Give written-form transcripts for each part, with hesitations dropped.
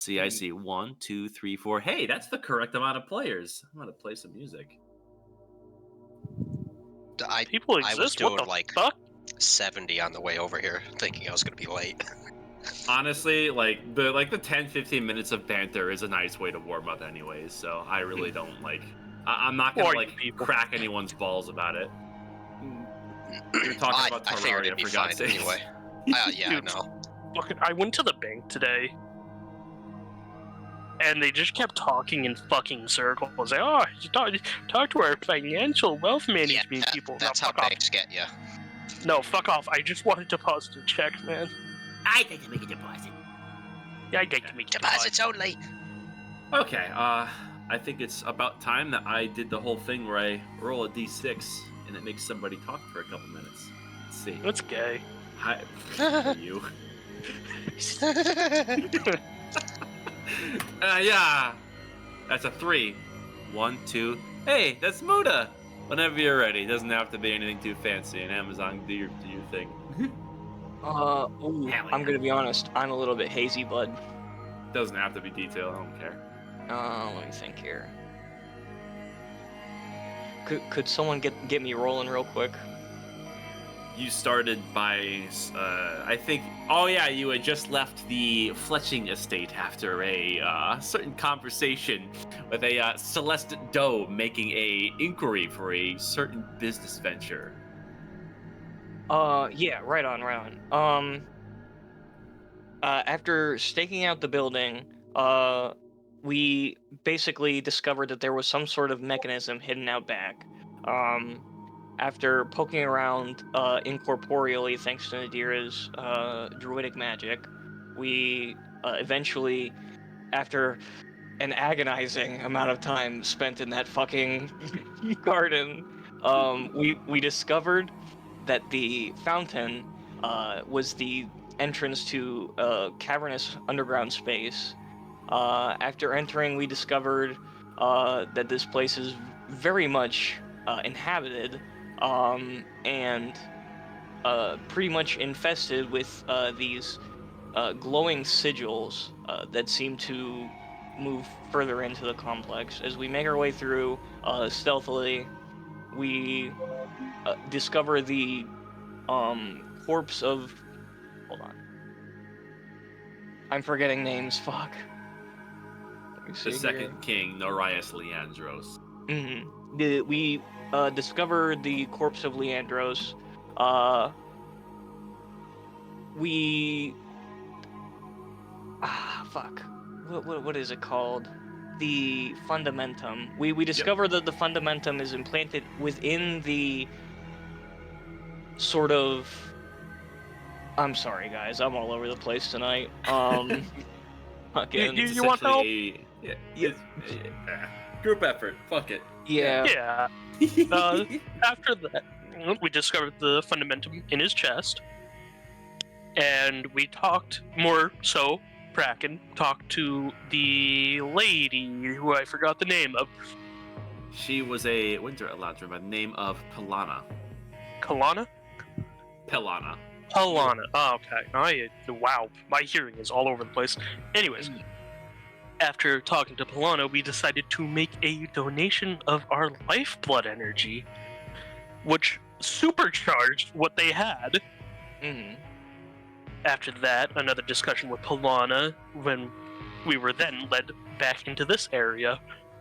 See, I see 1, 2, 3, 4. Hey, that's the correct amount of players. I'm gonna play some music. People I was exist? What doing the like fuck? 70 on the way over here, thinking I was gonna be late. Honestly, the 10, 15 minutes of banter is a nice way to warm up anyways, so I really don't I'm not Who gonna are you people? crack anyone's balls about it. You're talking about I figured Terraria, it'd be for fine God's sake. anyway. Yeah, I Dude, know. Fucking, I went to the bank today, and they just kept talking in fucking circles. Like, oh, you talk to our financial wealth management people. That's No, how fuck off. banks get you. No, fuck off. I just wanted to deposit a check, man. I'd like to make a deposit. Yeah, I'd like to make a Deposits deposit. only. Okay, I think it's about time that I did the whole thing where I roll a d6 and it makes somebody talk for a couple minutes. Let's see. That's gay. Hi, you. Yeah, that's a 3. 1, 2. Hey, that's Muda. Whenever you're ready, doesn't have to be anything too fancy. And Amazon, do your thing. I'm gonna be honest. I'm a little bit hazy, bud. Doesn't have to be detailed. I don't care. Let me think here. Could someone get me rolling real quick? You started by, I think. Oh yeah, you had just left the Fletching estate after a certain conversation with a Celeste Doe making a inquiry for a certain business venture. Yeah, right on. After staking out the building, we basically discovered that there was some sort of mechanism hidden out back. After poking around incorporeally thanks to Nadira's druidic magic, we eventually, after an agonizing amount of time spent in that fucking garden, we discovered that the fountain was the entrance to a cavernous underground space. After entering, we discovered that this place is very much inhabited and pretty much infested with these glowing sigils that seem to move further into the complex. As we make our way through stealthily, we discover the corpse of... Hold on. I'm forgetting names, fuck. Let me see The second here. king, Norias Leandros. We discovered the corpse of Leandros. We... fuck. What is it called? The fundamentum. We discover that the fundamentum is implanted within the sort of... I'm sorry, guys. I'm all over the place tonight. Again, You want help? Group effort. Fuck it. Yeah. Yeah. After that, we discovered the fundamentum in his chest, and we talked more so. Bracken talked to the lady who I forgot the name of. She was a winter eladrin by the name of Pelana. Kalana? Pelana. Pelana. Oh, okay. Wow, my hearing is all over the place. Anyways, after talking to Pelana, we decided to make a donation of our lifeblood energy, which supercharged what they had. After that, another discussion with Pelana, when we were then led back into this area,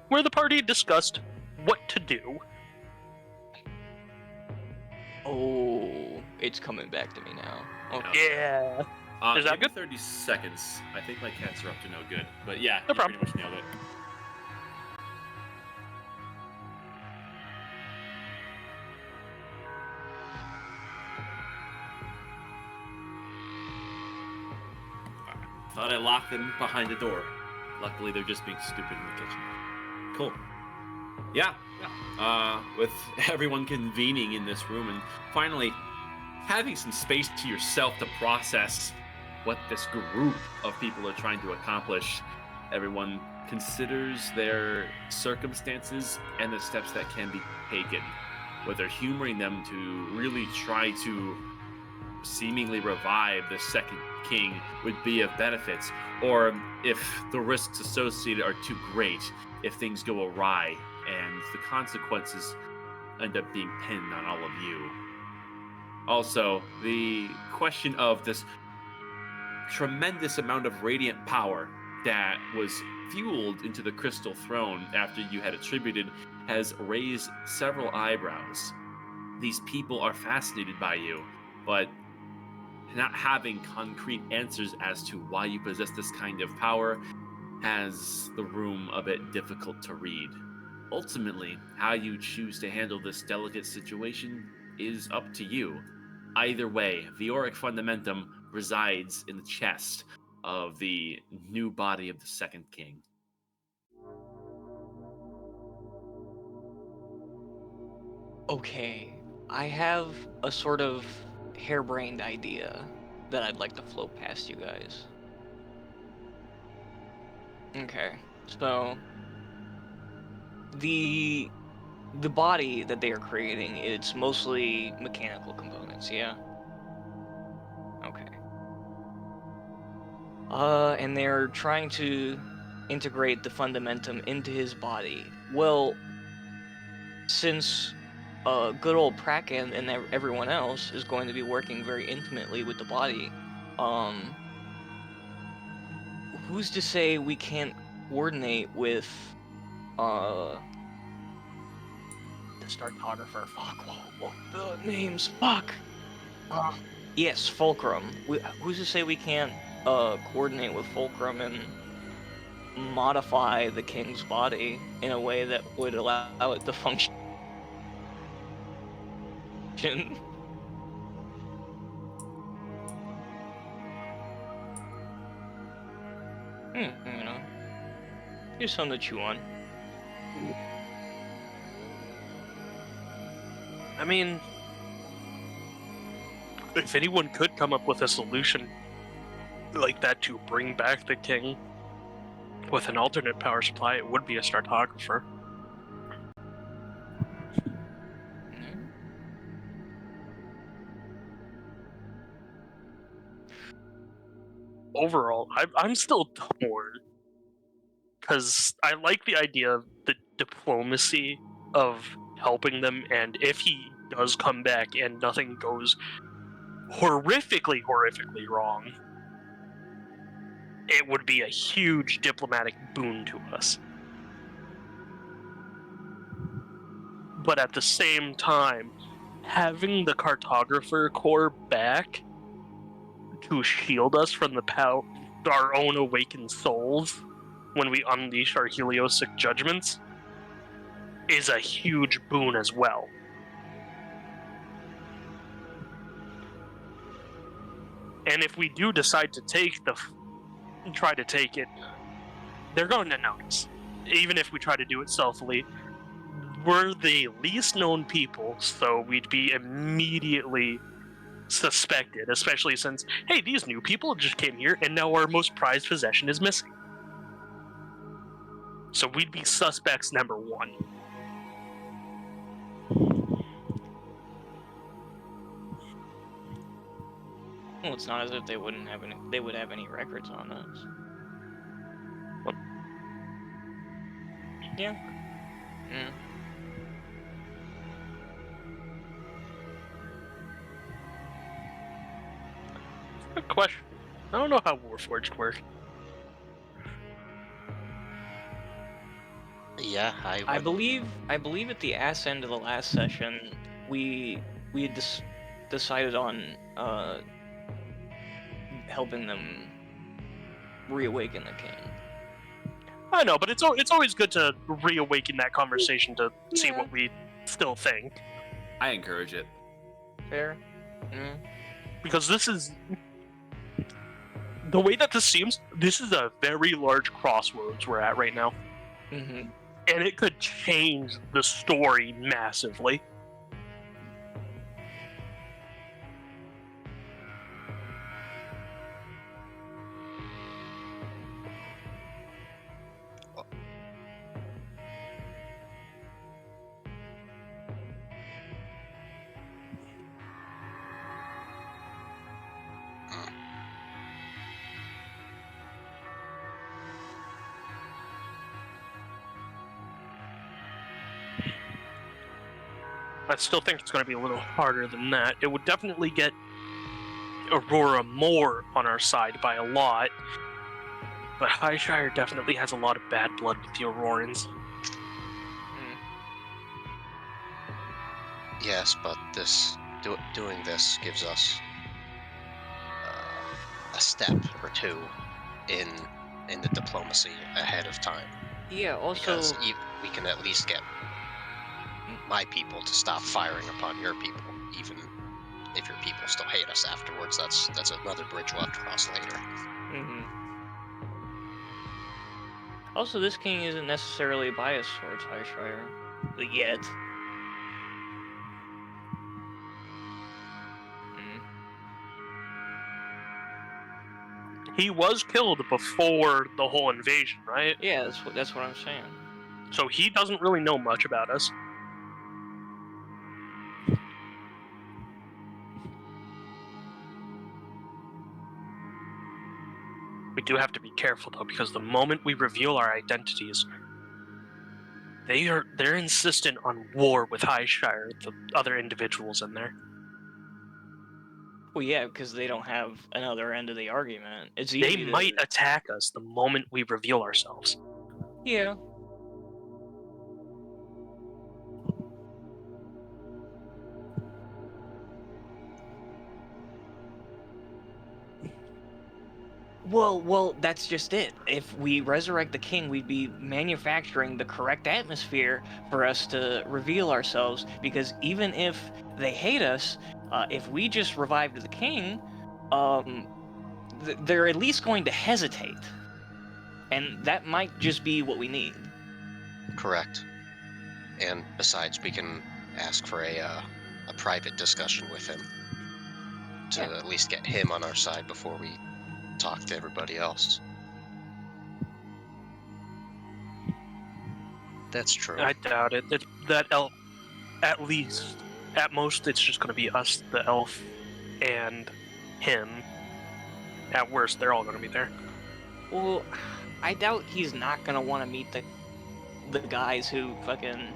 where the party discussed what to do. Oh, it's coming back to me now. Okay. Yeah. Is that maybe good? 30 seconds. I think my cats are up to no good. But yeah, No you problem. pretty much nailed it. Thought I locked them behind the door. Luckily, they're just being stupid in the kitchen. Cool. Yeah. With everyone convening in this room and finally having some space to yourself to process what this group of people are trying to accomplish, everyone considers their circumstances and the steps that can be taken, whether humoring them to really try to seemingly revive the second king would be of benefit, or if the risks associated are too great, if things go awry and the consequences end up being pinned on all of you. Also, the question of this tremendous amount of radiant power that was fueled into the crystal throne after you had attributed has raised several eyebrows. These people are fascinated by you, but not having concrete answers as to why you possess this kind of power has the room a bit difficult to read. Ultimately, how you choose to handle this delicate situation is up to you. Either way, the auric fundamentum resides in the chest of the new body of the second king. Okay, I have a sort of harebrained idea that I'd like to float past you guys. Okay, so the the body that they are creating, it's mostly mechanical components, yeah? Okay. And they're trying to integrate the fundamentum into his body. Well, since good old Praken and everyone else is going to be working very intimately with the body, um, who's to say we can't coordinate with uh the startographer? Fuck, what the names? Fuck. Uh, yes, Fulcrum. Who's to say we can't coordinate with Fulcrum and modify the king's body in a way that would allow it to function? You know, here's something to chew on. I mean, if anyone could come up with a solution like that to bring back the king with an alternate power supply, it would be a startographer. Mhm. Overall, I'm still torn because I like the idea of the diplomacy of helping them, and if he does come back and nothing goes horrifically wrong, it would be a huge diplomatic boon to us. But at the same time, having the cartographer corps back to shield us from the power, our own awakened souls, when we unleash our heliosic judgments, is a huge boon as well. And if we do decide to try to take it, they're going to notice. Even if we try to do it stealthily, we're the least known people, so we'd be immediately suspected, especially since, hey, these new people just came here and now our most prized possession is missing. So we'd be suspects number one. Well, it's not as if they wouldn't have any. They would have any records on us. Well, Yeah. Mm. good question. I don't know how Warforged work. Yeah, I believe at the ass end of the last session, we had decided on helping them reawaken the king. I know, but it's always good to reawaken that conversation to see Yeah. what we still think. I encourage it. Fair. Mm. Because this is the way that this seems, this is a very large crossroads we're at right now. Mm-hmm. And it could change the story massively. I still think it's going to be a little harder than that. It would definitely get Aurora more on our side by a lot, but Highshire definitely has a lot of bad blood with the Aurorans. Yes, but doing this gives us a step or two in the diplomacy ahead of time. Yeah, also, Because we can at least get my people to stop firing upon your people, even if your people still hate us afterwards. That's another bridge we'll have to cross later. also this king isn't necessarily biased towards Highshire yet. He was killed before the whole invasion, right? Yeah, that's what I'm saying. So he doesn't really know much about us. We do have to be careful though, because the moment we reveal our identities, they're insistent on war with Highshire, the other individuals in there. Well, yeah, because they don't have another end of the argument. It's They easy might attack us the moment we reveal ourselves. Yeah. Well, that's just it. If we resurrect the king, we'd be manufacturing the correct atmosphere for us to reveal ourselves. Because even if they hate us, if we just revived the king, they're at least going to hesitate, and that might just be what we need. Correct. And besides, we can ask for a private discussion with him to Yeah. at least get him on our side before we talk to everybody else. That's true. I doubt it. That elf, at least, at most, it's just going to be us, the elf, and him. At worst, they're all going to be there. Well, I doubt he's not gonna want to meet the guys who fucking,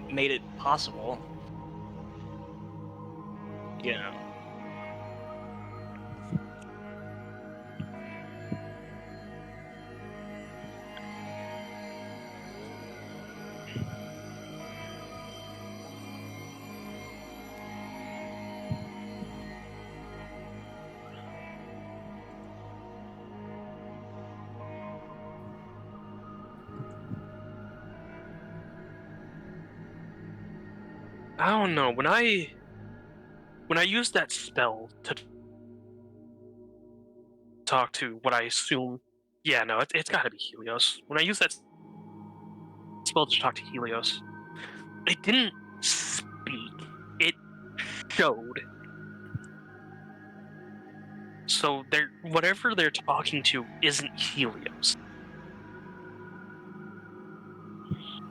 made it possible. You know. I don't know. When I use that spell to talk to what I assume, yeah, no, it's got to be Helios. When I use that spell to talk to Helios, it didn't speak. It showed. So whatever they're talking to isn't Helios.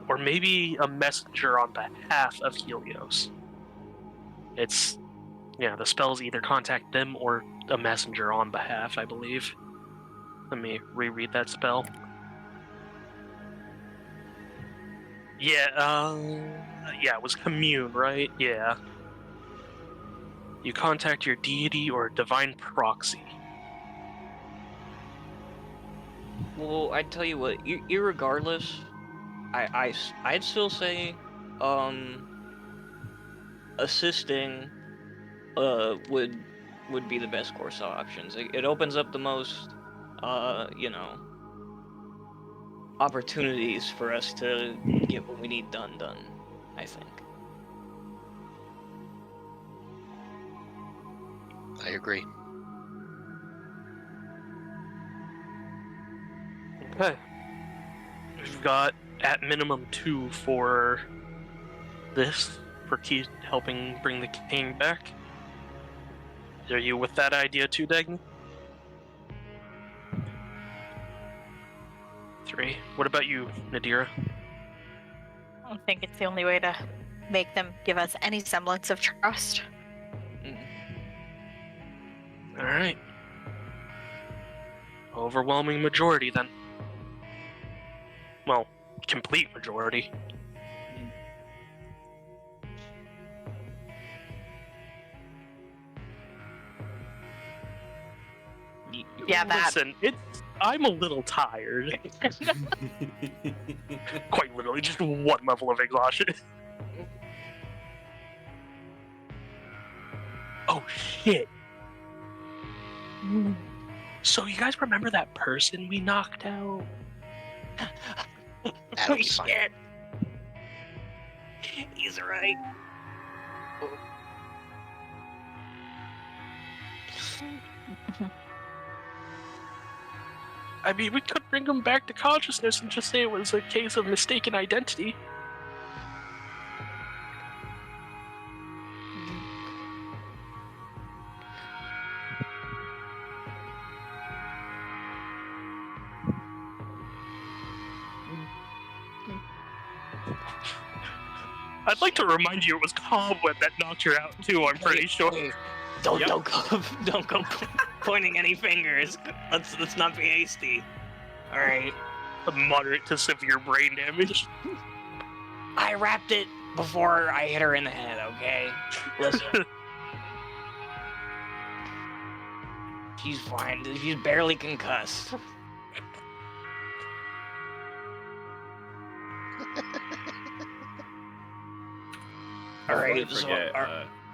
Or maybe a messenger on behalf of Helios. It's, yeah, the spells either contact them or a messenger on behalf, I believe. Let me reread that spell. Yeah, it was commune, right? Yeah. You contact your deity or divine proxy. Well, I tell you what, irregardless, I'd still say, assisting, would be the best course of options. It opens up the most, opportunities for us to get what we need done, I think. I agree. Okay. We've got at minimum 2 for this, for helping bring the king back. Are you with that idea too, Dagny? 3. What about you, Nadira? I think it's the only way to make them give us any semblance of trust. Alright. Overwhelming majority, then. Well, complete majority. Yeah, that. Listen, I'm a little tired. Quite literally, just one level of exhaustion. Oh shit. So you guys remember that person we knocked out? That'll be fun. Shit. He's right. I mean, we could bring him back to consciousness and just say it was a case of mistaken identity. I'd like to remind you it was Cobweb that knocked her out too, I'm pretty sure. Hey, don't Yep. don't go pointing any fingers. Let's not be hasty. All right. A moderate to severe brain damage. I wrapped it before I hit her in the head. Okay. Listen. She's fine. She's barely concussed. All Before right. you So, forget,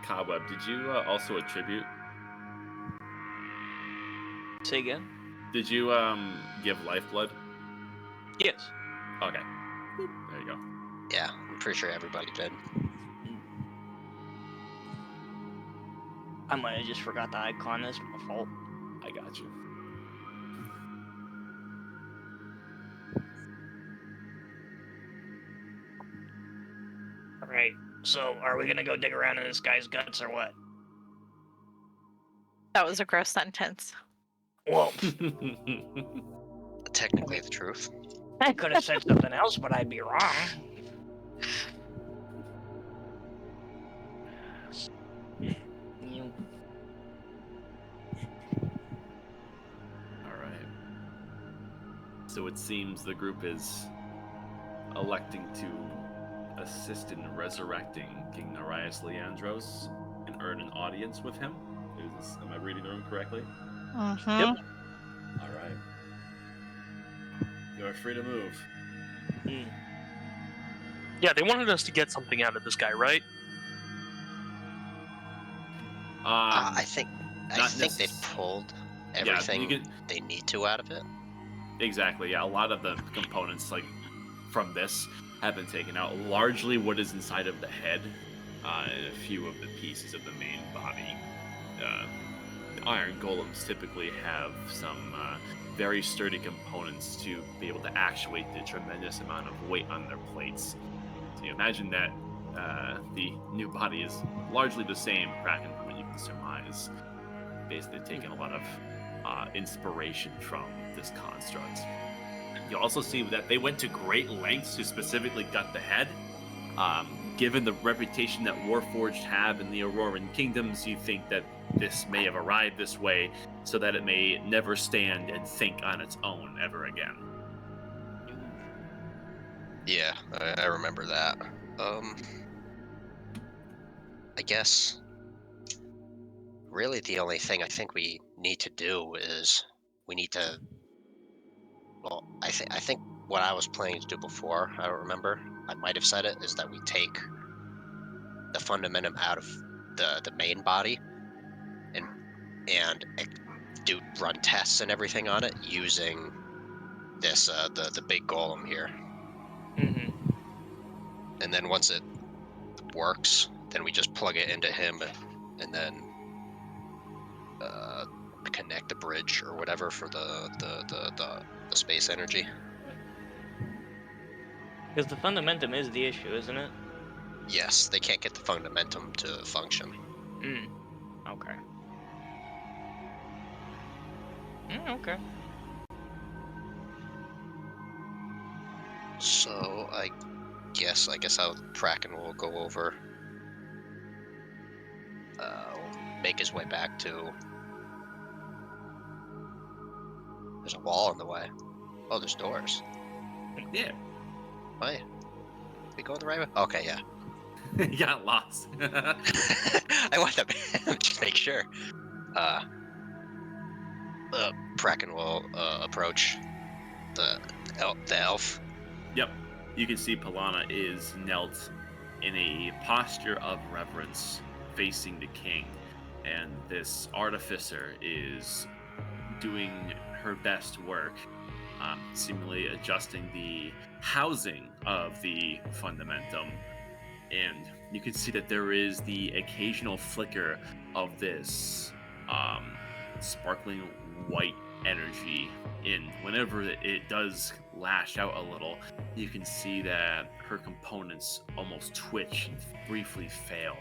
Cobweb, did you also attribute? say again. Did you give lifeblood? Yes. Okay. There you go. Yeah, I'm pretty sure everybody did. I might have just forgot the icon. That's my fault. I got you. All right. So, are we gonna go dig around in this guy's guts or what? That was a gross sentence. Well, Technically the truth. I could have said something else, but I'd be wrong. You- All right. So it seems the group is electing to assist in resurrecting King Nereus Leandros and earn an audience with him. Am I reading the room correctly? Mm-hmm. Yep. All right. You are free to move. Hmm. Yeah, they wanted us to get something out of this guy, right? I think not they've pulled everything you can, they need to out of it. exactly. Yeah, a lot of the components, like from this, have been taken out. Largely, what is inside of the head, and a few of the pieces of the main body. The iron golems typically have some very sturdy components to be able to actuate the tremendous amount of weight on their plates. So you imagine that the new body is largely the same, Kraken, from what you can surmise. Basically taken a lot of inspiration from this construct. You also see that they went to great lengths to specifically gut the head. Given the reputation that Warforged have in the Auroran Kingdoms, you think that this may have arrived this way so that it may never stand and think on its own ever again. Yeah, I remember that. I guess really the only thing I think we need to do is we need to. Well, I think what I was planning to do before, I don't remember. I might have said it, is that we take the fundamentum out of the main body and run tests and everything on it using this the big golem here. Mm-hmm. And then once it works, then we just plug it into him and then connect the bridge or whatever for the space energy. Because the fundamentum is the issue, isn't it? Yes, they can't get the fundamentum to function. Okay. Okay. So I guess how Kraken will go over, make his way back to. There's a wall in the way. Oh, there's doors. Yeah. Oh yeah. We going the right way? Okay, yeah. You got lost. I want to just make sure. Bracken will approach the elf. Yep. You can see Polana is knelt in a posture of reverence facing the king, and this artificer is doing her best work, seemingly adjusting the housing of the fundamentum. And you can see that there is the occasional flicker of this sparkling white energy. And whenever it does lash out a little, you can see that her components almost twitch and briefly fail.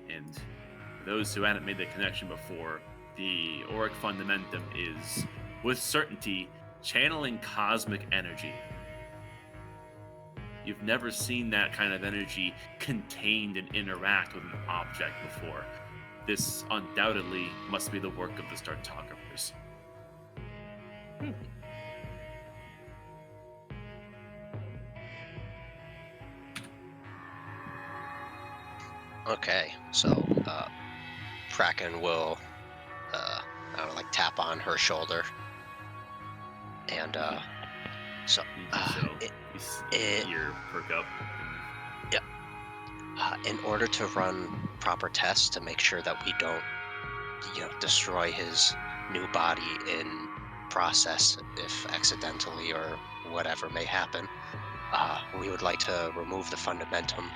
And for those who hadn't made the connection before, the auric fundamentum is, with certainty, channeling cosmic energy. You've never seen that kind of energy contained and interact with an object before. This undoubtedly must be the work of the Startographers. Okay, so Bracken will, I don't know, like tap on her shoulder, and so Ear perk up. in order to run proper tests to make sure that we don't, destroy his new body in process, if accidentally or whatever may happen, we would like to remove the fundamentum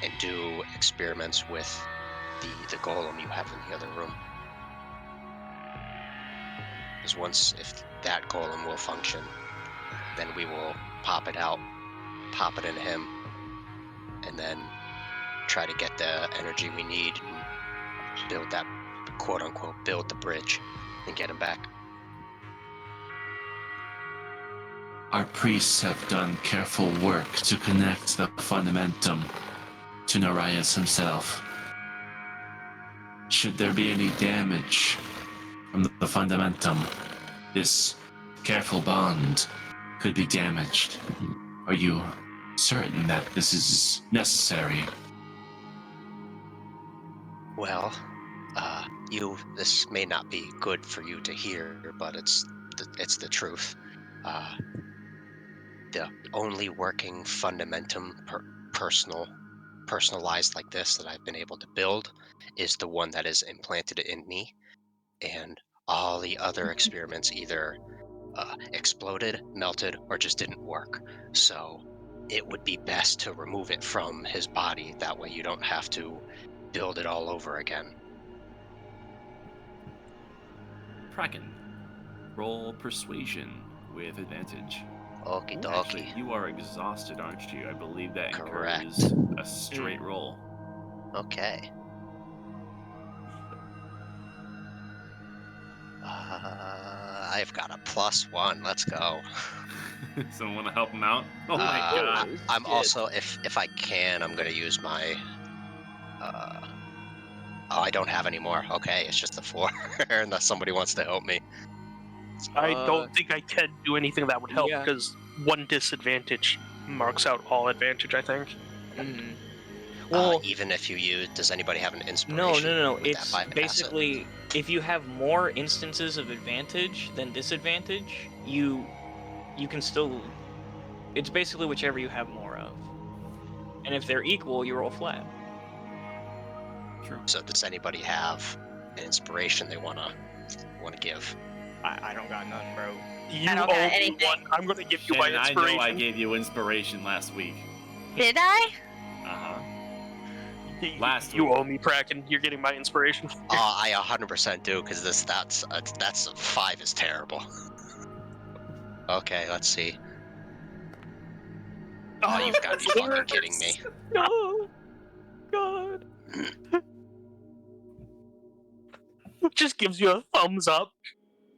and do experiments with the golem you have in the other room. Because if that golem will function, then we will pop it out, pop it in him, and then try to get the energy we need and build that, quote unquote, build the bridge and get him back. Our priests have done careful work to connect the fundamentum to Narias himself. Should there be any damage from the fundamentum, this careful bond could be damaged. Are you certain that this is necessary? Well, this may not be good for you to hear, but it's the truth. The only working fundamentum personalized like this that I've been able to build is the one that is implanted in me, and all the other experiments either exploded, melted, or just didn't work. So it would be best to remove it from his body. That way you don't have to build it all over again. Kraken, roll persuasion with advantage. Okie dokie. Actually, you are exhausted, aren't you? I believe that Correct. incurs a straight roll. Okay. I've got a +1. Let's go. Someone want to help him out? Oh my god. I'm also, if I can, I'm gonna use my. I don't have any more. Okay, it's just a 4, unless somebody wants to help me. I don't think I can do anything that would help yeah. because one disadvantage marks out all advantage, I think. Mm. Well, Even if you use, does anybody have an no. inspiration? Would that It's bypass it? basically if you have more instances of advantage than disadvantage, you can still. It's basically whichever you have more of, and if they're equal, you roll flat. True. So does anybody have an inspiration they wanna give? I don't got none, bro. You I don't got owe me anything. one. I'm gonna give you my Shannon, I inspiration. know I gave you inspiration last week. Did I? Uh-huh. Last week. you owe me, Kraken. You're getting my inspiration. I 100% do, because that's a 5 is terrible. Okay, let's see. Oh, you've got to be fucking kidding me. No, God. Just gives you a thumbs up.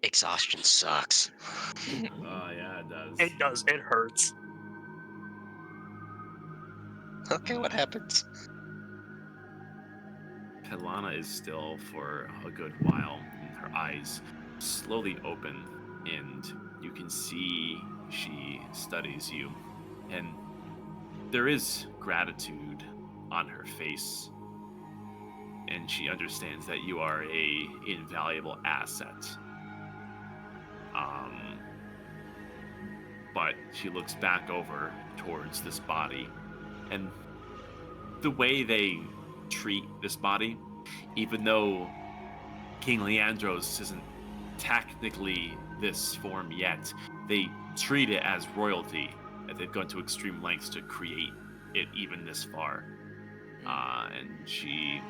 Exhaustion sucks. Oh yeah, it does. It does. It hurts. Okay, what happens? Pelana is still for a good while, and her eyes slowly open, and you can see she studies you, and there is gratitude on her face, and she understands that you are a invaluable asset. but she looks back over towards this body. And the way they treat this body, even though King Leandros isn't technically this form yet, they treat it as royalty, and they've gone to extreme lengths to create it even this far. And she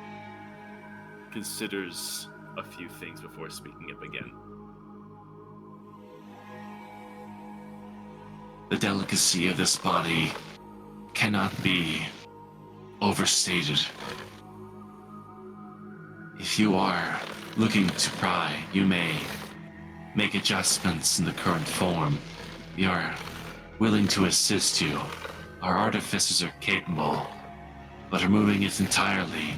considers a few things before speaking up again. The delicacy of this body cannot be overstated. If you are looking to pry, you may make adjustments in the current form. We are willing to assist you. Our artificers are capable, but removing it entirely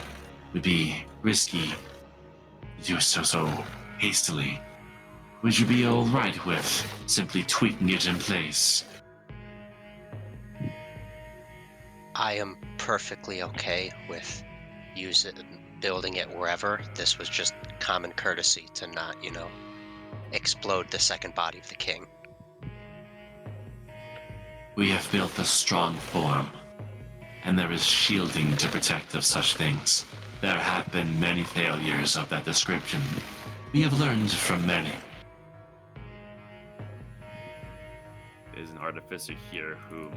would be risky to do so hastily. Would you be all right with simply tweaking it in place? I am perfectly okay with building it wherever. This was just common courtesy to not, explode the second body of the king. We have built a strong form, and there is shielding to protect of such things. There have been many failures of that description. We have learned from many. There's an artificer here who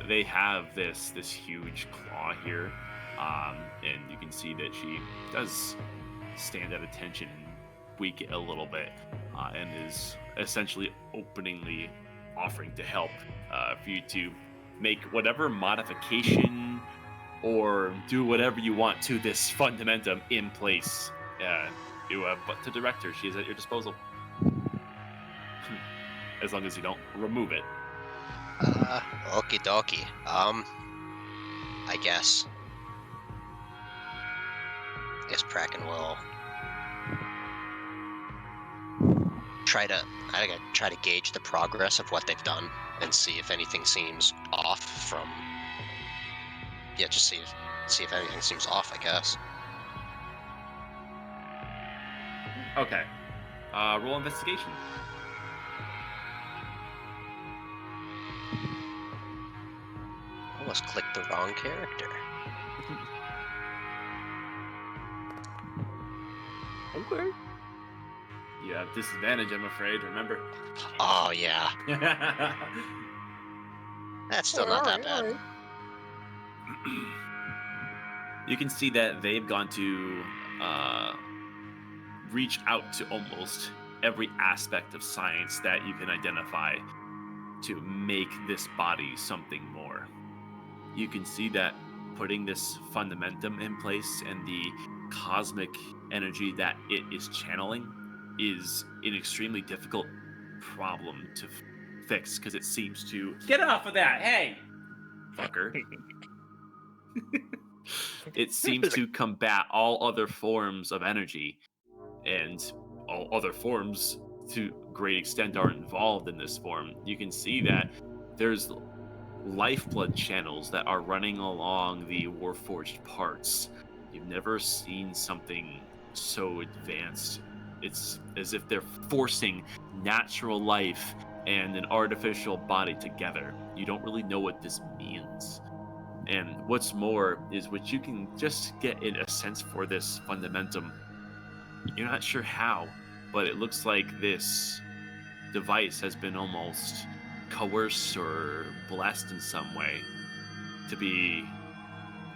they have this huge claw here, and you can see that she does stand at attention and tweak it a little bit, and is essentially openly offering to help for you to make whatever modification or do whatever you want to this fundamentum in place. But to direct her, she is at your disposal. As long as you don't remove it. Okie dokie. I guess Kraken will try to gauge the progress of what they've done and see if anything seems off from. Yeah, just see if anything seems off, I guess. Okay. Roll investigation. Almost clicked the wrong character. Okay. You have disadvantage, I'm afraid, remember? Oh yeah, that's still not that bad. You can see that they've gone to reach out to almost every aspect of science that you can identify to make this body something more. You can see that putting this fundamentum in place and the cosmic energy that it is channeling is an extremely difficult problem to fix, because it seems to get off of that, hey fucker. It seems to combat all other forms of energy, and all other forms to a great extent are involved in this form. You can see that there's lifeblood channels that are running along the warforged parts. You've never seen something so advanced. It's as if they're forcing natural life and an artificial body together. You don't really know what this means. And what's more is what you can just get in a sense for this fundamentum. You're not sure how, but it looks like this device has been almost coerced or blessed in some way to be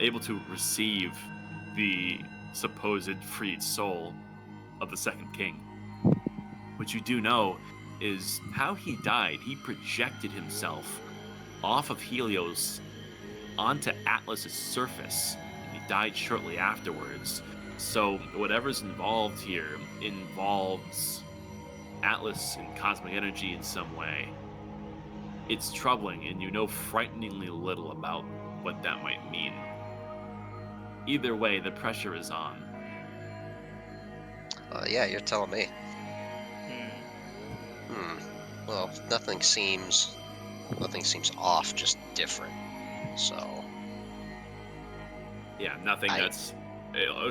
able to receive the supposed freed soul of the second king. What you do know is how he died. He projected himself off of Helios onto Atlas's surface, and he died shortly afterwards. So whatever's involved here involves Atlas and cosmic energy in some way. It's troubling, and you know frighteningly little about what that might mean. Either way, the pressure is on. Yeah, you're telling me. Well, nothing seems off, just different. So. Yeah, nothing that's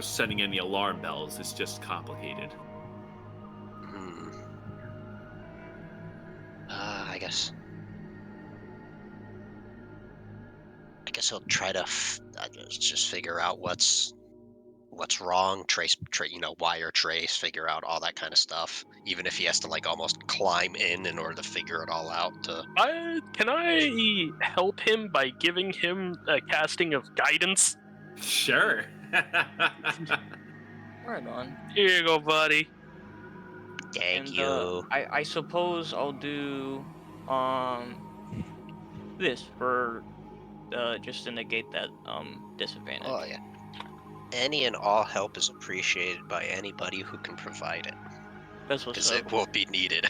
sending any alarm bells. It's just complicated. I guess guess he'll try to just figure out what's wrong, wire trace, figure out all that kind of stuff. Even if he has to like almost climb in order to figure it all out. Can I help him by giving him a casting of guidance? Sure. Right on. Here you go, buddy. Thank And you. I suppose I'll do this for just to negate that disadvantage. Oh yeah. Any and all help is appreciated by anybody who can provide it, That's what's because up. it will be needed.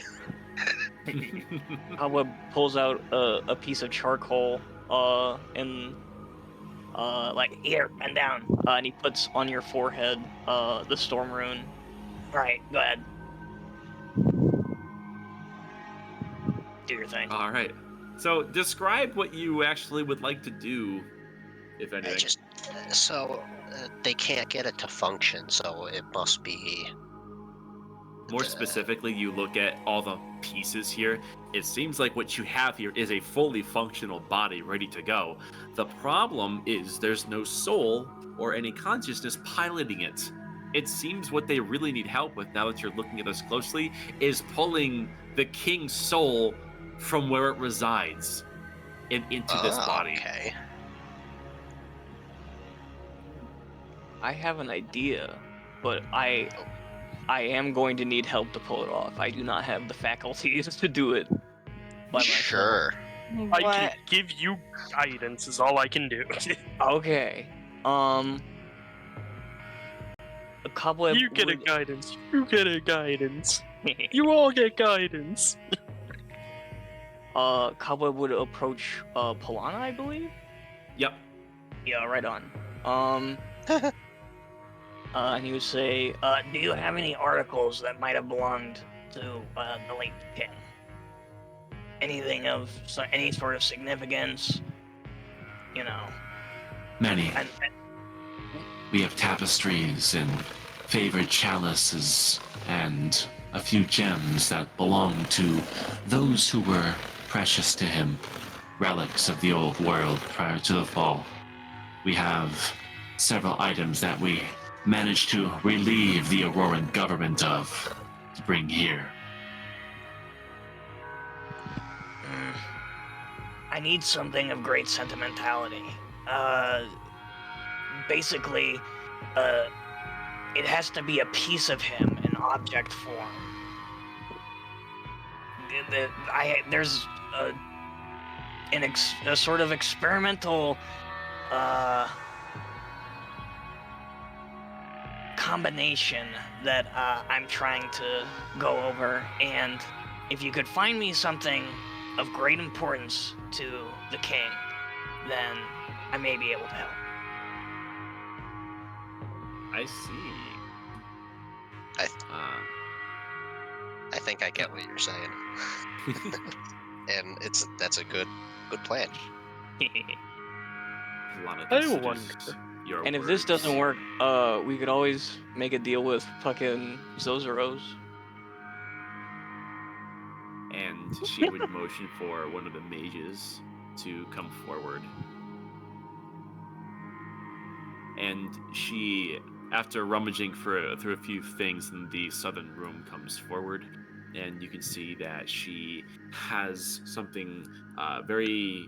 Cobweb pulls out a piece of charcoal, and like, here, bend down. And he puts on your forehead, the storm rune. All right, go ahead. Do your thing. All right. So describe what you actually would like to do, if anything. They can't get it to function, so it must be. More specifically, you look at all the pieces here. It seems like what you have here is a fully functional body ready to go. The problem is there's no soul or any consciousness piloting it. It seems what they really need help with, now that you're looking at this closely, is pulling the king's soul from where it resides and into this body. Okay. I have an idea, but I am going to need help to pull it off. I do not have the faculties to do it by myself. Sure. I What? can give you guidance. Is all I can do. Okay. A cobweb. You get a would- guidance. You get a guidance. You all get guidance. Cobweb would approach Polana, I believe. Yep. Yeah, right on. And he would say, "Do you have any articles that might have belonged to the late king? Anything of any sort of significance? You know." Many. And We have tapestries and favored chalices and a few gems that belong to those who were precious to him, relics of the old world prior to the fall. We have several items that we managed to relieve the Auroran government of to bring here. I need something of great sentimentality. Basically, it has to be a piece of him in object form. There's a sort of experimental combination that I'm trying to go over, and if you could find me something of great importance to the king, then I may be able to help. I see. I think I get what you're saying, and that's a good plan. Lana I considers wonder. your And if this words. doesn't work, we could always make a deal with fucking Zozaros. And she would motion for one of the mages to come forward. And she, after rummaging through a few things in the southern room, comes forward, and you can see that she has something very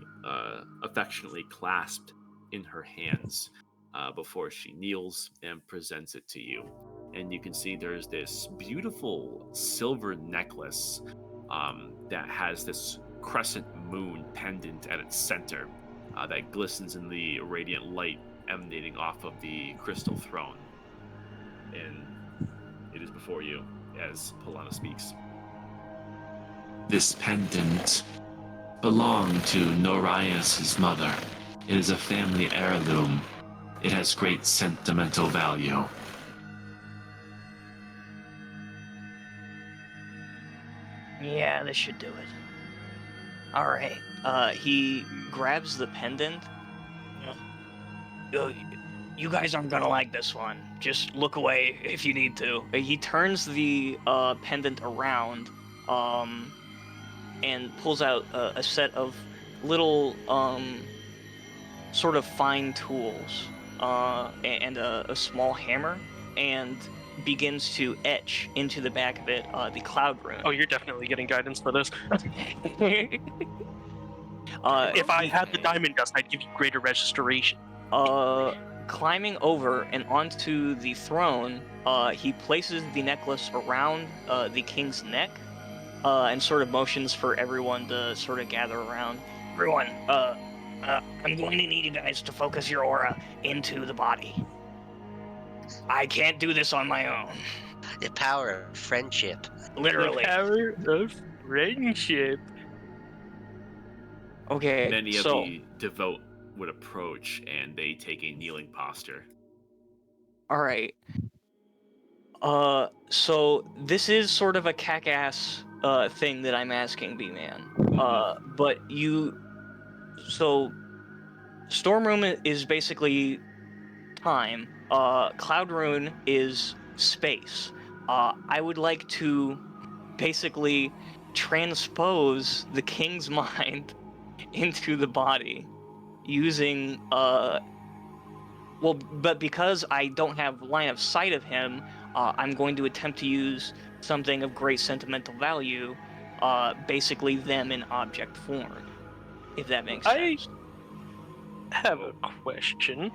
affectionately clasped in her hands before she kneels and presents it to you. And you can see there's this beautiful silver necklace that has this crescent moon pendant at its center that glistens in the radiant light emanating off of the crystal throne. And it is before you as Polana speaks. This pendant belonged to Norias' mother. It is a family heirloom. It has great sentimental value. Yeah, this should do it. Alright. He grabs the pendant. You guys aren't gonna like this one. Just look away if you need to. He turns the pendant around, and pulls out a set of little sort of fine tools and a small hammer, and begins to etch into the back of it the cloud rune. Oh, you're definitely getting guidance for this. If I had the Okay. diamond dust, I'd give you greater registration. Climbing over and onto the throne, he places the necklace around the king's neck, and sort of motions for everyone to sort of gather around. Everyone, I'm going to need you guys to focus your aura into the body. I can't do this on my own. The power of friendship. Literally. The power of friendship. Okay, Many of so the devout would approach and they take a kneeling posture. all right. So this is sort of a cack-ass thing that I'm asking, B-Man. But so Storm Room is basically time. Cloud Rune is space. I would like to basically transpose the king's mind into the body using well, but because I don't have line of sight of him, I'm going to attempt to use something of great sentimental value, basically them in object form, if that makes I sense. have a question.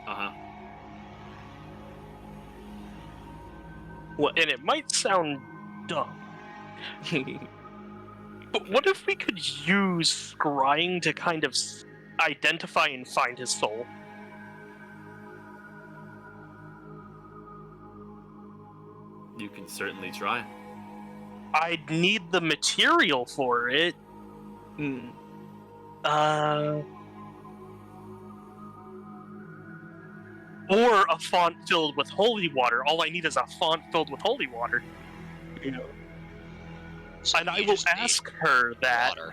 Uh-huh. What? And it might sound dumb, but what if we could use scrying to kind of identify and find his soul? You can certainly try. I'd need the material for it. Hmm. Or a font filled with holy water. All I need is a font filled with holy water. So And I you will just need ask her that water.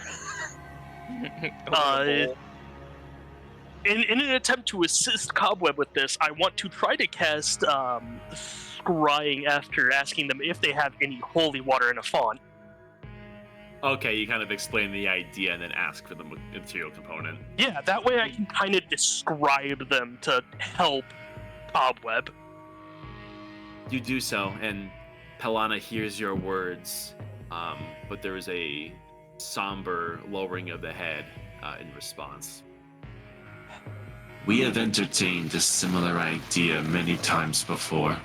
in an attempt to assist Cobweb with this, I want to try to cast scrying after asking them if they have any holy water in a font. Okay, you kind of explain the idea and then ask for the material component. Yeah, that way I can kind of describe them to help Cobweb. You do so, and Pelana hears your words, but there is a somber lowering of the head in response. We have entertained a similar idea many times before.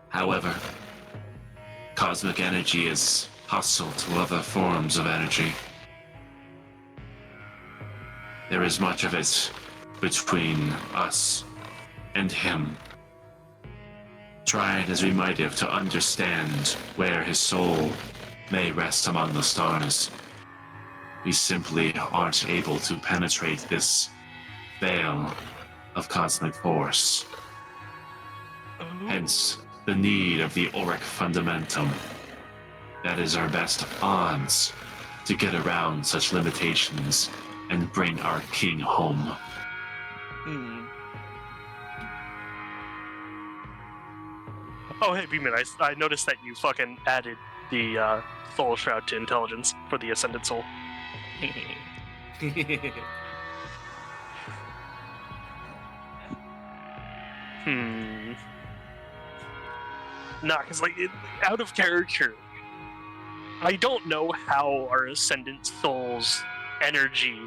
However, cosmic energy is hostile to other forms of energy. There is much of it between us and him. Tried as we might have to understand where his soul may rest among the stars, we simply aren't able to penetrate this veil of cosmic force. Hence, the need of the auric fundamentum. That is our best odds to get around such limitations and bring our king home. Oh, hey, B-Man, I noticed that you fucking added the Soul Shroud to intelligence for the Ascended Soul. Nah, because, like, out of character, I don't know how our Ascendant Soul's energy,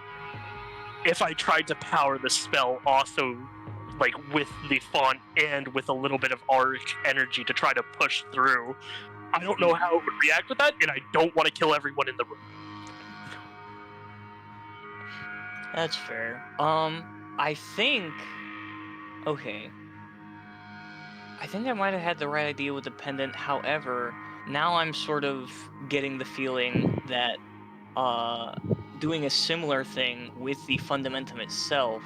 if I tried to power the spell also, like, with the font and with a little bit of auric energy to try to push through, I don't know how it would react with that, and I don't want to kill everyone in the room. That's fair. I think. Okay. I think I might have had the right idea with the pendant. However, now I'm sort of getting the feeling that doing a similar thing with the fundamentum itself,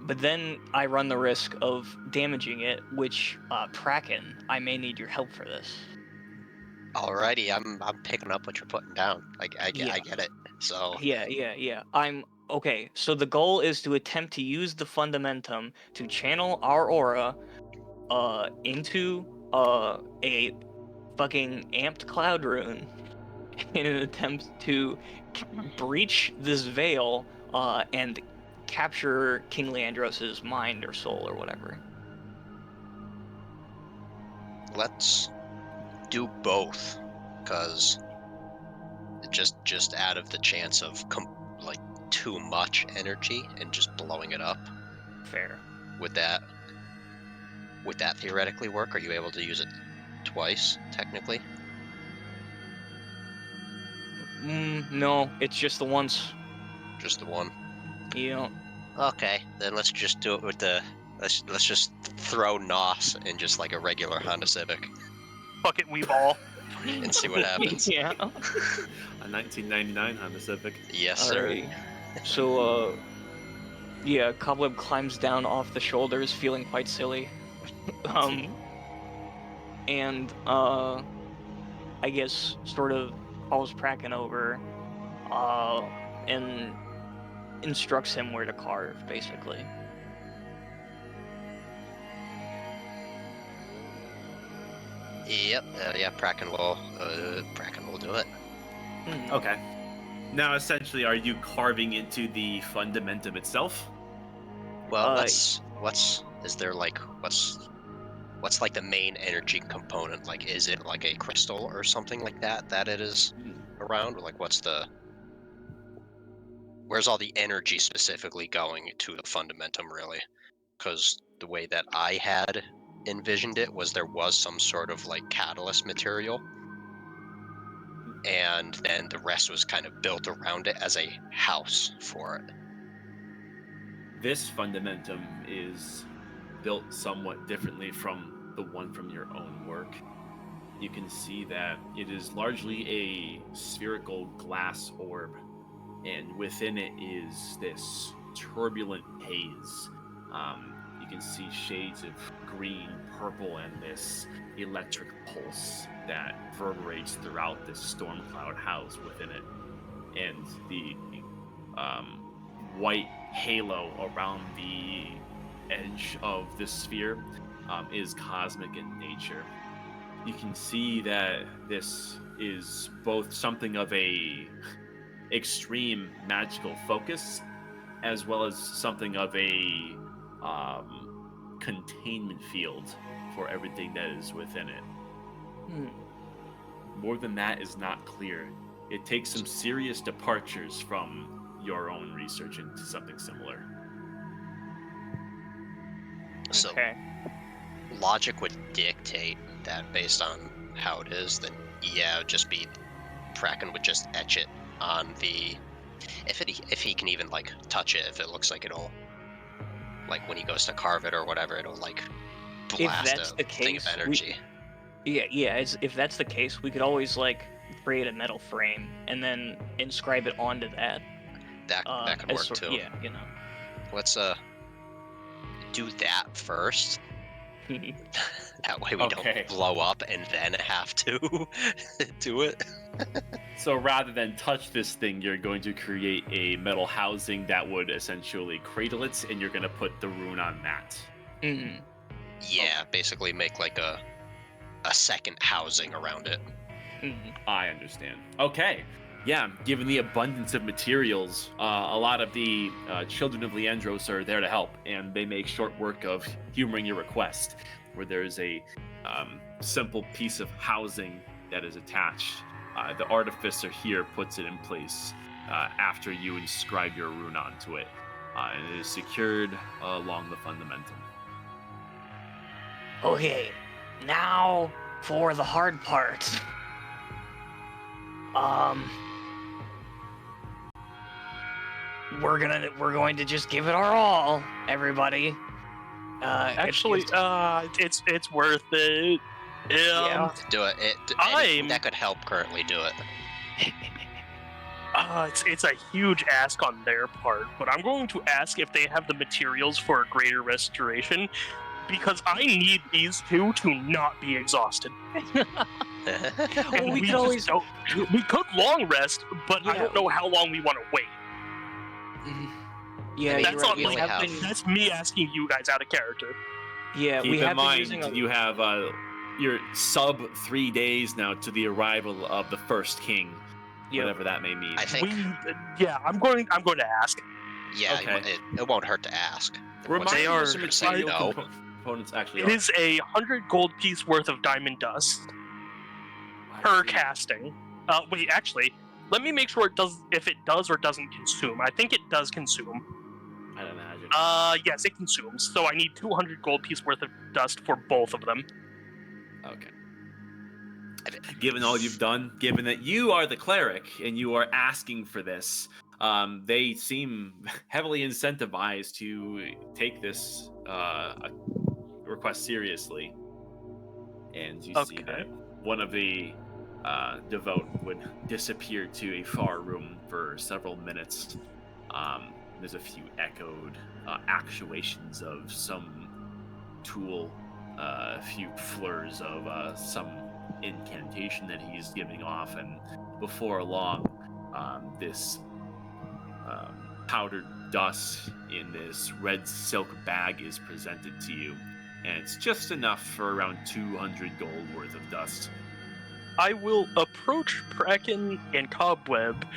but then I run the risk of damaging it, which, Praken, I may need your help for this. Alrighty, I'm picking up what you're putting down. I get it. So Yeah. I'm okay. So the goal is to attempt to use the fundamentum to channel our aura into a fucking amped cloud rune in an attempt to breach this veil and capture King Leandros's mind or soul or whatever. Let's do both, because just out of the chance of like too much energy and just blowing it up. Fair. Would that theoretically work? Are you able to use it twice, technically? No, it's just the once. Just the one? Yeah. Okay, then let's just do it with the... Let's just throw NOS in just like a regular Honda Civic Fuck it, we ball. and see what happens. Yeah. A 1999 Honda Civic. Yes, sir. Alrighty. So, yeah, Cobweb climbs down off the shoulders, feeling quite silly. And I guess sort of calls Kraken over, and instructs him where to carve, basically. Yep. Yeah. Kraken will do it. Okay. Now, essentially, are you carving into the fundamentum itself? Well, what's like the main energy component? Like, is it like a crystal or something like that it is around? Or like, where's all the energy specifically going to the fundamentum, really? Because the way that I had envisioned it was there was some sort of like catalyst material, and then the rest was kind of built around it as a house for it. This fundamentum is built somewhat differently from the one from your own work. You can see that it is largely a spherical glass orb, and within it is this turbulent haze. You can see shades of green, purple, and this electric pulse that reverberates throughout this storm cloud house within it. And the white halo around the edge of this sphere is cosmic in nature. You can see that this is both something of a extreme magical focus, as well as something of a containment field for everything that is within it. More than that is not clear. It takes some serious departures from your own research into something similar. So Okay. logic would dictate that based on how it is, then yeah, it would just be Kraken would just etch it on the... If he can even like touch it, if it looks like it'll, like when he goes to carve it or whatever, it'll like blast that's a the thing of case, energy. If that's the case, we could always like create a metal frame and then inscribe it onto that. That could work too. Yeah, you know. Let's do that first. That way we Okay. don't blow up and then have to do it. So rather than touch this thing, you're going to create a metal housing that would essentially cradle it, and you're going to put the rune on that. Yeah, basically make like a second housing around it. I understand. Okay. Yeah, given the abundance of materials, a lot of the children of Leandros are there to help, and they make short work of humoring your request, where there's a simple piece of housing that is attached. The artificer here puts it in place after you inscribe your rune onto it, and it is secured along the fundamentum. Okay, now for the hard part. We're going to just give it our all, everybody. Actually, it's worth it. Yeah. Do it. Anything that could help currently do it. It's a huge ask on their part, but I'm going to ask if they have the materials for a greater restoration, because I need these two to not be exhausted. Well, we could long rest, but I don't know how long we want to wait. Yeah, I mean, That's you're on right. really me. That's me asking you guys out of character. Yeah, Keep we in have been mind, using you have your sub 3 days now to the arrival of the first king, Yep. whatever that may mean. I think I'm going to ask. Yeah, Okay. it won't hurt to ask. Remind They me are what some say material no. components actually It are. is a 100 gold piece worth of diamond dust I per see. casting. Wait, actually, let me make sure it does. If it does or doesn't consume, I think it does consume. I'd imagine. Yes, it consumes. So I need 200 gold piece worth of dust for both of them. Okay. Given all you've done, given that you are the cleric and you are asking for this, they seem heavily incentivized to take this request seriously. And you see Okay. that one of the devote would disappear to a far room for several minutes. There's a few echoed actuations of some tool, a few flurs of some incantation that he's giving off, and before long, this powdered dust in this red silk bag is presented to you, and it's just enough for around 200 gold worth of dust. I will approach Kraken and Cobweb.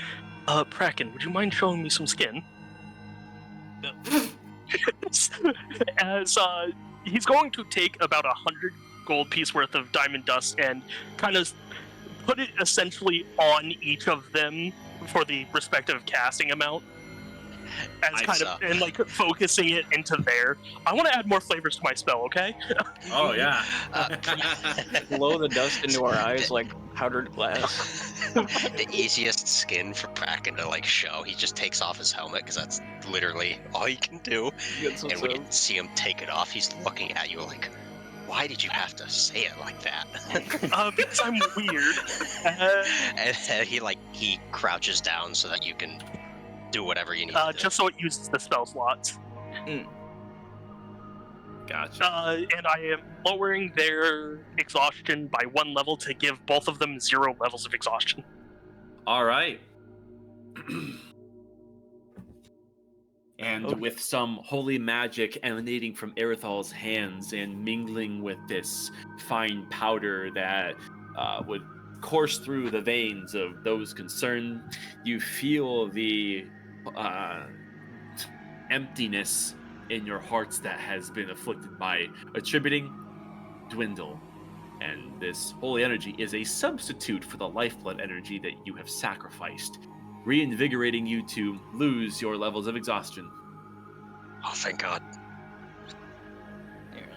Kraken, would you mind showing me some skin? As he's going to take about 100 gold piece worth of diamond dust and kind of put it essentially on each of them for the respective casting amount. As kind of and like focusing it into there. I want to add more flavors to my spell, okay? Oh yeah. Blow the dust into our eyes like powdered glass. The easiest skin for Kraken to like show. He just takes off his helmet because that's literally all he can do. And when you see him take it off, he's looking at you like, "Why did you have to say it like that?" Because I'm weird. And he crouches down so that you can do whatever you need to do. Just so it uses the spell slots. Gotcha. And I am lowering their exhaustion by 1 level to give both of them 0 levels of exhaustion. All right. And with some holy magic emanating from Erithal's hands and mingling with this fine powder that would course through the veins of those concerned, you feel the emptiness in your hearts that has been afflicted by attributing dwindle. And this holy energy is a substitute for the lifeblood energy that you have sacrificed, reinvigorating you to lose your levels of exhaustion. Oh, thank God.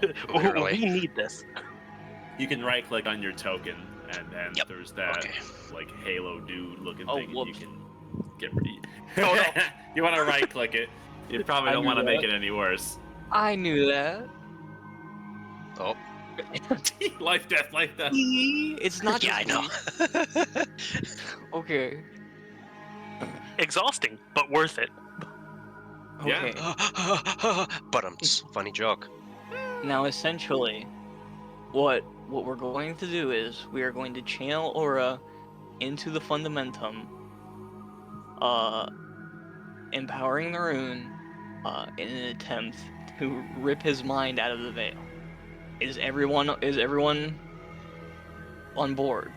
We Literally. need this. You can right click on your token, and then Yep. there's that Okay. like Halo dude looking Oh, thing, and you whoops. can get rid Oh, no. You want to right click it. You probably I don't knew want to make that. it any worse. I knew that. Oh, Life, death, life, death. It's not yeah, I just know. me. Okay. Exhausting, but worth it. Yeah. Okay. But funny joke. Now, essentially, what we're going to do is we are going to channel Aura into the Fundamentum, empowering the rune, in an attempt to rip his mind out of the veil. Is everyone on board?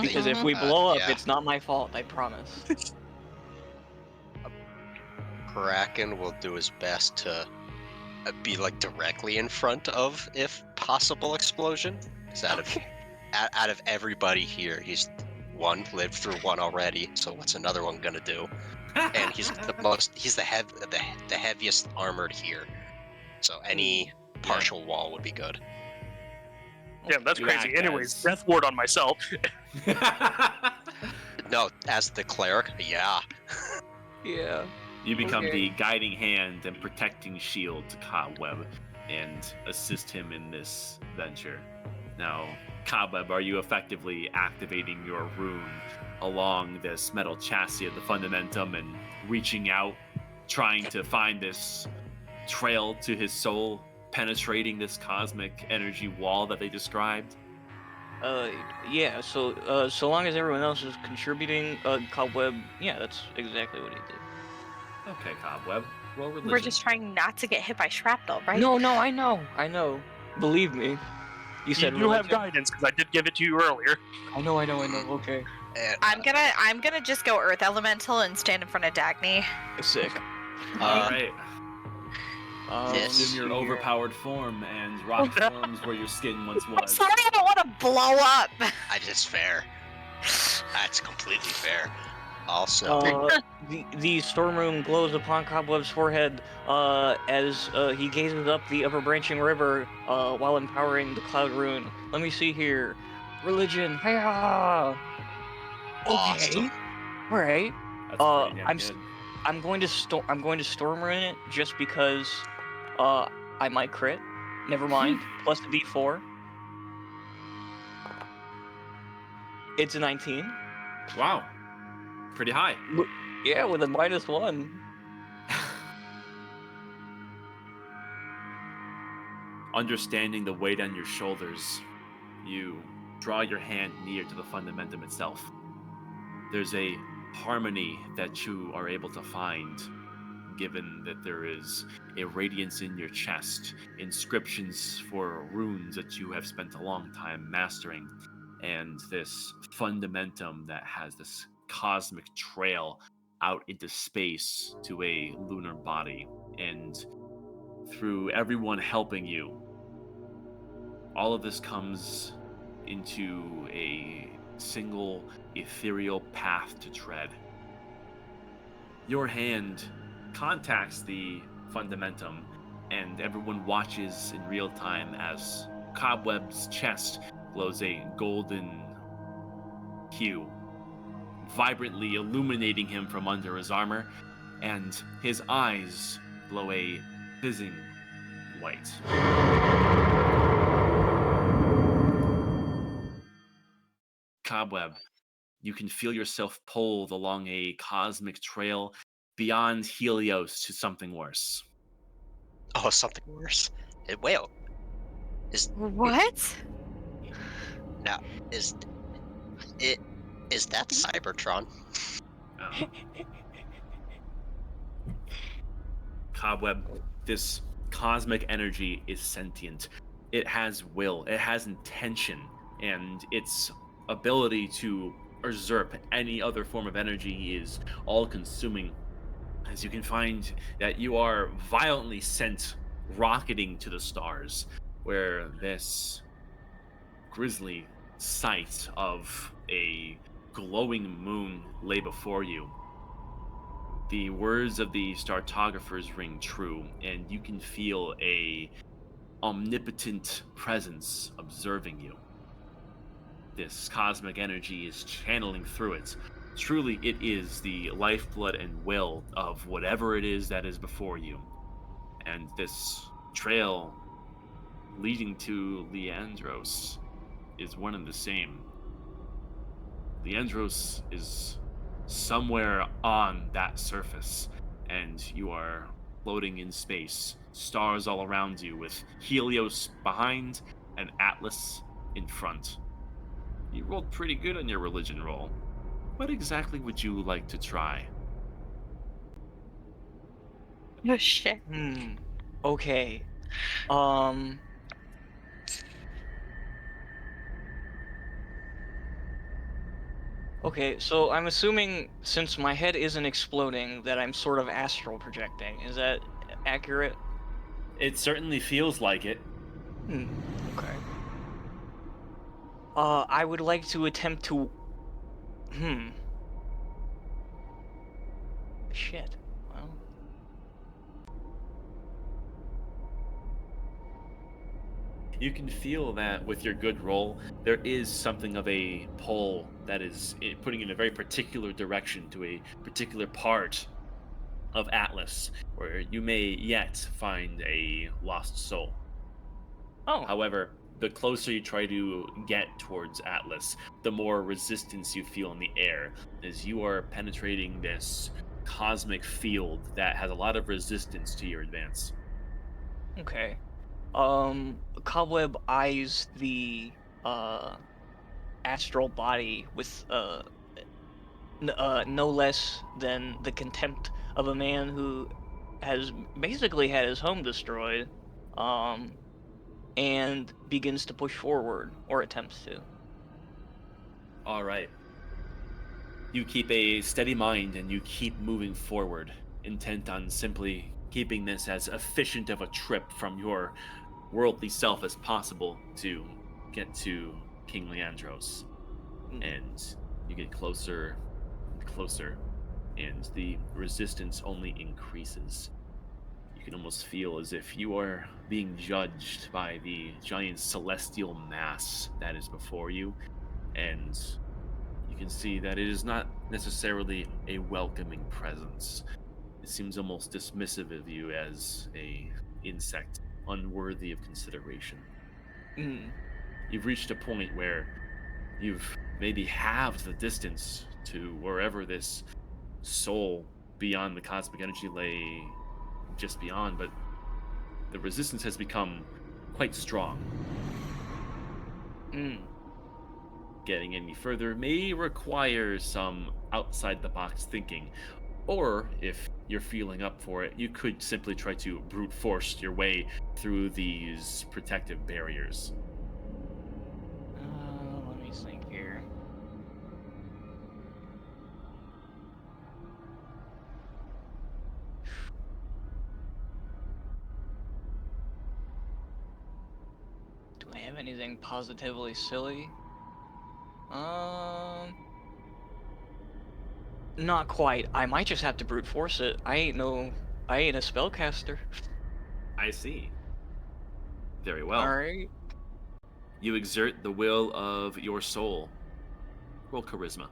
Because if we blow up, yeah. it's not my fault. I promise. Kraken will do his best to be like directly in front of, if possible, explosion. Because out of everybody here, he's lived through one already. So what's another one gonna do? And he's the heaviest armored here. So any partial wall would be good. Yeah, that's You crazy. act Anyways, as- death ward on myself. No, as the cleric, yeah. Yeah. You become Okay. the guiding hand and protecting shield to Cobweb and assist him in this venture. Now, Cobweb, are you effectively activating your rune along this metal chassis of the Fundamentum and reaching out, trying to find this trail to his soul, penetrating this cosmic energy wall that they described? Yeah, so long as everyone else is contributing, Cobweb, yeah, that's exactly what he did. Okay, Cobweb. Well, religion. We're just trying not to get hit by shrapnel, right? No, I know. Believe me. You said You have religion? guidance, because I did give it to you earlier. I know, okay. And, I'm gonna just go Earth Elemental and stand in front of Dagny. Sick. All right. This- Assume your overpowered form and rock forms where your skin once I'm was. sorry, I don't want to blow up. It's fair. That's completely fair. Also, The storm rune glows upon Cobweb's forehead as he gazes up the ever branching river while empowering the cloud rune. Let me see here. Religion. Hiya! Okay. awesome. All right. That's pretty damn I'm good. I'm going to storm rune it just because I might crit. Never mind. Plus the D4. It's a 19. Wow. Pretty high. Yeah, with a -1. Understanding the weight on your shoulders, you draw your hand near to the fundamentum itself. There's a harmony that you are able to find, given that there is a radiance in your chest, inscriptions for runes that you have spent a long time mastering, and this fundamentum that has this cosmic trail out into space to a lunar body. And through everyone helping you, all of this comes into a single ethereal path to tread. Your hand contacts the fundamentum, and everyone watches in real time as Cobweb's chest glows a golden hue, vibrantly illuminating him from under his armor, and his eyes glow a fizzing white. Cobweb, you can feel yourself pulled along a cosmic trail beyond Helios to something worse. Oh, something worse. Wait, What? now is it? Is that Cybertron? Cobweb, this cosmic energy is sentient. It has will, it has intention, and its ability to usurp any other form of energy is all consuming. As you can find that you are violently sent rocketing to the stars, where this grisly sight of a glowing moon lay before you. The words of the startographers ring true, and you can feel a omnipotent presence observing you. This cosmic energy is channeling through it. Truly, it is the lifeblood and will of whatever it is that is before you. And this trail leading to Leandros is one and the same. Leandros is somewhere on that surface, and you are floating in space, stars all around you, with Helios behind and Atlas in front. You rolled pretty good on your religion roll. What exactly would you like to try? Oh shit. Okay. Okay, so I'm assuming since my head isn't exploding that I'm sort of astral projecting. Is that accurate? It certainly feels like it. Okay. I would like to attempt to... Shit. Well... You can feel that with your good roll, there is something of a pull that is putting in a very particular direction to a particular part of Atlas, where you may yet find a lost soul. Oh. However, the closer you try to get towards Atlas, the more resistance you feel in the air, as you are penetrating this cosmic field that has a lot of resistance to your advance. Okay. Cobweb eyes the astral body with no less than the contempt of a man who has basically had his home destroyed, and begins to push forward, or attempts to. All right. You keep a steady mind and you keep moving forward, intent on simply keeping this as efficient of a trip from your worldly self as possible to get to King Leandros. And you get closer and closer, and the resistance only increases. You can almost feel as if you are being judged by the giant celestial mass that is before you, and you can see that it is not necessarily a welcoming presence. It seems almost dismissive of you as a insect, unworthy of consideration. You've reached a point where you've maybe halved the distance to wherever this soul beyond the cosmic energy lay just beyond, but the resistance has become quite strong. Getting any further may require some outside-the-box thinking, or if you're feeling up for it, you could simply try to brute force your way through these protective barriers. Let me think here. Do I have anything positively silly? Not quite. I might just have to brute force it. I ain't a spellcaster. I see. Very well. Alright. You exert the will of your soul. Roll charisma.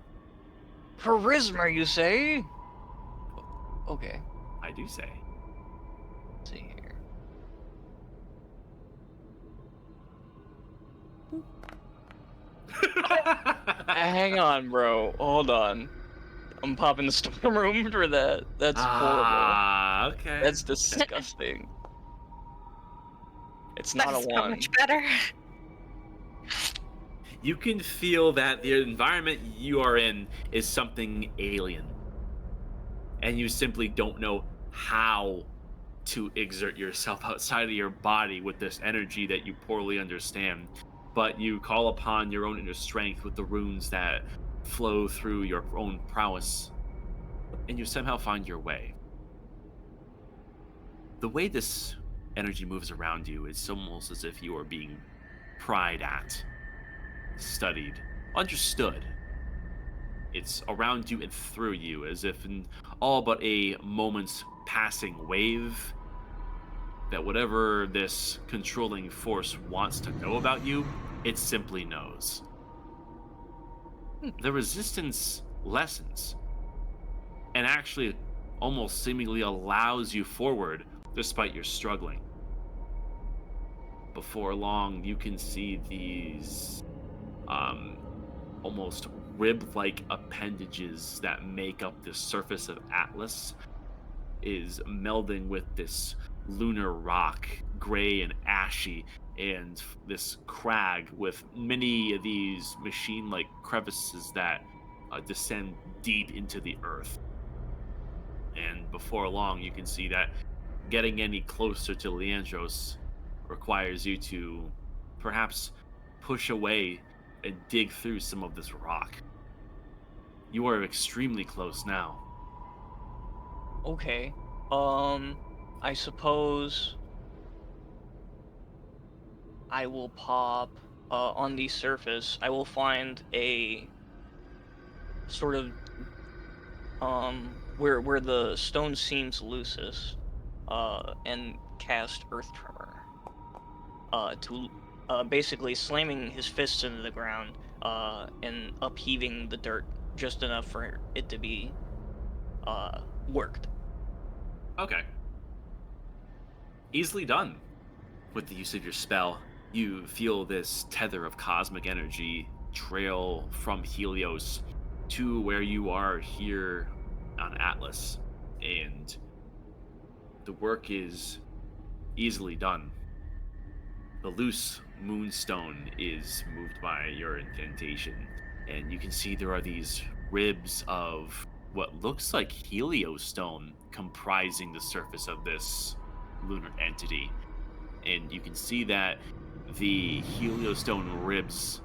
Charisma, you say? Okay. I do say. Let's see here. Hang on, bro. Hold on. I'm popping the storm room for that. That's horrible. Okay. That's disgusting. It's not a That's so 1. much better. You can feel that the environment you are in is something alien. And you simply don't know how to exert yourself outside of your body with this energy that you poorly understand. But you call upon your own inner strength with the runes that flow through your own prowess, and you somehow find your way. The way this energy moves around you is almost as if you are being pried at, studied, understood. It's around you and through you, as if in all but a moment's passing wave, that whatever this controlling force wants to know about you, it simply knows. The resistance lessens, and actually almost seemingly allows you forward despite your struggling. Before long, you can see these almost rib-like appendages that make up the surface of Atlas is melding with this lunar rock, gray and ashy, and this crag with many of these machine-like crevices that descend deep into the earth. And before long, you can see that getting any closer to Leandros requires you to perhaps push away and dig through some of this rock. You are extremely close now. Okay. I suppose I will pop on the surface. I will find a sort of where the stone seems loosest, and cast Earth Tremor. To basically slamming his fists into the ground, and upheaving the dirt just enough for it to be worked. Okay. Easily done. With the use of your spell, you feel this tether of cosmic energy trail from Helios to where you are here on Atlas, and the work is easily done. The loose moonstone is moved by your incantation, and you can see there are these ribs of what looks like heliostone comprising the surface of this lunar entity. And you can see that the heliostone ribs,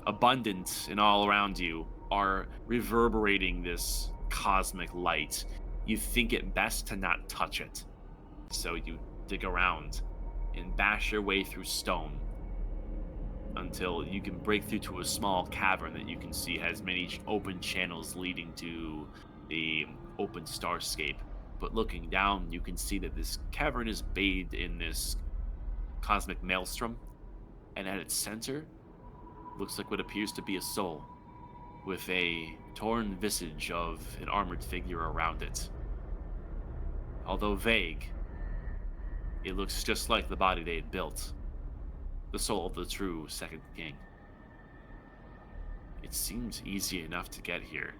abundant and all around you, are reverberating this cosmic light, you think it best to not touch it. So you dig around and bash your way through stone until you can break through to a small cavern that you can see has many open channels leading to the open starscape. But looking down, you can see that this cavern is bathed in this cosmic maelstrom, and at its center looks like what appears to be a soul, with a torn visage of an armored figure around it. Although vague, it looks just like the body they had built, the soul of the true Second King. It seems easy enough to get here,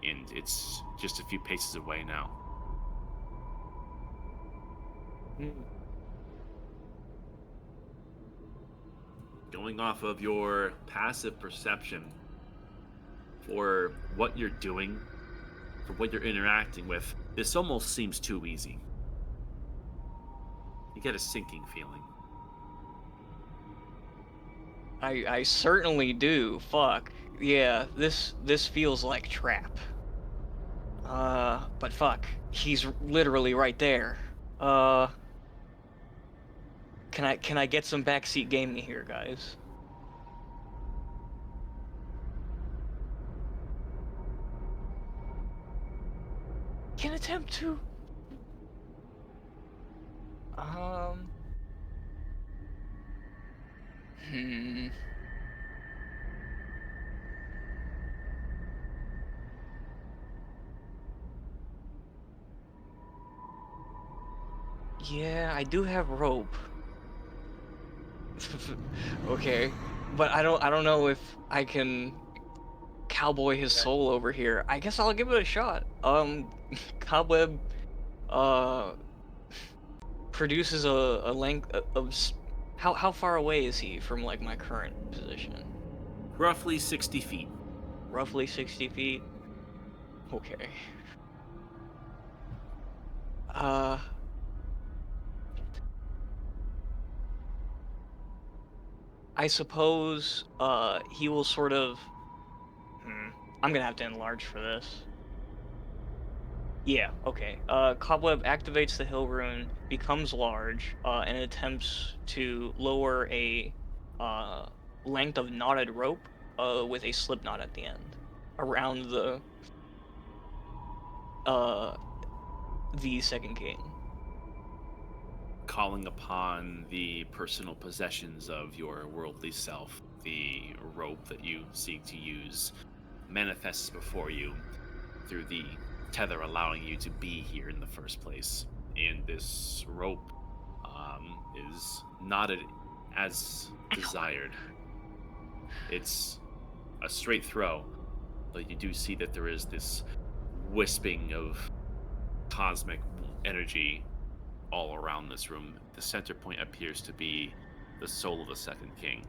and it's just a few paces away now. Going off of your passive perception for what you're doing, for what you're interacting with, this almost seems too easy. You get a sinking feeling. I certainly do. Fuck. Yeah, this feels like trap. But fuck. He's literally right there. Can I get some backseat gaming here, guys? Can attempt to hmm. Yeah, I do have rope. Okay, but I don't know if I can cowboy his soul over here. I guess I'll give it a shot. Cobweb produces a length of how far away is he from like my current position? Roughly 60 feet. Roughly 60 feet. Okay. I suppose he will sort of I'm gonna have to enlarge for this. Yeah, okay. Cobweb activates the hill rune, becomes large, and attempts to lower a length of knotted rope with a slip knot at the end around the Second King. Calling upon the personal possessions of your worldly self, the rope that you seek to use manifests before you through the tether allowing you to be here in the first place. And this rope is knotted as desired. It's a straight throw, but you do see that there is this wisping of cosmic energy all around this room. The center point appears to be the soul of the Second King.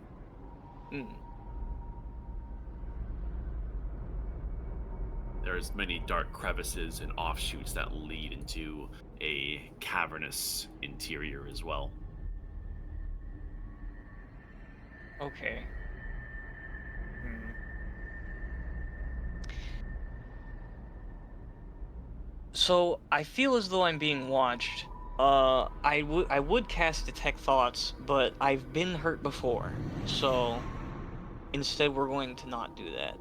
There's many dark crevices and offshoots that lead into a cavernous interior as well. Okay. So I feel as though I'm being watched. I would cast Detect Thoughts, but I've been hurt before, so instead we're going to not do that.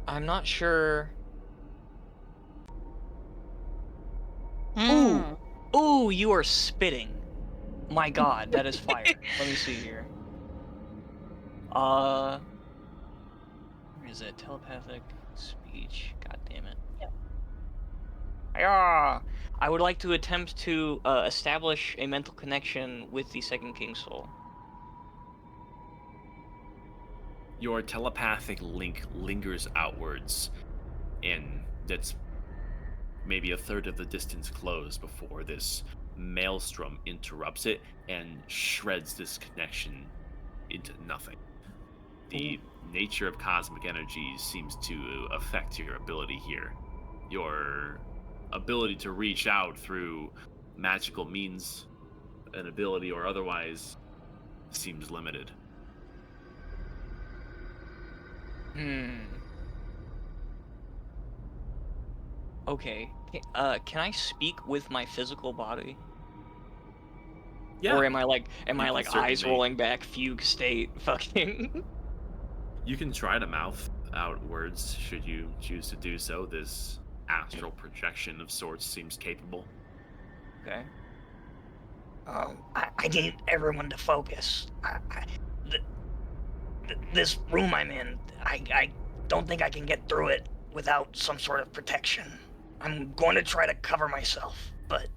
I'm not sure. Ooh, you are spitting. My god, that is fire. Let me see here. Where is it? Telepathic speech. God damn it. Yeah. I would like to attempt to establish a mental connection with the Second King soul. Your telepathic link lingers outwards, and that's maybe a third of the distance closed before this maelstrom interrupts it and shreds this connection into nothing. The nature of cosmic energy seems to affect your ability here. Your ability to reach out through magical means, an ability or otherwise, seems limited. Okay. Can I speak with my physical body? Yeah. Or am I like can eyes certainly- rolling back, fugue state, fucking? You can try to mouth out words should you choose to do so. This astral projection of sorts seems capable. Okay. I need everyone to focus. This room I'm in, I don't think I can get through it without some sort of protection. I'm going to try to cover myself, but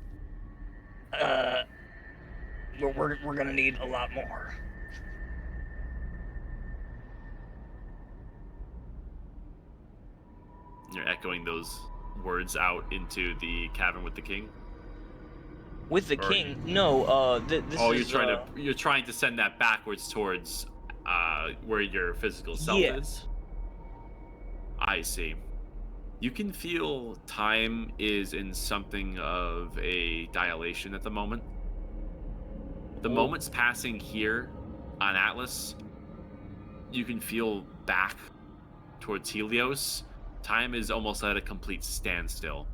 we're gonna need a lot more. You're echoing those words out into the cavern with the king. With the Or- king? No. This Oh, is. you're trying to send that backwards towards where your physical self Yeah. is. I see. You can feel time is in something of a dilation at the moment. The moments passing here on Atlas, you can feel back towards Helios. Time is almost at a complete standstill,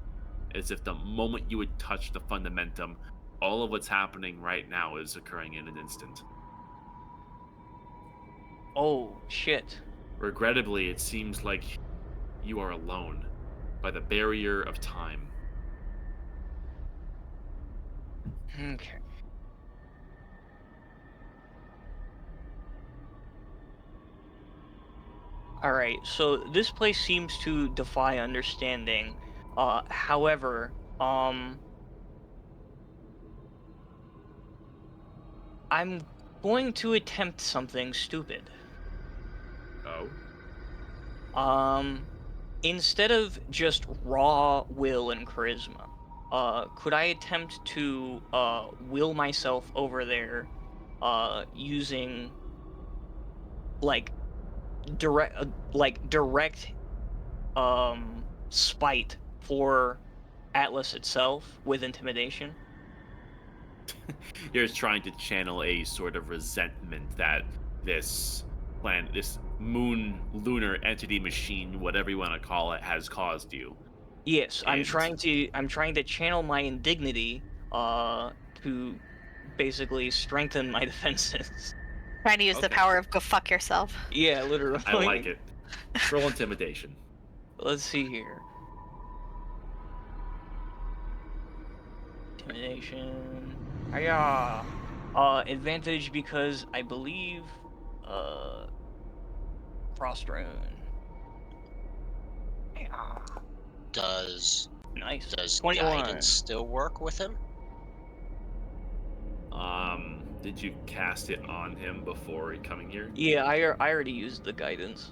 as if the moment you would touch the fundamentum, all of what's happening right now is occurring in an instant. Oh shit. Regrettably, it seems like you are alone by the barrier of time. Okay. All right. So this place seems to defy understanding. However, I'm going to attempt something stupid. Oh? Instead of just raw will and charisma, could I attempt to will myself over there, using like direct spite for Atlas itself with intimidation? You're trying to channel a sort of resentment that this this lunar entity machine, whatever you want to call it, has caused you. Yes, I'm And- trying to channel my indignity to basically strengthen my defenses. Trying to use the Okay. power of go fuck yourself. Yeah, literally. I like it. Roll intimidation. Let's see here. Intimidation. Hiya! Advantage because I believe Frost Rune. Yeah. Does Nice. 21 21. guidance still work with him? Did you cast it on him before coming here? Yeah, I already used the guidance.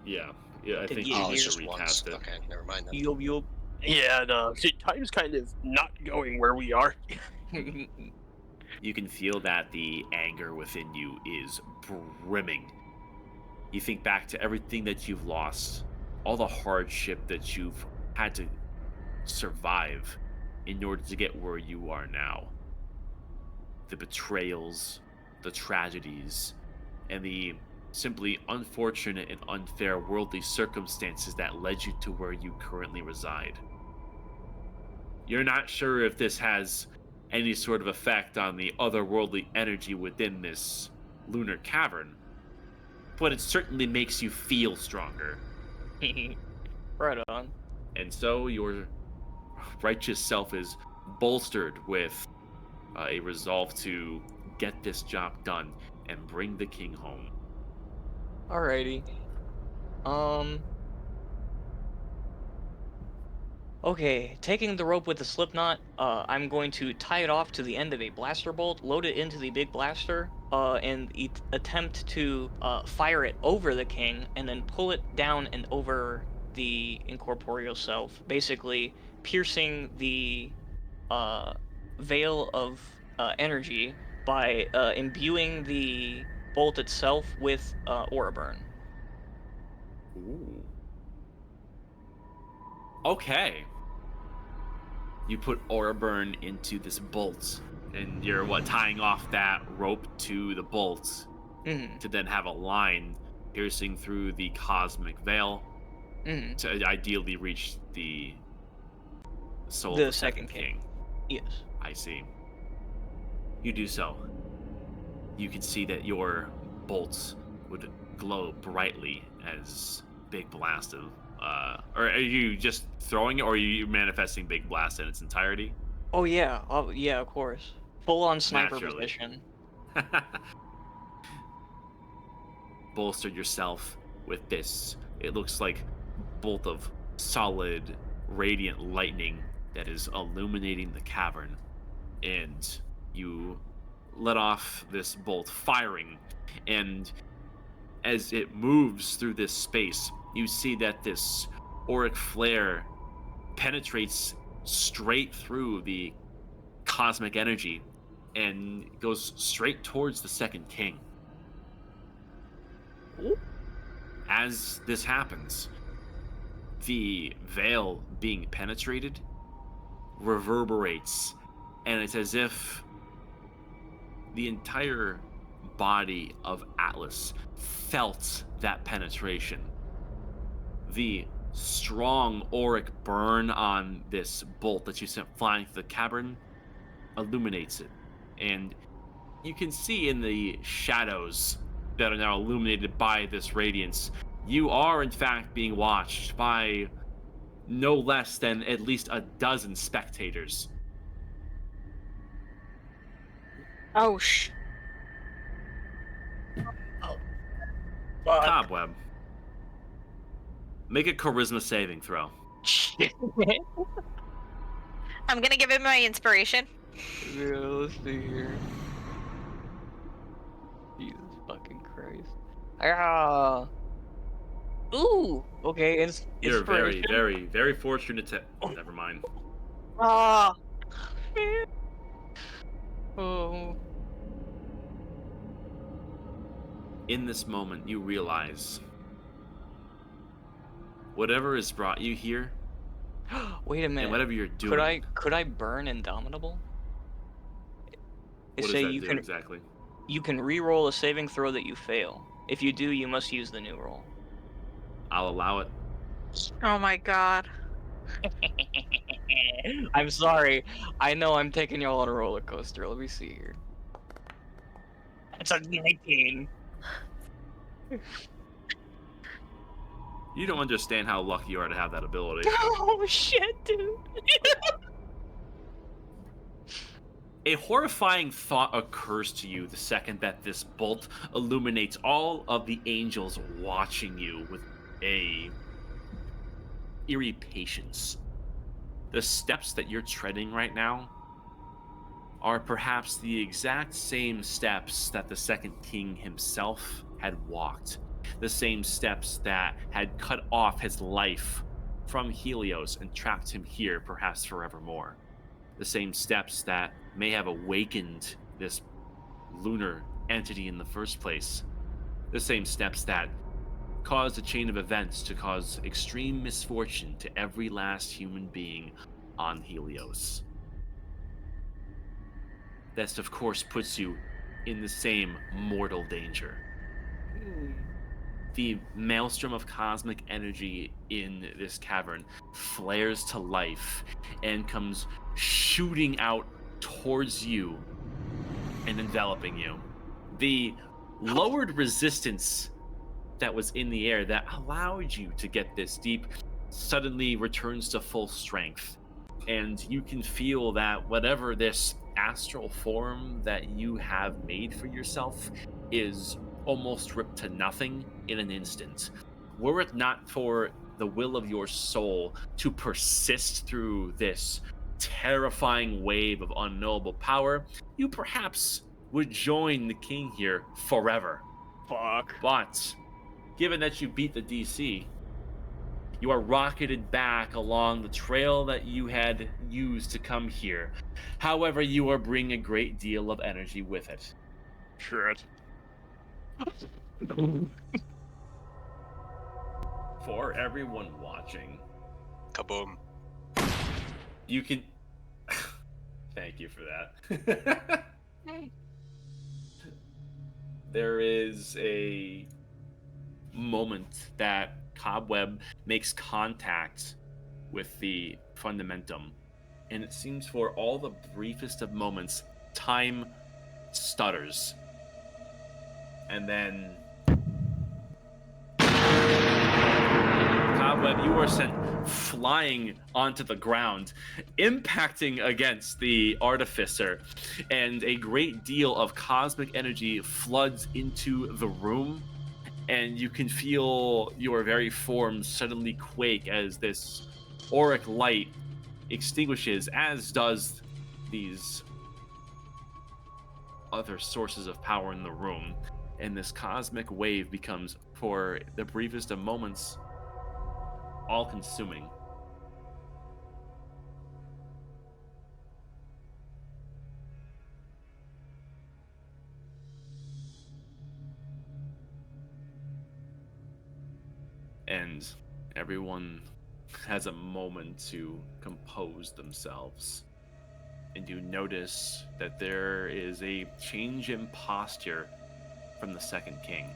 Yeah. I To think get you Oh, need it's to just once. recast it. Okay, never mind then. Yup. Yeah, no, time's kind of not going where we are. You can feel that the anger within you is brimming. You think back to everything that you've lost, all the hardship that you've had to survive in order to get where you are now. The betrayals, the tragedies, and the simply unfortunate and unfair worldly circumstances that led you to where you currently reside. You're not sure if this has any sort of effect on the otherworldly energy within this lunar cavern, but it certainly makes you feel stronger. Right on. And so your righteous self is bolstered with a resolve to get this job done and bring the king home. Alrighty. Okay, taking the rope with the slip knot, I'm going to tie it off to the end of a blaster bolt, load it into the big blaster, and attempt to fire it over the king, and then pull it down and over the incorporeal self, basically piercing the veil of energy by imbuing the bolt itself with aura burn. Ooh. Okay. You put aura burn into this bolt, and you're tying off that rope to the bolt Mhm. to then have a line piercing through the cosmic veil Mhm. to ideally reach the soul The of the second second king. king. Yes. I see. You do so. You can see that your bolts would glow brightly as Big Blast of. Or are you just throwing it, or are you manifesting Big Blast in its entirety? Oh yeah. Oh yeah. Of course. Full on sniper Naturally. position. Bolstered yourself with this. It looks like bolt of solid, radiant lightning that is illuminating the cavern, and you let off this bolt, firing, and as it moves through this space, you see that this auric flare penetrates straight through the cosmic energy and goes straight towards the second king. As this happens, the veil being penetrated reverberates, and it's as if the entire body of Atlas felt that penetration. The strong auric burn on this bolt that you sent flying through the cavern illuminates it, and you can see in the shadows that are now illuminated by this radiance, you are in fact being watched by no less than at least a dozen spectators. Oh, Fuck. Cobweb, make a charisma saving throw. I'm gonna give him my inspiration. Yeah, let's see here. Jesus fucking Christ. Ah. Ooh. Okay. You're very, Inspiration. very, very fortunate to. Never mind. Oh, Oh. In this moment, you realize whatever has brought you here, Wait a minute. and whatever you're doing. Could I burn Indomitable? They What say does that do exactly? you can re-roll a saving throw that you fail. If you do, you must use the new roll. I'll allow it. oh my god. I'm sorry. I know I'm taking y'all on a roller coaster. Let me see here. It's a 19. You don't understand how lucky you are to have that ability. Oh shit, dude. A horrifying thought occurs to you the second that this bolt illuminates all of the angels watching you with a eerie patience. The steps that you're treading right now are perhaps the exact same steps that the second king himself had walked. The same steps that had cut off his life from Helios and trapped him here, perhaps forevermore. The same steps that may have awakened this lunar entity in the first place. The same steps that caused a chain of events to cause extreme misfortune to every last human being on Helios. This, of course, puts you in the same mortal danger. The maelstrom of cosmic energy in this cavern flares to life and comes shooting out towards you and enveloping you. The lowered resistance that was in the air that allowed you to get this deep suddenly returns to full strength. And you can feel that whatever this astral form that you have made for yourself is almost ripped to nothing in an instant. Were it not for the will of your soul to persist through this terrifying wave of unknowable power, you perhaps would join the king here forever. Fuck. But given that you beat the DC, you are rocketed back along the trail that you had used to come here. However, you are bringing a great deal of energy with it. Shit. For everyone watching, Kaboom. you can. Thank you for that. There is a moment that Cobweb makes contact with the fundamentum, and it seems for all the briefest of moments, time stutters. And then Cobweb, you are sent flying onto the ground, impacting against the artificer, and a great deal of cosmic energy floods into the room, and you can feel your very form suddenly quake as this auric light extinguishes, as does these other sources of power in the room, and this cosmic wave becomes, for the briefest of moments, all-consuming. And everyone has a moment to compose themselves. And you notice that there is a change in posture from the Second King.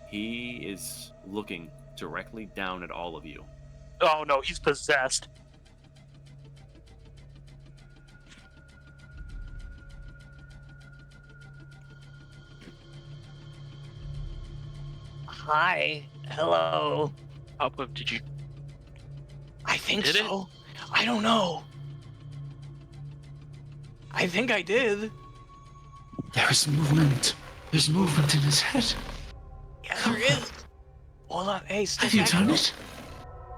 He is looking directly down at all of you. Oh no, he's possessed. Hi. Hello. Cobweb, did you? I think Did it? so. I don't know. I think I did. There is movement. There's movement in his head. Yeah, there is. Hold on. Hey, step Have you back. done though. it?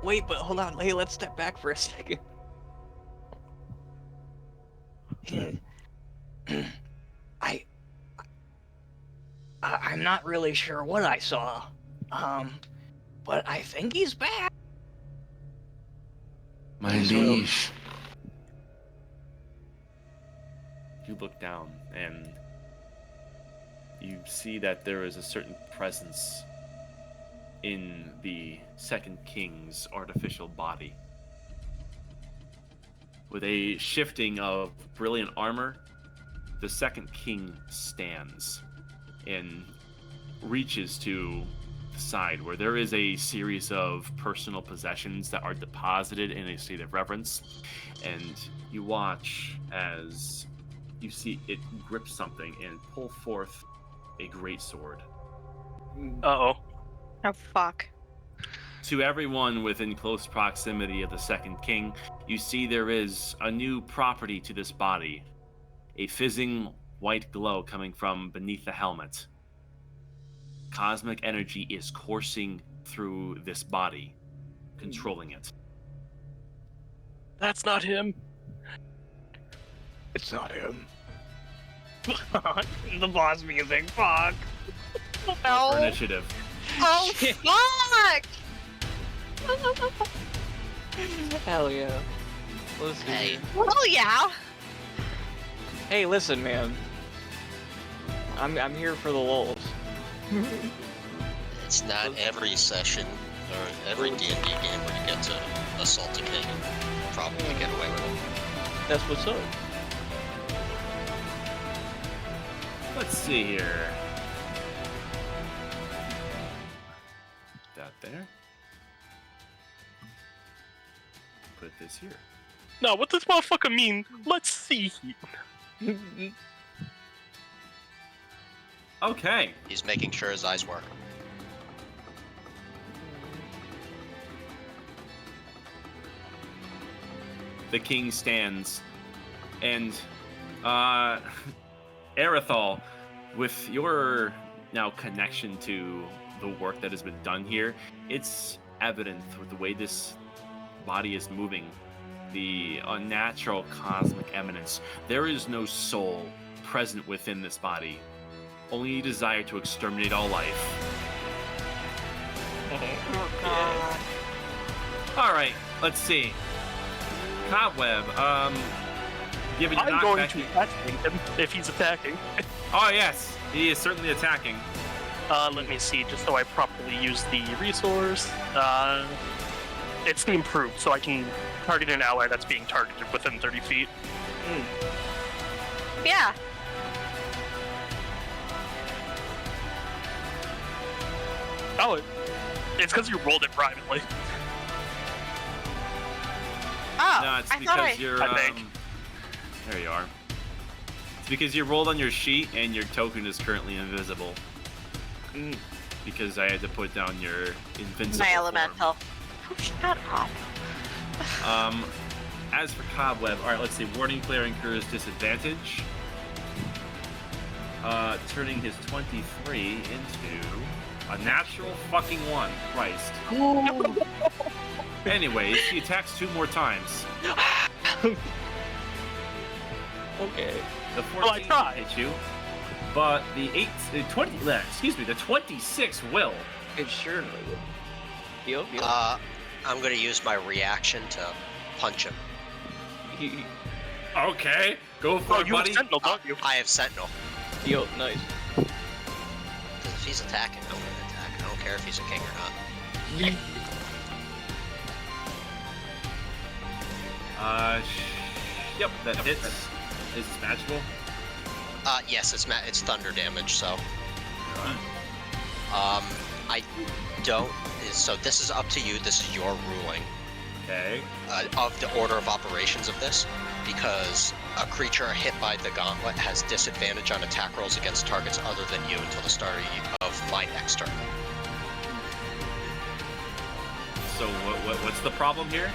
Wait, but hold on. Hey, let's step back for a second. I'm not really sure what I saw. But I think he's back. My liege. You look down and you see that there is a certain presence in the Second King's artificial body. With a shifting of brilliant armor, the Second King stands and reaches to the side where there is a series of personal possessions that are deposited in a state of reverence, and you watch as you see it grip something and pull forth a great sword. Uh-oh. Oh, fuck. To everyone within close proximity of the Second King, you see there is a new property to this body. A fizzing white glow coming from beneath the helmet. Cosmic energy is coursing through this body, controlling it. That's not him. It's not him. The boss music. Fuck. For No. initiative. Oh, fuck! Hell yeah. Let's do Hey, it. Well, yeah. Hey, listen, man. I'm here for the lulz. it's not every session or every D&D game where you get to assault a king and probably get away with it. That's what's up. Let's see here. That there. Put this here. No, what does motherfucker mean? Let's see. Okay. He's making sure his eyes work. The king stands, and Arethal, with your now connection to the work that has been done here, it's evident with the way this body is moving, the unnatural cosmic eminence. There is no soul present within this body, only a desire to exterminate all life. Oh, God. All right, let's see. Cobweb, given your I'm going knockback- to attack him if he's attacking. Oh yes, he is certainly attacking. Let me see, just so I properly use the resource. It's improved, so I can target an ally that's being targeted within 30 feet. Yeah. Oh, it's because you rolled it privately. Oh, No, it's I thought because you're. I think. There you are. It's because you rolled on your sheet and your token is currently invisible. Mm. Because I had to put down your invincible my form. elemental. Oh, shut up. As for Cobweb, all right, let's see. Warning player incurs disadvantage. Turning his 23 into a natural fucking 1. Christ. Anyways, he attacks 2 more times. Okay. The Well, I 14 tried. hit you, but the 26 will. It sure would. Yup. I'm gonna use my reaction to punch him. Okay, go for Oh, it, you have buddy. Sentinel, don't you? I have Sentinel. Yo, nice. Because if he's attacking, I'm gonna attack. I don't care if he's a king or not. Yep, that hits. Is this magical? Yes, it's thunder damage. So, Alright. I don't. So this is up to you. This is your ruling Okay. of the order of operations of this, because a creature hit by the gauntlet has disadvantage on attack rolls against targets other than you until the start of my next turn. So what's the problem here?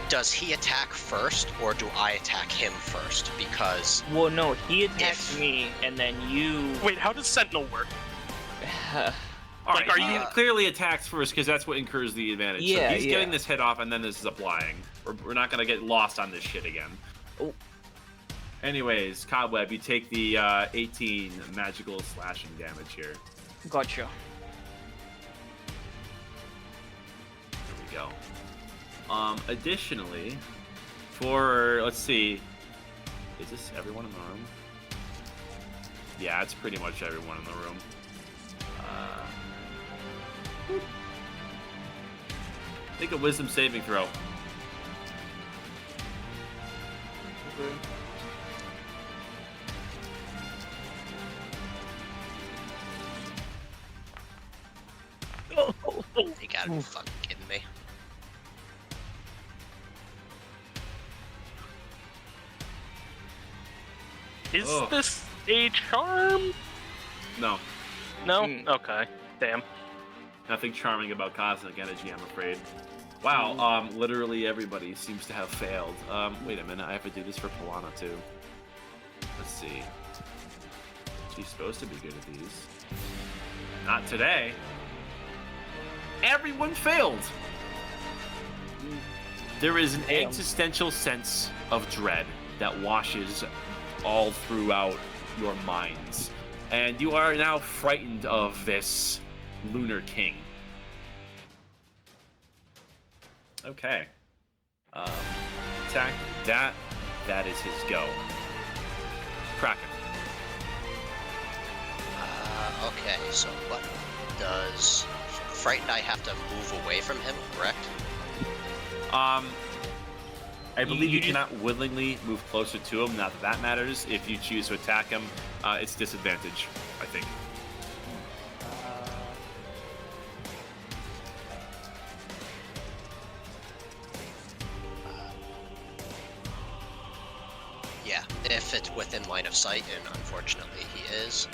Does he attack first, or do I attack him first? Because Well, no, he attacked If- me, and then you. Wait, how does Sentinel work? All Like, right, are he you- clearly attacks first because that's what incurs the advantage. Yeah, so he's getting yeah. this hit off, and then this is applying. We're not gonna get lost on this shit again. Oh. Anyways, Cobweb, you take the 18 magical slashing damage here. Gotcha. There we go. Additionally, for let's see, is this everyone in the room? Yeah, it's pretty much everyone in the room. Make a wisdom saving throw. you gotta be fucking kidding me. Is Ugh. this a charm? No, No? Hmm. Okay. Damn. nothing charming about cosmic energy, I'm afraid. Wow, literally everybody seems to have failed. Wait a minute, I have to do this for Polana too. Let's see. She's supposed to be good at these. Not today. Everyone failed! There is an Damn. existential sense of dread that washes all throughout your minds. And you are now frightened of this Lunar King. Okay. Attack that. That is his go. Kraken. Okay, so what does frightened? I have to move away from him, correct? I believe you you just- cannot willingly move closer to him. Not that that matters. If you choose to attack him, it's disadvantage, I think. Yeah, if it's within line of sight, and unfortunately he is.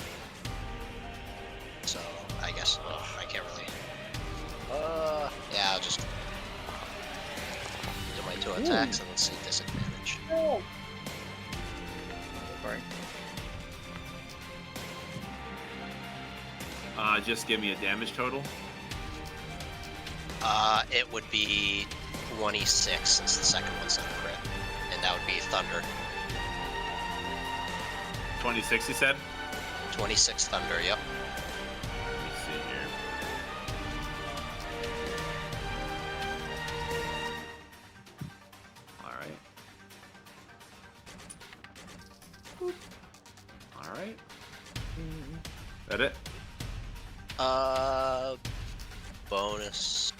So I guess I can't really. Yeah, I'll just do my 2 attacks and let's see disadvantage. Just give me a damage total. It would be 26 since the second one's not a crit, and that would be thunder. 26, you said? 26 thunder. Yep. Let me see here. Alright. Alright. That it? Bonus.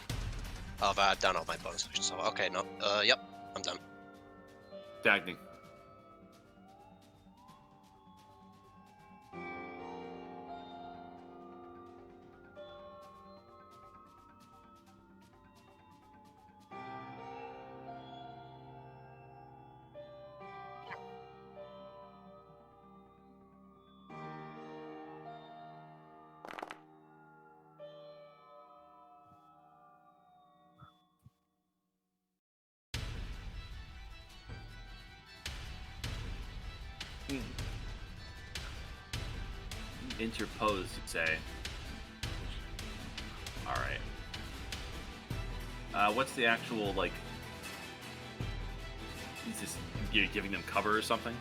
Oh, I've done all my bonus actions. So okay, no. Yep, I'm done. Dagny. Interpose, you say? All right. What's the actual, like... Is this... You're giving them cover or something?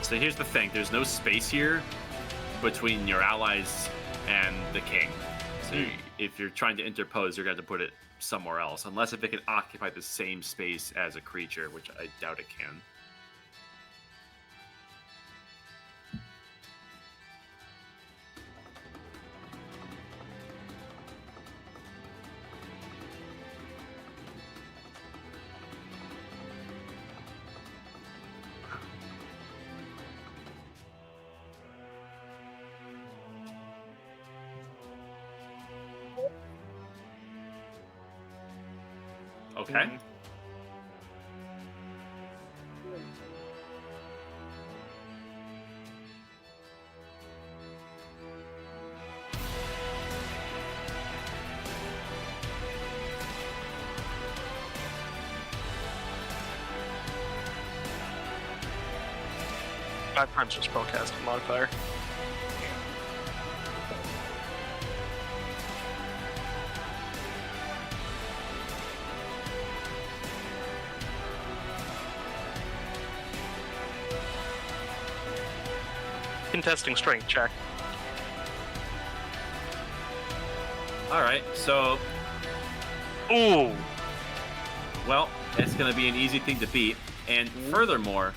So here's the thing. There's no space here between your allies and the king. So if you're trying to interpose, you're going to have to put it somewhere else. Unless if it can occupy the same space as a creature, which I doubt it can. Okay. Five times your spellcasting modifier. Contesting strength check. Alright, so... Ooh! Well, it's going to be an easy thing to beat. And furthermore,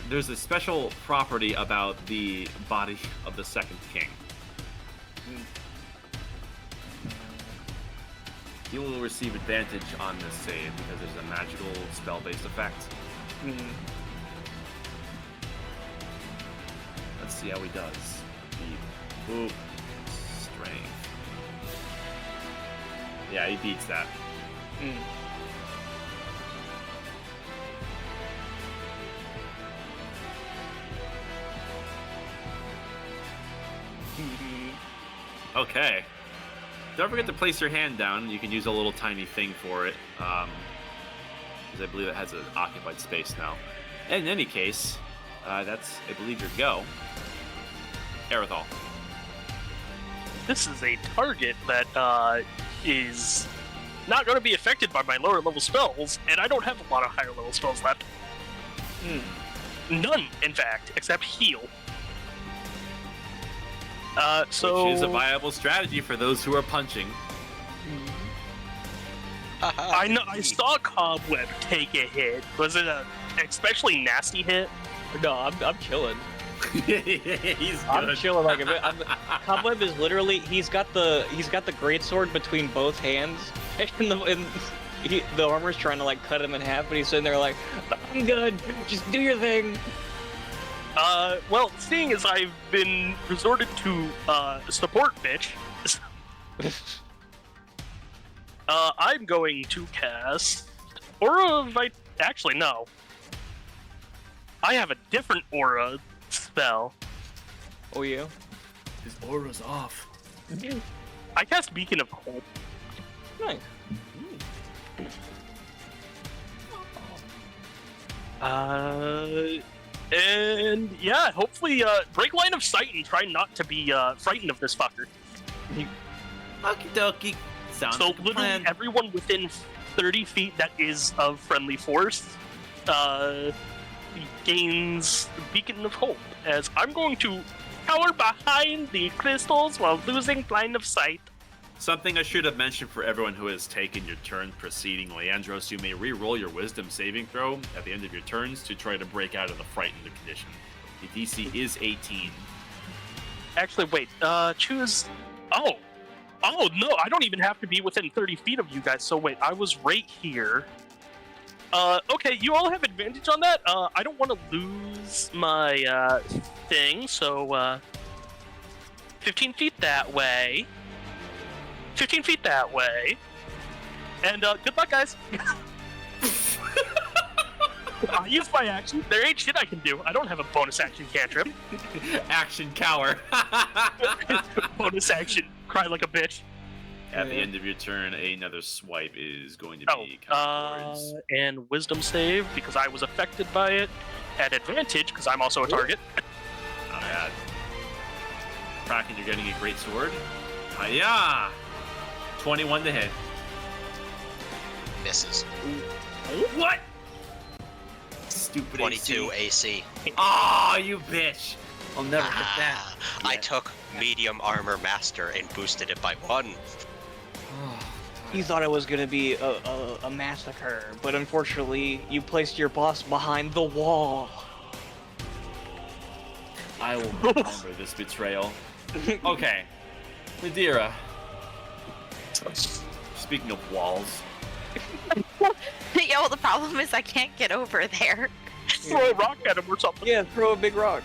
there's a special property about the body of the second king. You will receive advantage on this save because there's a magical spell-based effect. Let's see how he does. Ooh, strength. Yeah, he beats that. Okay. Don't forget to place your hand down. You can use a little tiny thing for it. Because I believe it has an occupied space now. And in any case, that's, I believe, your go. Aerithal. This is a target that is not going to be affected by my lower level spells, and I don't have a lot of higher level spells left. None, in fact, except heal. Which is a viable strategy for those who are punching. I know. I saw Cobweb take a hit. Was it a especially nasty hit? No, I'm chilling. He's I'm good. chilling like a bit. Cobweb is literally he's got the greatsword between both hands, and the armor's trying to like cut him in half, but he's sitting there like, I'm good. Just do your thing. Well, seeing as I've been resorted to support bitch, I'm going to cast Aura of Actually, no. I have a different aura spell. Oh, yeah? His aura's off. I cast Beacon of Hope. Nice. And yeah, hopefully break line of sight and try not to be frightened of this fucker. Okie dokie. Sounds So like a literally plan. everyone within 30 feet that is of friendly force gains Beacon of Hope, as I'm going to cower behind the crystals while losing line of sight. Something I should have mentioned for everyone who has taken your turn preceding Leandros, you may re-roll your wisdom saving throw at the end of your turns to try to break out of the frightened condition. The DC is 18. Actually, wait, choose... Oh, no, I don't even have to be within 30 feet of you guys, so wait, I was right here. Okay, you all have advantage on that. I don't want to lose my, thing, so, 15 feet that way. 15 feet that way. And, good luck, guys. I use my action. There ain't shit I can do. I don't have a bonus action cantrip. Action cower. Bonus action. Cry like a bitch. At the end of your turn, another swipe is going to Oh, be coming towards. and wisdom save because I was affected by it. At advantage because I'm also a target. Not bad. Kraken, you're getting a great sword. Hiya! 21 to hit. Misses. What? Stupid 22 AC. AC. Aw, you bitch! I'll never hit that. Ah, I took medium armor master and boosted it by 1. You thought it was gonna be a massacre, but unfortunately, you placed your boss behind the wall. I will remember this betrayal. Okay. Madeira. Speaking of walls. Yeah, well, the problem is I can't get over there. Throw a rock at him or something. Yeah, throw a big rock.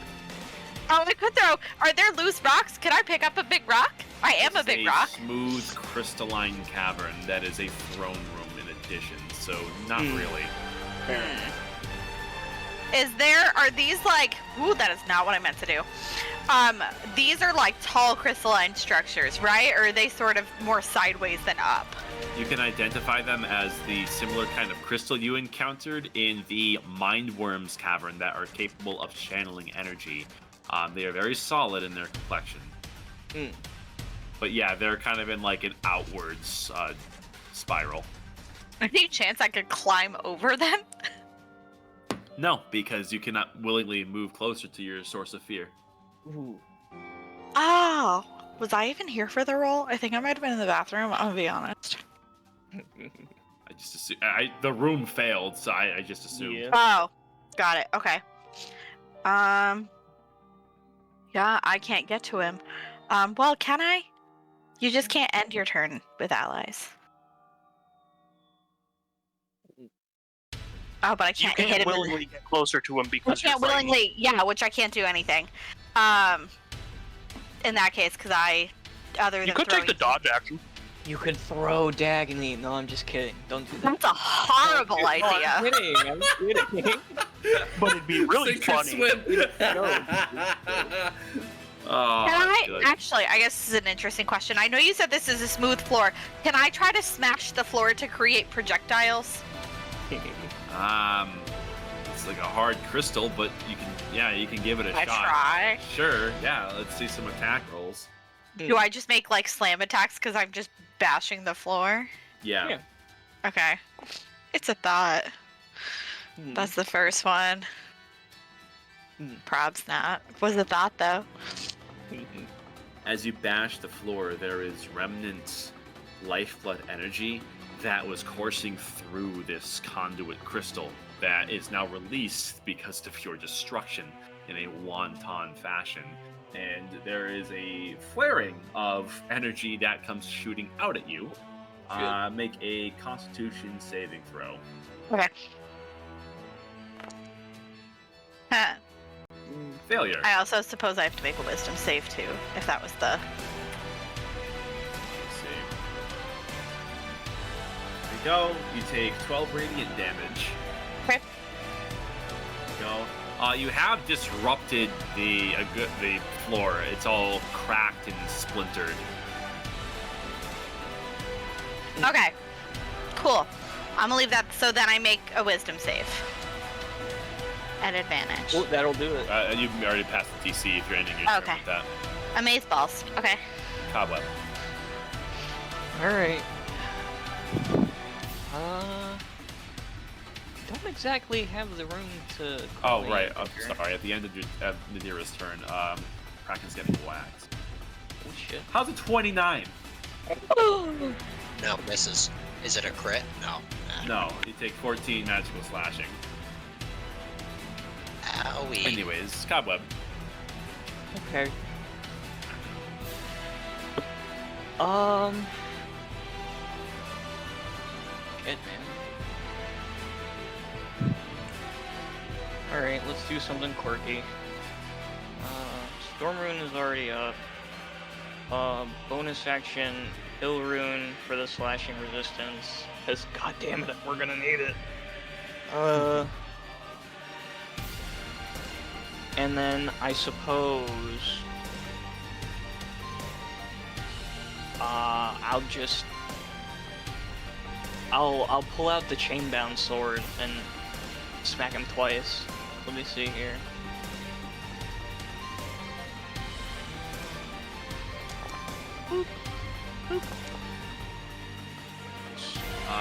Oh, I could throw. Are there loose rocks? Can I pick up a big rock? I am This a big is rock. Smooth crystalline cavern that is a throne room in addition, so not really. Are these like, ooh, that is not what I meant to do. These are like tall crystalline structures, right? Or are they sort of more sideways than up? You can identify them as the similar kind of crystal you encountered in the Mindworms cavern that are capable of channeling energy. They are very solid in their complexion. But yeah, they're kind of in like an outwards spiral. Any chance I could climb over them? No, because you cannot willingly move closer to your source of fear. Ooh. Oh, was I even here for the roll? I think I might have been in the bathroom. I'm gonna be honest. I just assume the room failed, so I just assumed. Yeah. Oh, got it. Okay. Yeah, I can't get to him. Well, can I? You just can't end your turn with allies. Oh, but I You can't hit can't him. willingly get closer to him I because can't you're frightened. willingly, yeah, which I can't do anything. In that case, because other than You could take the throwing- dodge action. You could throw diagonally. No, I'm just kidding. Don't do that. That's a horrible I'm idea. kidding. I'm kidding. But it'd be really Sink or funny. swim. Oh, Can I good. actually? I guess this is an interesting question. I know you said this is a smooth floor. Can I try to smash the floor to create projectiles? It's like a hard crystal, but you can give it a I shot. try. Sure, yeah. Let's see some attack rolls. Do I just make like slam attacks because I'm just bashing the floor? Yeah. Yeah. Okay. It's a thought. That's the first one. Probs not. Was a thought though. As you bash the floor, there is remnant lifeblood energy that was coursing through this conduit crystal that is now released because of your destruction in a wanton fashion. And there is a flaring of energy that comes shooting out at you. Make a Constitution saving throw. Okay. Huh. Failure. I also suppose I have to make a wisdom save too, if that was the. Let's see. There you go. You take 12 radiant damage. Okay. There you go. You have disrupted the floor. It's all cracked and splintered. Okay. Cool. I'm gonna leave that. So then I make a wisdom save. At advantage. Oh, that'll do it. You've already passed the DC if you're ending your turn Okay. with that. Amaze balls. Okay. Cobweb. All right. Don't exactly have the room to. Oh, call right. in I'm here. sorry. At the end of your Nadira's turn, Kraken's getting whacked. Oh shit. How's a 29? No, misses. Is it a crit? No. No, you take 14 magical slashing. Owie. Anyways, Cobweb. Okay. Shit, man. Alright, let's do something quirky. Storm Rune is already up. Bonus action, Hill Rune for the slashing resistance. Because, god damn it, we're gonna need it. And then I suppose I'll pull out the chain-bound sword and smack him twice. Let me see here. Boop, boop.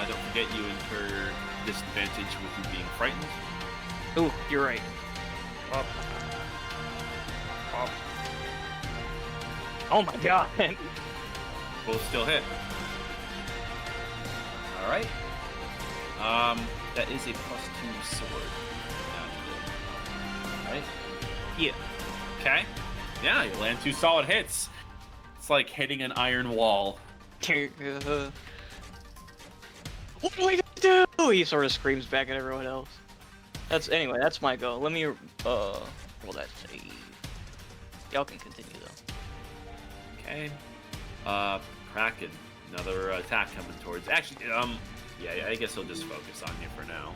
Don't forget you incur disadvantage with you being frightened. Ooh, you're right. Up. Up. Oh my god. Both still hit. All right. That is a +2 sword. Right? Yeah. Okay. Yeah, you land 2 solid hits. It's like hitting an iron wall. What do I do? He sort of screams back at everyone else. Anyway, that's my go. Let me roll that save. Y'all can continue though. Okay. Kraken. Another attack coming towards. Actually, yeah, I guess he'll just focus on you for now.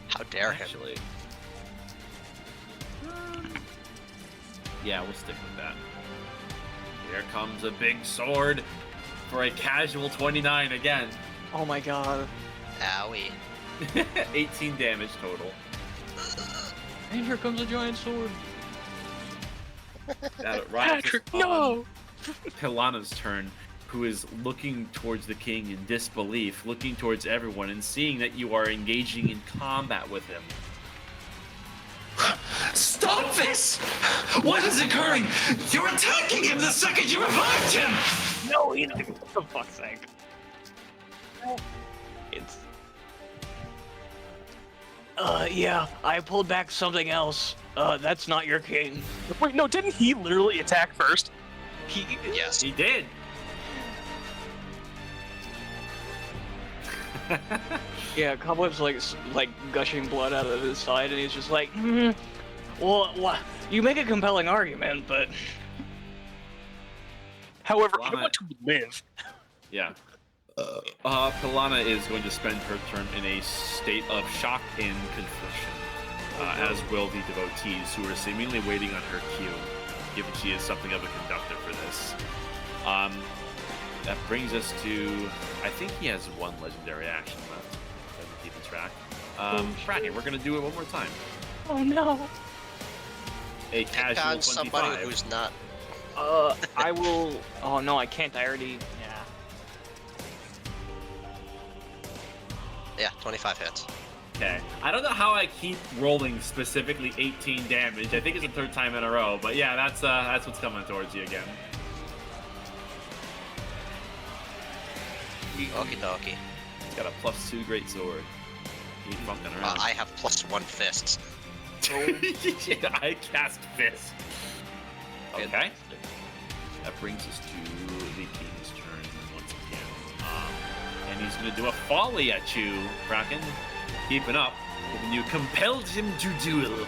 How dare him? Actually. Yeah, we'll stick with that. Here comes a big sword for a casual 29 again. Oh my god. Owie. 18 damage total. And here comes a giant sword. That Patrick, no! Pilana's turn, who is looking towards the king in disbelief, looking towards everyone, and seeing that you are engaging in combat with him. Stop this! What is occurring? You're attacking him the second you revived him! No, he didn't. For fuck's sake. It's. Yeah, I pulled back something else. That's not your king. Wait, no, didn't he literally attack first? Yes. He did. Yeah, Cobweb's like gushing blood out of his side, and he's just like, well, you make a compelling argument, but. However, I Pilana- want to live. Yeah. Pilana is going to spend her turn in a state of shock and confusion, as will the devotees, who are seemingly waiting on her cue, given she is something of a conductor for this. That brings us to, I think he has 1 legendary action left. I'm keeping track. Bracken, we're going to do it one more time. Oh no. A Pick casual on somebody 25. who's not. I will. Oh no, I can't. I already. Yeah, 25 hits. Okay. I don't know how I keep rolling specifically 18 damage. I think it's the 3rd time in a row, but yeah, that's what's coming towards you again. Okie dokie. He's got a +2 great sword. He's fucking around. I have +1 fists. Yeah, I cast fist. Good. Okay. That brings us to the king's turn once again. And he's going to do a volley at you, Kraken. Keeping up. Giving you compelled him to duel.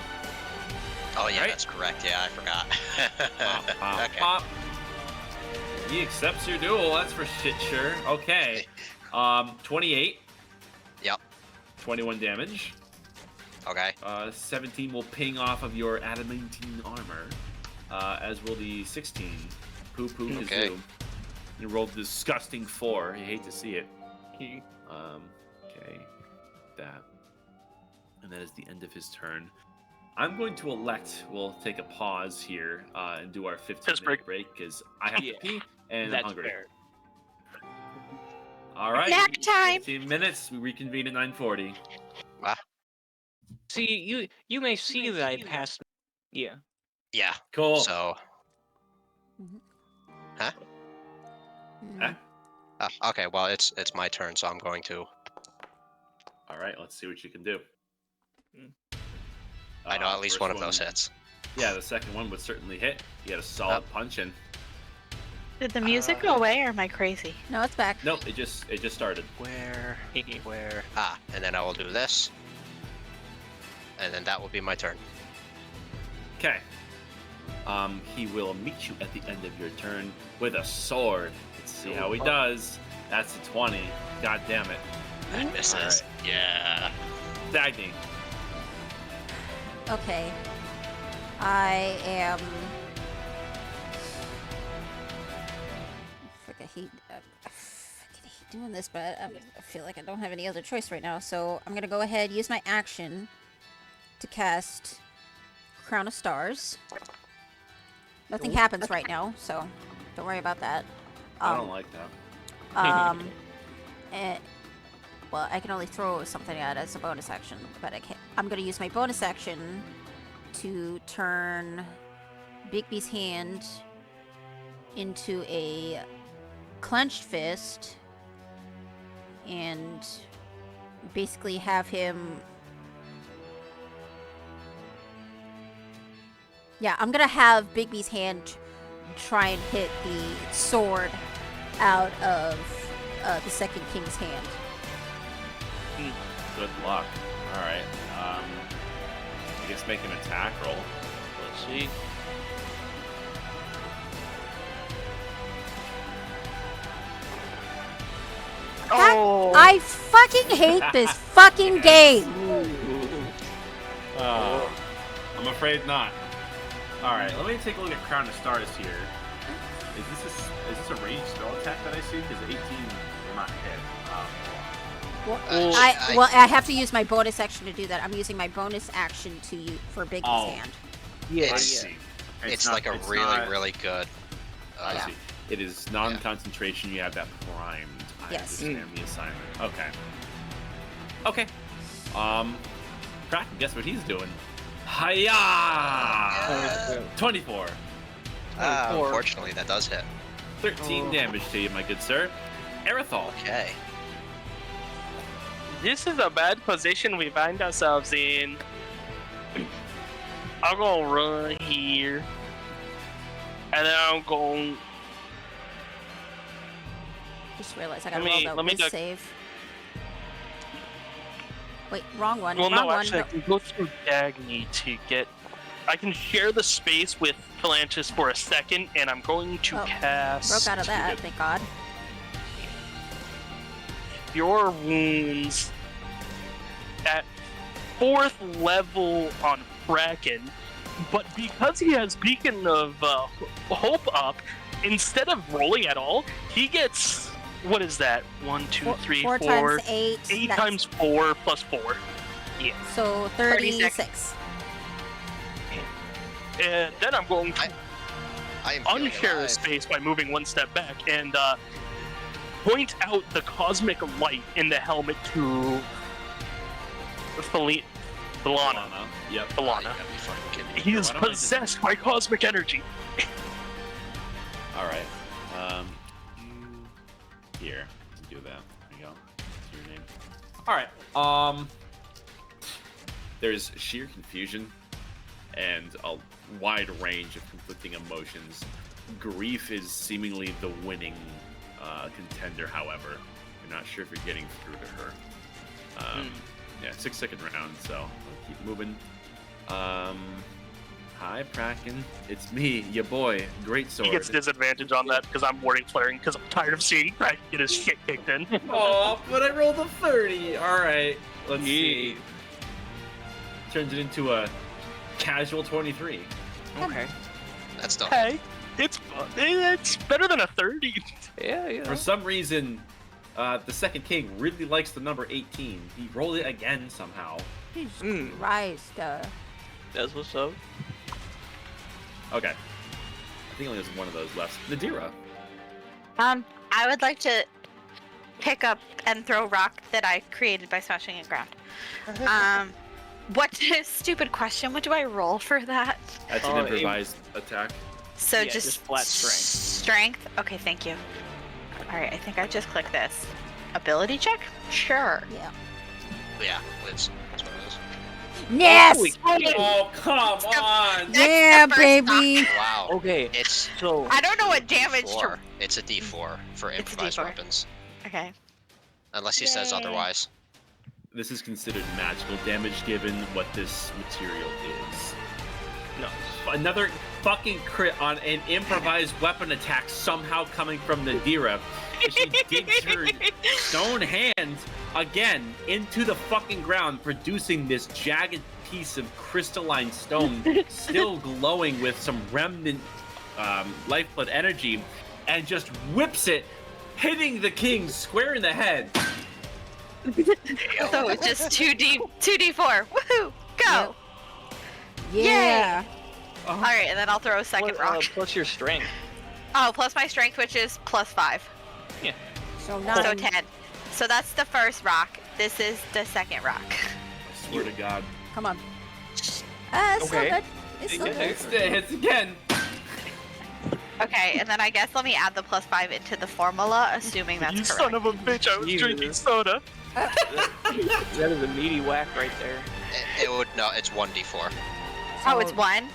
Oh yeah, Right? that's correct. Yeah, I forgot. Pop, pop, Okay. pop. He accepts your duel, that's for shit sure. Okay. 28. Yep. 21 damage. Okay. 17 will ping off of your adamantine armor, as will the 16. Poo poo kazoo. Okay. You rolled a disgusting 4. You hate to see it. He. Okay. That. And that is the end of his turn. I'm going to we'll take a pause here and do our 15-minute break because I have to pee and I'm That's hungry. fair. All right. Snack time. 15 minutes. We reconvene at 9:40. See, you may see that I passed. Yeah. Yeah. Cool. So. Huh? Huh? Okay. Well, it's my turn, so I'm going to. All right. Let's see what you can do. I know at least First one of those hits. Yeah, the second one would certainly hit. You had a solid punch in. Did the music go away, or am I crazy? No, it's back. Nope, it just started. Where? And then I will do this. And then that will be my turn. Okay. He will meet you at the end of your turn with a sword. Let's see how he does. That's a 20. God damn it. That misses. Alright. Yeah. Dagny. Okay. I am. I hate doing this, but I feel like I don't have any other choice right now. So I'm gonna go ahead, use my action to cast Crown of Stars. Nothing happens right now, so don't worry about that. I don't like that. And, well, I can only throw something at it as a bonus action, but I'm gonna use my bonus action to turn Bigby's hand into a clenched fist and basically have him. Yeah, I'm gonna have Bigby's hand try and hit the sword out of the second king's hand. Good luck. All right. I guess make an attack roll. Let's see. Oh, I fucking hate this fucking game. I'm afraid not. All right, let me take a look at Crown of Stars here. Is this a ranged spell attack that I see? Because 18 will not hit. I have to use my bonus action to do that. I'm using my bonus action to use for Bigby's hand. yeah, I see. It's not- like a it's really, not- really good. I Yeah. see. It is non-concentration. You have that primed. I Yes. understand the assignment. Okay. Okay. Kraken, guess what he's doing? Hiya! 24. Unfortunately, that does hit. 13 damage to you, my good sir. Erithal. Okay. this is a bad position we find ourselves in. I'm gonna run here, and then I'm going. Just realized I gotta Let me- roll let me that duck- save. Wait, wrong one. Well, wrong no, one. actually, I can go through Dagny to get. I can share the space with Phalantus for a second, and I'm going to cast. Broke out of that, thank God. Your wounds at 4th level on Kraken, but because he has Beacon of Hope up, instead of rolling at all, he gets, what is that? 1, 2, 3, 4, 4 times 8. 8 that's- times 4 plus 4. So 36. And then I'm going to I am feeling unshare the alive. space by moving one step back and point out the cosmic light in the helmet to Lana. Yep. Oh, you Lana. gotta be fucking kidding me. He is Why don't I just- possessed by cosmic energy. All right. Here. Do that. There you go. That's your name. All right. There's sheer confusion and a wide range of conflicting emotions. Grief is seemingly the winning contender, however. You're not sure if you're getting through to her. Yeah, 6-second round, so I'll keep moving. Hi, Kraken. It's me, your boy, Great Sword. He gets disadvantage on that because I'm warding flaring because I'm tired of seeing Kraken get his shit kicked in. Oh, but I rolled a 30. All right, let's see. Turns it into a casual 23. Okay. That's still. Hey, it's better than a 30. Yeah, yeah. For some reason, the second king really likes the number 18. He rolled it again somehow. Jesus Christ. That's what's up. Okay. I think only there's one of those left. Nadira. I would like to pick up and throw rock that I created by smashing it ground. What stupid question? What do I roll for that? That's an improvised attack. So Yeah, just flat strength. Strength? Okay, thank you. Alright, I think I just click this. Ability check? Sure. Yeah. Yeah, Liz. That's what it is. Yes! Oh, come on! That's Yeah, the first baby! Wow. Okay, It's so I don't know what damage D4. to. It's a D4 for It's a improvised D4. weapons, Okay. unless he says Yay. otherwise. This is considered magical damage given what this material is. No. Another fucking crit on an improvised weapon attack somehow coming from Nadira. She digs her stone hand again into the fucking ground, producing this jagged piece of crystalline stone, still glowing with some remnant lifeblood energy, and just whips it, hitting the king square in the head. So it's just 2d4. Woohoo! Go! Yeah. All right, and then I'll throw a second rock. Plus your strength. Oh, plus my strength, which is +5. So So 9. 10. So that's the first rock. This is the second rock. I swear to God. Come on. It's still Okay. good. It's still good. It hits again. Okay, and then I guess let me add the +5 into the formula, assuming that's You correct. son of a bitch! I was Jesus. drinking soda. That is a meaty whack right there. It would no. It's 1d4. Oh, it's 1?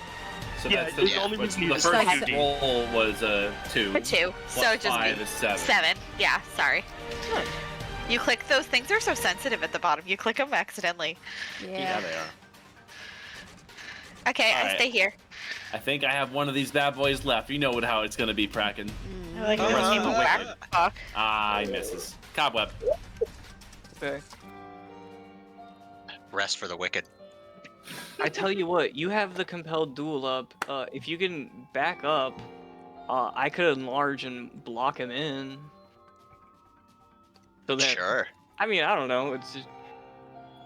So Yeah, that's the only but reason you the decide first to do- roll was a 2. A 2. So Plus just 5 me. is 7. 7. Yeah, sorry. Huh. You click those things are so sensitive at the bottom. You click them accidentally. Yeah. they are. Okay, I Alright. stay here. I think I have one of these bad boys left. You know how it's gonna be, Kraken. Mm. Like, Uh-huh. rest of the back. Fuck. Ah, he misses. Cobweb. Okay. Rest for the wicked. I tell you what, you have the compelled duel up. If you can back up, I could enlarge and block him in. So that Sure. I mean, I don't know. It's just,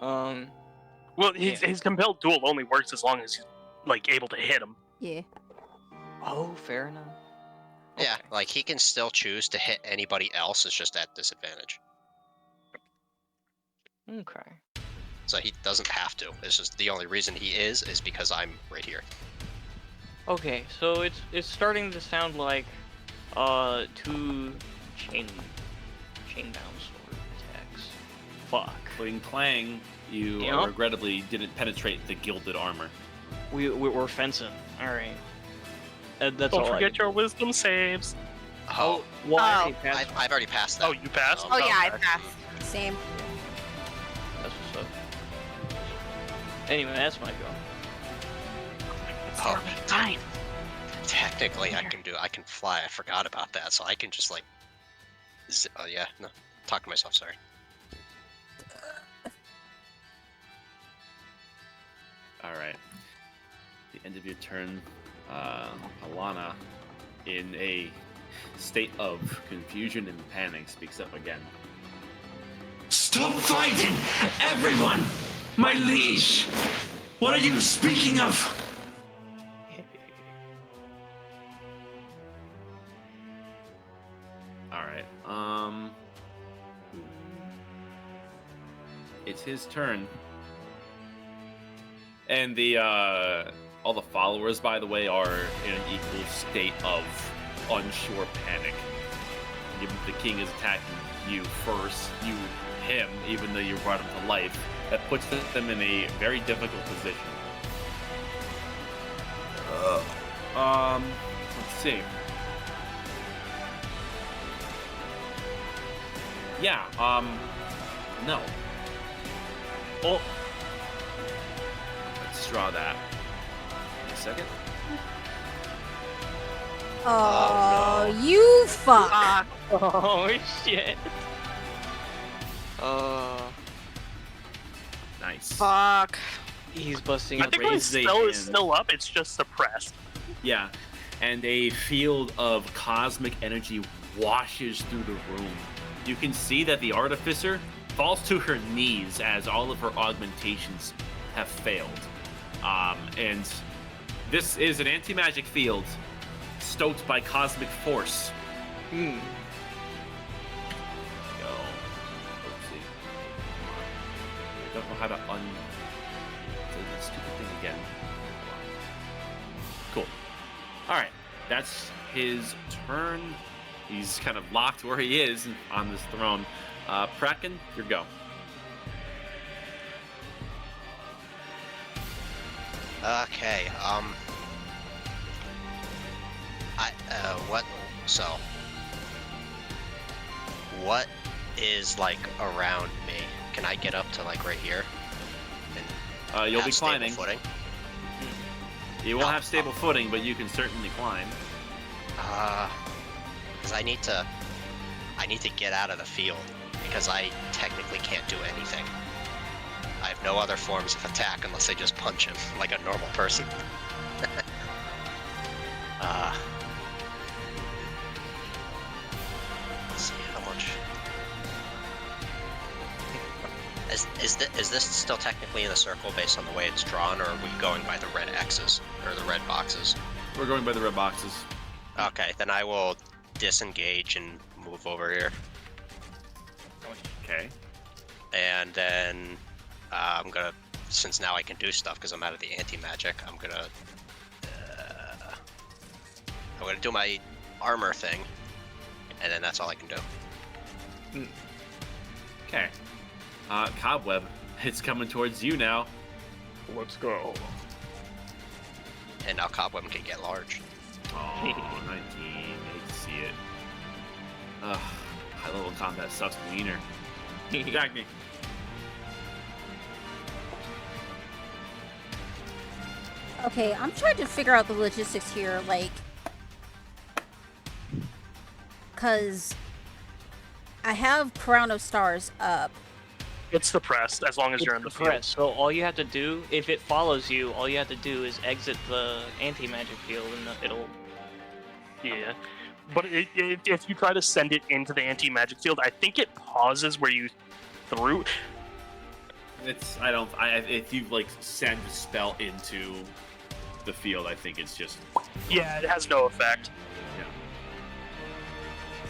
Well, his compelled duel only works as long as he's like able to hit him. Yeah. oh, fair enough. Yeah, like he can still choose to hit anybody else. It's just at disadvantage. Okay. So he doesn't have to. It's just the only reason he is because I'm right here. Okay, so it's starting to sound like 2 chain bound sword attacks. Fuck. Cling clang, you Yeah. regrettably didn't penetrate the gilded armor. We're fencing. All right. That's Don't all. forget your wisdom saves. Oh, Well, I Oh. already passed. I've already passed that. Oh, you passed. Oh, yeah, I Okay. passed. Same. That's what's up. Anyway, that's my go. Oh, Fine. technically, I can fly. I forgot about that, so I can just like. Oh yeah, no. Talk to myself. Sorry. All right. The end of your turn, Alana, in a state of confusion and panic, speaks up again. Stop fighting! Everyone! My liege! What are you speaking of? All right. It's his turn. And the all the followers, by the way, are in an equal state of unsure panic. The king is attacking you first, you him, even though you brought him to life. That puts them in a very difficult position. Let's see. Yeah, no. Oh, Let's draw that. A second. Oh, you fuck. Fuck. oh shit. Nice. Fuck. He's busting I up. think my raise the spell is hand. still up. It's just suppressed. Yeah. And a field of cosmic energy washes through the room. You can see that the artificer falls to her knees as all of her augmentations have failed. And this is an anti-magic field stoked by cosmic force. Hmm. Go. Let's see. I don't know how to do that stupid thing again. Cool. Alright. That's his turn. He's kind of locked where he is on this throne. Kraken, your go. Okay. What? So, what is like around me? Can I get up to like right here? And You'll have be stable climbing. footing? You won't have stable footing, but you can certainly climb. Because I need to get out of the field because I technically can't do anything. I have no other forms of attack unless I just punch him like a normal person. Let's see how much. Is this still technically in the circle based on the way it's drawn, or are we going by the red X's or the red boxes? We're going by the red boxes. Okay, then I will disengage and move over here, Okay. and then I'm gonna, since now I can do stuff because I'm out of the anti-magic, I'm gonna do my armor thing, and then that's all I can do. Okay. Cobweb, it's coming towards you now. Let's go. And now Cobweb can get large. Oh, 19. Hate to see it. High level combat sucks wiener. Attack me. Okay, I'm trying to figure out the logistics here, like, cause I have Crown of Stars up. It's suppressed as long as you're in the field. Press. So all you have to do, if it follows you, all you have to do is exit the anti-magic field, and it'll. Yeah. But if you try to send it into the anti-magic field, I think it pauses where you threw. It's if you like send a spell into the field, I think it's just Yeah, it has no effect.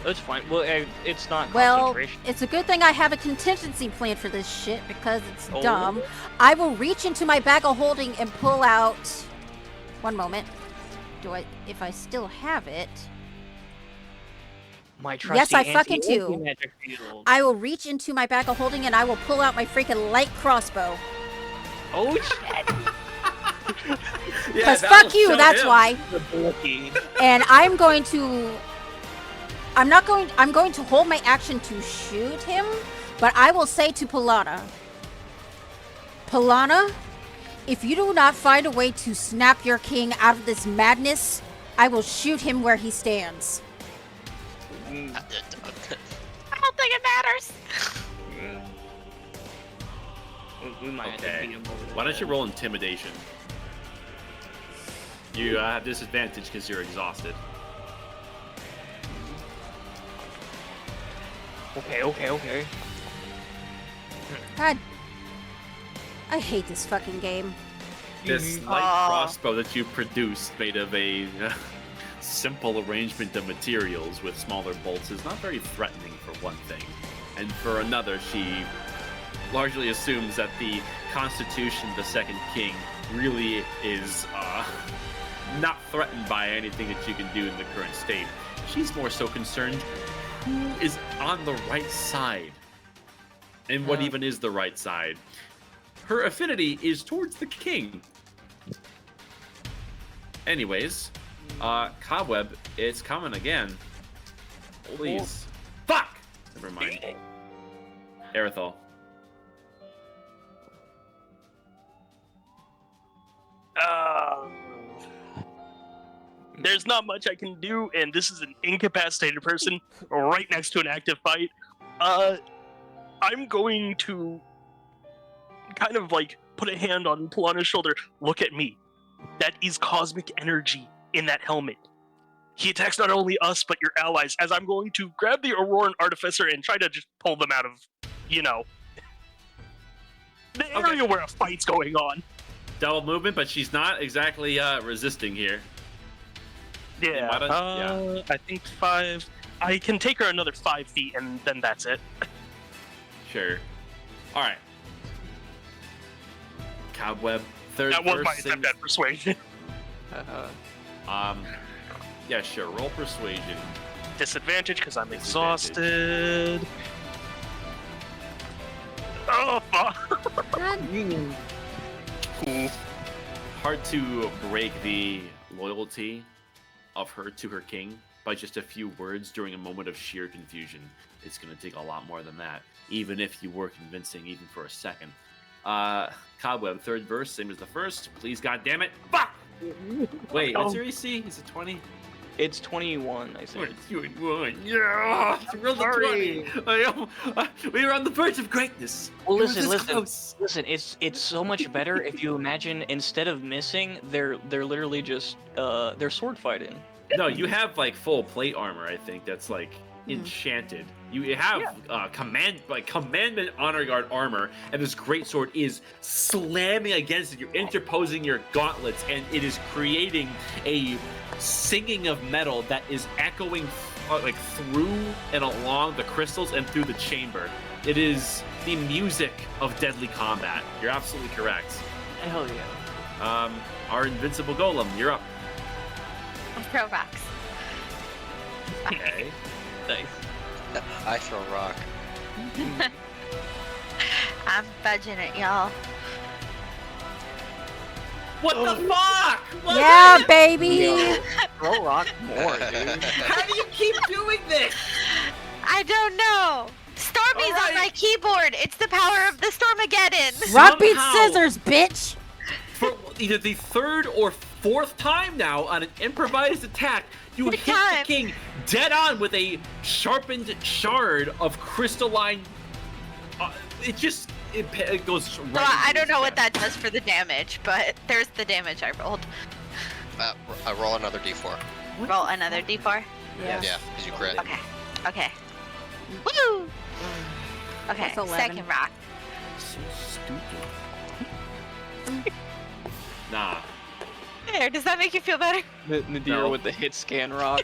It's fine. Well, it's not Well, concentration. it's a good thing I have a contingency plan for this shit because it's Oh. dumb. I will reach into my bag of holding and pull out. One moment. If I still have it? My trusty I fucking do. anti-magic field. I will reach into my bag of holding and I will pull out my freaking light crossbow. Oh shit! Because fuck you, that's why. The bulky. And I'm going to hold my action to shoot him, but I will say to Polana, if you do not find a way to snap your king out of this madness, I will shoot him where he stands. I don't think it matters. We might have to Okay. beat him over Why don't you that. roll intimidation? You have disadvantage because you're exhausted. Okay. God, I hate this fucking game. This light crossbow that you produced, made of a simple arrangement of materials with smaller bolts, is not very threatening for one thing. And for another, she largely assumes that the Constitution of the Second King really is not threatened by anything that you can do in the current state. She's more so concerned who is on the right side. And what even is the right side? Her affinity is towards the king. Anyways, Cobweb, it's coming again. Please. Fuck! Never mind. Aerithal. There's not much I can do, and this is an incapacitated person right next to an active fight. I'm going to kind of like put a hand on Polana's shoulder. Look at me. That is cosmic energy in that helmet. He attacks not only us, but your allies, as I'm going to grab the Auroran Artificer and try to just pull them out of, the area where a fight's going on. Double movement, but she's not exactly resisting here. Yeah, I think 5. I can take her another 5 feet, and then that's it. Sure. All right. Cobweb, third That was my person. attempt at persuasion. Yeah, sure. Roll persuasion. Disadvantage because I'm Disadvantage. exhausted. Oh, fuck. God, Hard to break the loyalty of her to her king by just a few words during a moment of sheer confusion. It's going to take a lot more than that, even if you were convincing, even for a second. Cobweb, third verse, same as the first. Please, goddammit. Fuck! Wait, what's your AC? Is it 20? It's 21, I We're think. doing one. Yeah, it's real Sorry. 20. We were on the verge of greatness. Well, It was listen, this listen, close. listen. It's so much better if you imagine instead of missing, they're literally just they're sword fighting. No, you have like full plate armor. I think that's like Hmm. enchanted. You have commandment honor guard armor, and this great sword is slamming against it. You're interposing your gauntlets, and it is creating a singing of metal that is echoing like through and along the crystals and through the chamber. It is the music of deadly combat. You're absolutely correct. Hell yeah. Our invincible golem, you're up. I throw rocks. Okay. Nice. I throw rock. I'm budging it, y'all. What the fuck? What Yeah, is it? baby. Throw rock more, dude. How do you keep doing this? I don't know. Stormy's Alright. on my keyboard. It's the power of the Stormageddon. Rock beats Somehow- scissors, bitch. For either the third or fourth time now on an improvised attack, you Good hit time. the king dead on with a sharpened shard of crystalline. It goes right. Well, I into don't his know what chest. that does for the damage, but there's the damage I rolled. I roll another d4. Roll another d4. Yeah. Yeah, because you crit. Okay. Okay. Woo! Okay, That's 11. second rock. So stupid. Nah. There, does that make you feel better? Nadir No. with the hit scan rock.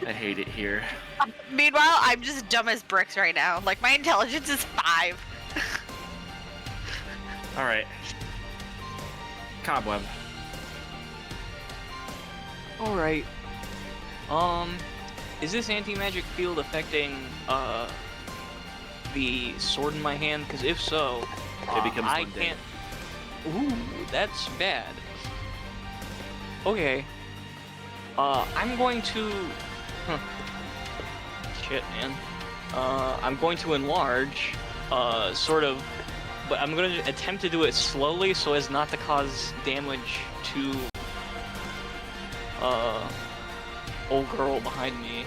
I hate it here. Meanwhile, I'm just dumb as bricks right now. Like, my intelligence is 5. All right. Cobweb. All right. Is this anti-magic field affecting the sword in my hand? Because if so, It becomes I mundane. can't. Ooh, that's bad. Okay. I'm going to. Huh. Shit, man. I'm going to enlarge, sort of, but I'm going to attempt to do it slowly so as not to cause damage to old girl behind me.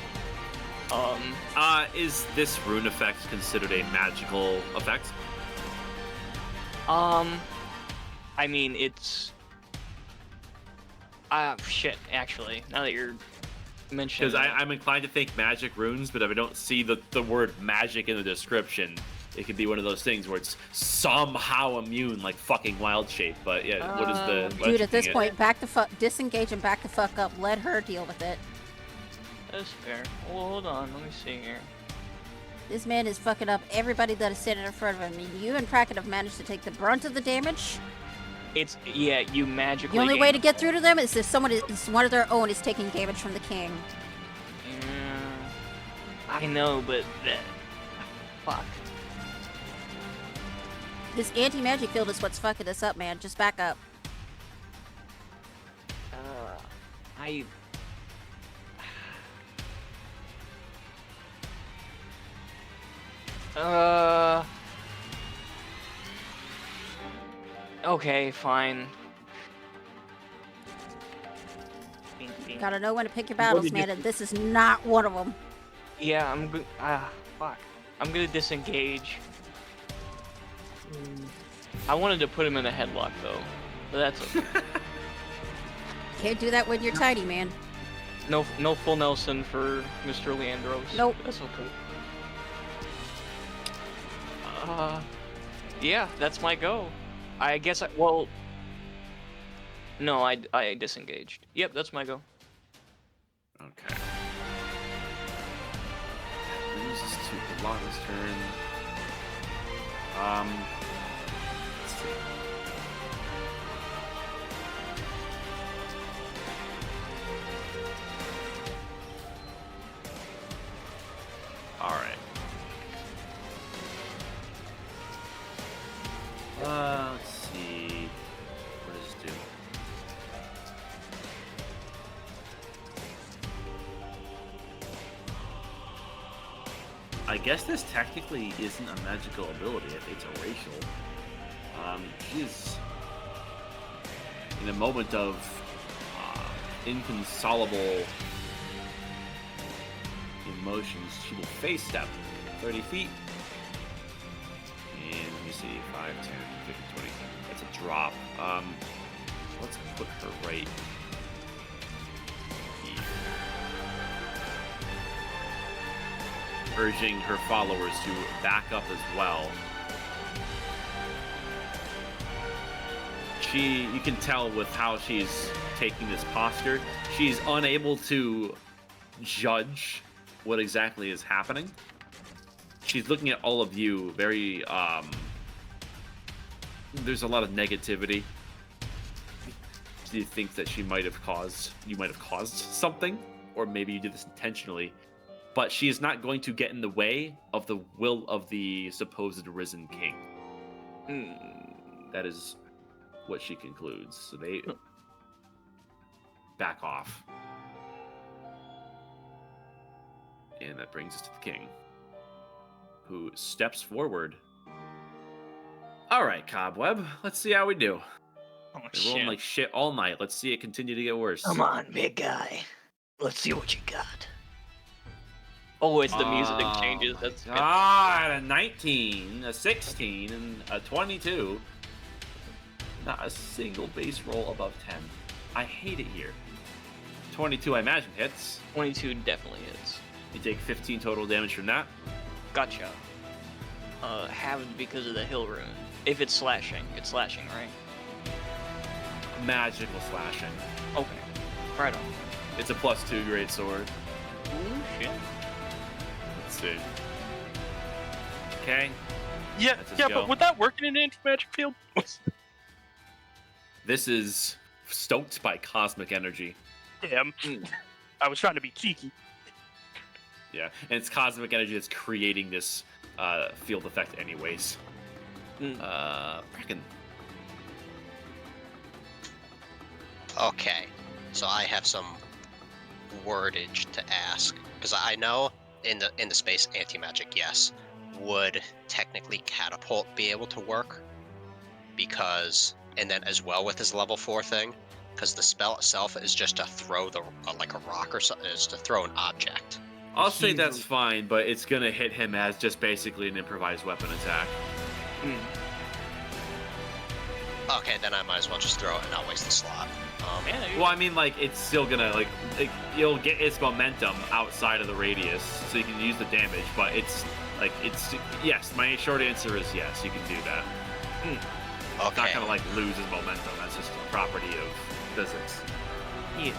Is this rune effect considered a magical effect? I mean, it's. Shit, actually, now that you're mentioning Because it. I'm inclined to think magic runes, but if I don't see the word magic in the description, it could be one of those things where it's somehow immune, like fucking wild shape. But yeah, what is the Dude, what's at this it? point, disengage and back the fuck up. Let her deal with it. That's fair. Well, hold on, let me see here. This man is fucking up everybody that is sitting in front of him. You and Kraken have managed to take the brunt of the damage. It's, yeah, you magically. The only gain way to the get through to them is if someone is one of their own is taking damage from the king. Yeah, I know, but fuck. This anti-magic field is what's fucking us up, man. Just back up. I. Okay, fine. Bing, bing. Gotta know when to pick your What battles, did you- man, and this is not one of them. Yeah, I'm good. Fuck. I'm gonna disengage. I wanted to put him in a headlock though, but that's okay. Can't do that when you're tiny, man. no full Nelson for Mr. Leandros. Nope. That's okay. Yeah, that's my go. I guess well. No, I disengaged. Yep, that's my go. Okay. Brings us to Delana's turn. Let's see. All right. Let's see. What does this do? I guess this technically isn't a magical ability. It's a racial. She's in a moment of inconsolable emotions. She will face step 30 feet. And let me see, 5, 10, 15, 20. That's a drop. Let's put her right here. Urging her followers to back up as well. You can tell with how she's taking this posture, she's unable to judge what exactly is happening. She's looking at all of you very, there's a lot of negativity. She thinks that you might have caused something, or maybe you did this intentionally, but she is not going to get in the way of the will of the supposed risen king. That is what she concludes. So they back off. And that brings us to the king, who steps forward. All right, Cobweb, let's see how we do. Oh, We're rolling like shit all night. Let's see it continue to get worse. Come on, big guy. Let's see what you got. Oh, it's the music changes. That's a 19, a 16, and a 22. Not a single base roll above 10. I hate it here. 22, I imagine, hits. 22 definitely hits. You take 15 total damage from that. Gotcha. Halved because of the hill rune. If it's slashing, right? Magical slashing. Okay. Right on. It's a +2 great sword. Ooh, shit. Let's see. Okay. Yeah, Let's just yeah, go. but would that work in an anti-magic field? This is stoked by cosmic energy. Damn. I was trying to be cheeky. Yeah, and it's cosmic energy that's creating this field effect anyways. Bracken. Okay, so I have some wordage to ask, because I know in the space anti-magic, yes, would technically catapult be able to work, because, and then as well with his level 4 thing, because the spell itself is just to throw like a rock or something, is to throw an object. I'll say that's fine, but it's gonna hit him as just basically an improvised weapon attack. Okay, then I might as well just throw it and not waste the slot. Well, I mean, like, it's still gonna, like, you'll get its momentum outside of the radius, so you can use the damage, but it's, like, yes, my short answer is yes, you can do that. Okay. It's not gonna, like, lose its momentum, that's just a property of physics. Yeah.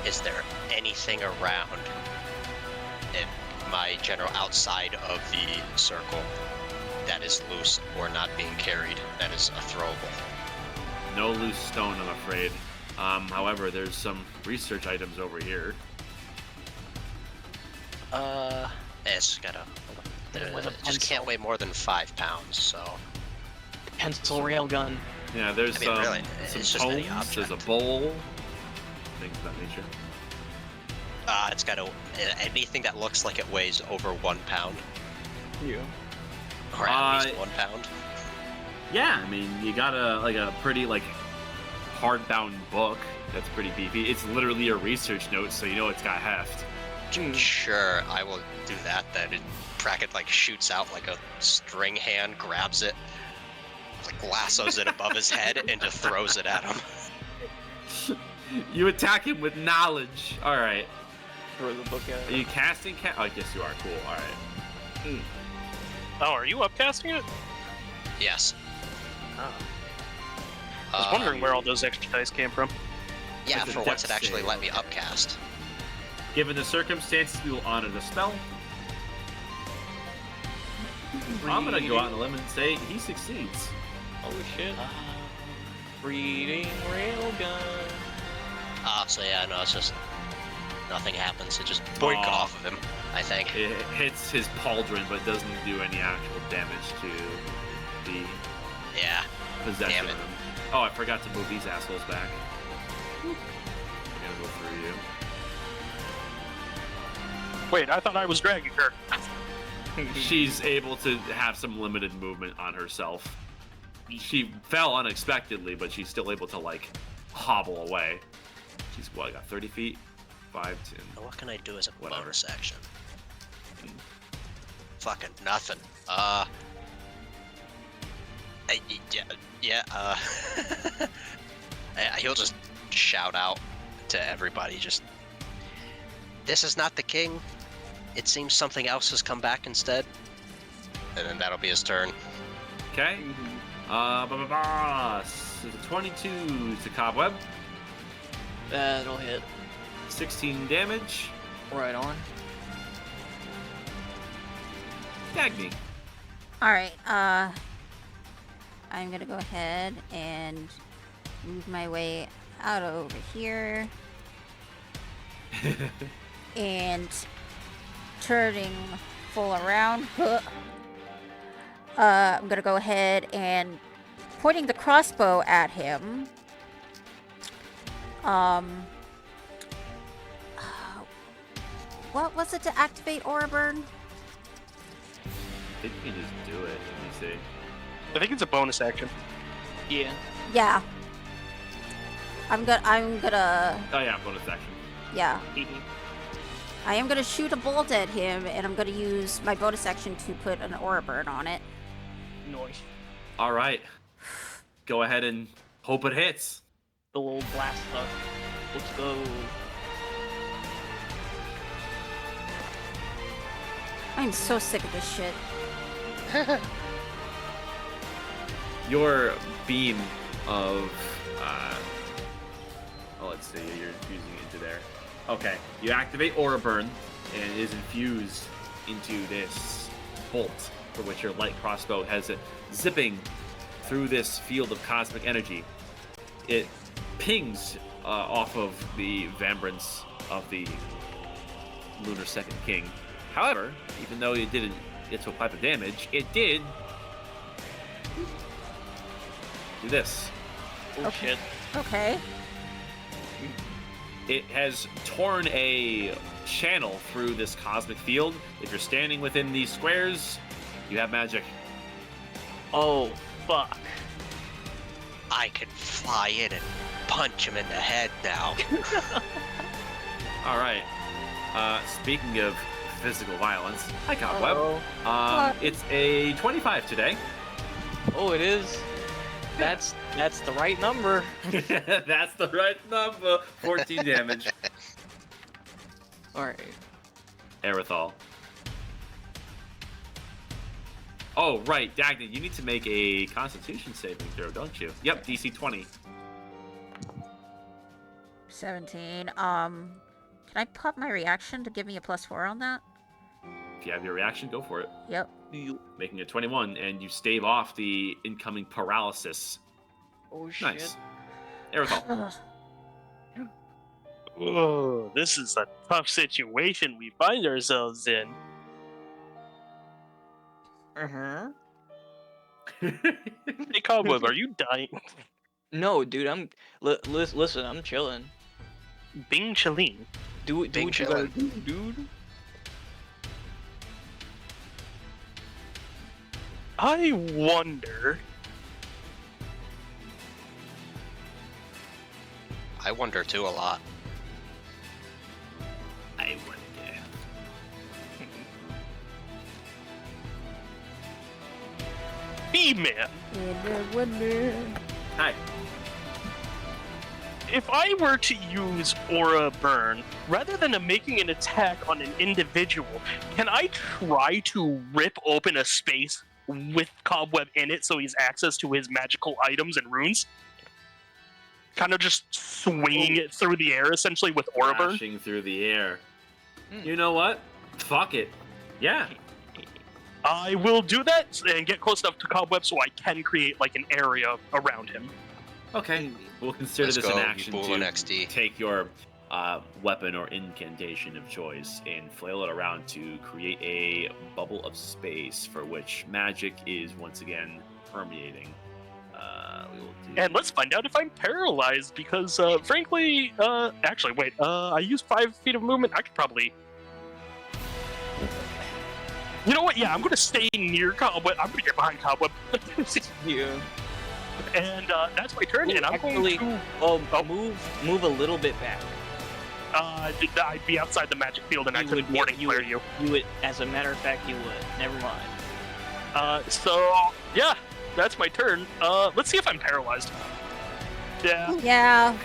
Is there anything around in my general outside of the circle that is loose or not being carried that is a throwable? No loose stone, I'm afraid. However, there's some research items over here. It's got With a just can't weigh more than 5 pounds, so. Pencil railgun. Yeah, there's I mean, really, some it's just any tomes, there's a object. bowl, things of that nature. It's got anything that looks like it weighs over 1 pound, Yeah. or at least 1 pound. Yeah, I mean, you got a pretty, like, hardbound book that's pretty beefy. It's literally a research note, so you know it's got heft. Sure, I will do that then. And Brackett like shoots out like a string hand, grabs it, like lassos it above his head, and just throws it at him. You attack him with knowledge. All right. Throw the book at Are him. you casting? Oh, I guess you are. Cool. All right. Oh, are you upcasting it? Yes. I was wondering where all those extra dice came from. Yeah, With a for once it dex actually save. let me upcast. Given the circumstances, we will honor the spell. I'm gonna go out on a limb and say he succeeds. Oh shit. Reading railgun. So yeah, no, it's just nothing happens. It just boink Aw. off of him, I think. It hits his pauldron, but doesn't do any actual damage to the Yeah. possession Damn it. of him. Oh, I forgot to move these assholes back. I'm gonna go through you. Wait, I thought I was dragging her. she's able to have some limited movement on herself. She fell unexpectedly, but she's still able to like hobble away. She's what, got 30 feet? 5, 10. What can I do as a Whatever. bonus action? Fucking nothing. He'll just shout out to everybody, just, this is not the king. It seems something else has come back instead. And then that'll be his turn. Okay. It's a 22 to Cobweb. That'll hit. 16 damage. Right on. Dagny. Alright, I'm gonna go ahead and move my way out over here. And turning full around. I'm gonna go ahead and pointing the crossbow at him. What was it to activate Aura Burn? I think you can just do it. Let me see. I think it's a bonus action. Yeah. Yeah. I'm gonna, Oh yeah, bonus action. yeah. I am gonna shoot a bolt at him, and I'm gonna use my bonus action to put an Aura Burn on it. Nice. All right. Go ahead and hope it hits. The little blast stuff. Let's go. I'm so sick of this shit. Your beam of, let's see, you're infusing it into there. Okay, you activate Aura Burn, and it is infused into this bolt, for which your light crossbow has it zipping through this field of cosmic energy. It pings off of the Vambrance of the Lunar Second King. However, even though it didn't get to apply the damage, it did do this. Oh shit. Okay. It has torn a channel through this cosmic field. If you're standing within these squares, you have magic. Oh, fuck. I can fly in and punch him in the head now. All right. Speaking of physical violence, hi Cobweb. Uh-oh. It's a 25 today. Oh, it is. That's the right number. That's the right number. 14 damage. All right. Aerithal. Oh, right, Dagny, you need to make a Constitution saving throw, don't you? Yep, DC 20. 17. Can I pop my reaction to give me a +4 on that? If you have your reaction, go for it. Yep. Making a 21, and you stave off the incoming paralysis. Oh shit. Nice. Aerithal. Ugh. Oh, this is a tough situation we find ourselves in. Uh-huh. Hey, Cobweb, are you dying? No, dude, I'm listen, I'm chilling. Bing Chalene. Do Big what you gotta chillin'. do, dude. I wonder. I wonder too a lot. I wonder. B-Man, Hi. if I were to use Aura Burn, rather than making an attack on an individual, can I try to rip open a space with Cobweb in it so he's access to his magical items and runes? Kind of just swinging it through the air, essentially, with Aura Burn? Flashing through the air. You know what? Fuck it. Yeah. I will do that and get close enough to Cobweb so I can create, like, an area around him. Okay. We'll consider Let's this go, an action Bull to and XD. take your weapon or incantation of choice and flail it around to create a bubble of space for which magic is once again permeating. We will do... And let's find out if I'm paralyzed, because, frankly, actually, wait, I use 5 feet of movement. I could probably... You know what? Yeah, I'm gonna stay near Cobweb. I'm gonna get behind Cobweb. Yeah. And that's my turn. Ooh, And I'm actually, going move a little bit back. to. I'd be outside the magic field, and I couldn't warning flare you. You would, as a matter of fact, you would. Never mind. So yeah, that's my turn. Let's see if I'm paralyzed. Yeah. Yeah.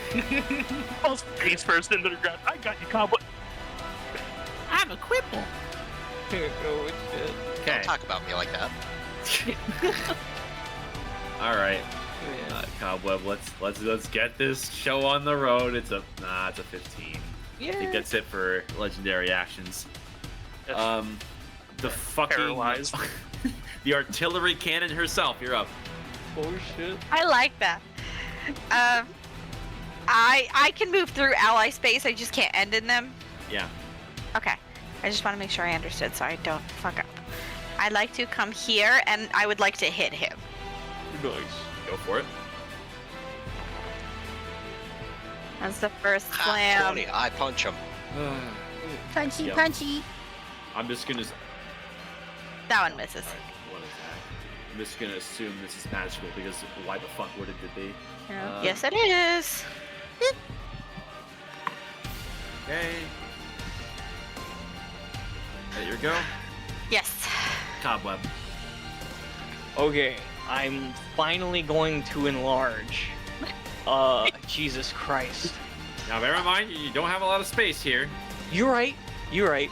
I'll face first into the ground. I got you, Cobweb. I'm a cripple. Oh shit. Okay. Don't talk about me like that. All right. Cobweb, let's get this show on the road. It's a 15. I think that's it for legendary actions. The fucking Paralyzed. the artillery cannon herself. You're up. Oh shit. I like that. I can move through ally space. I just can't end in them. Yeah. Okay. I just want to make sure I understood so I don't fuck up. I'd like to come here and I would like to hit him. Nice. Go for it. That's the first Ah, slam. Tony, I punch him. Punchy, Yep. punchy. I'm just gonna. That one misses. What is that? I'm just gonna assume this is magical because why the fuck would it be? Yeah. Yes, it is. Okay. There you go. Yes. Cobweb. Okay, I'm finally going to enlarge. Jesus Christ. Now bear in mind you don't have a lot of space here. You're right. You're right.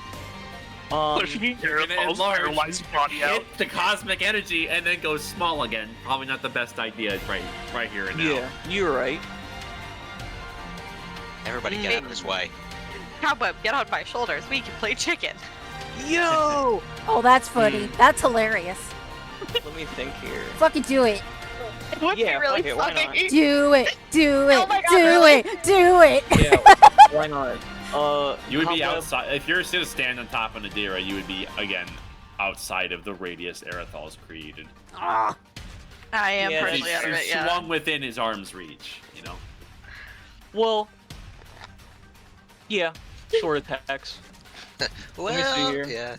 Pushing You're gonna Aerosol's enlarge, paralyzed body out. hit the cosmic energy, and then go small again. Probably not the best idea right here and now. Yeah, you're right. Everybody get out of his way. Cobweb, get on my shoulders. We can play chicken. Yo! Oh, that's funny. That's hilarious. Let me think here. Fucking do it. It would Yeah, be really fuck it, why not? funny. Do it. Do it. Oh my God, do really? it. Do it. Yeah, why not? You would be Cobweb- outside if you're to stand on top of Nadira. You would be again outside of the radius Arethal's created. Ah. I am Yeah, personally out of it, yeah. Swung within his arm's reach. You know. Well, yeah, short attacks. Well, me see here. yeah.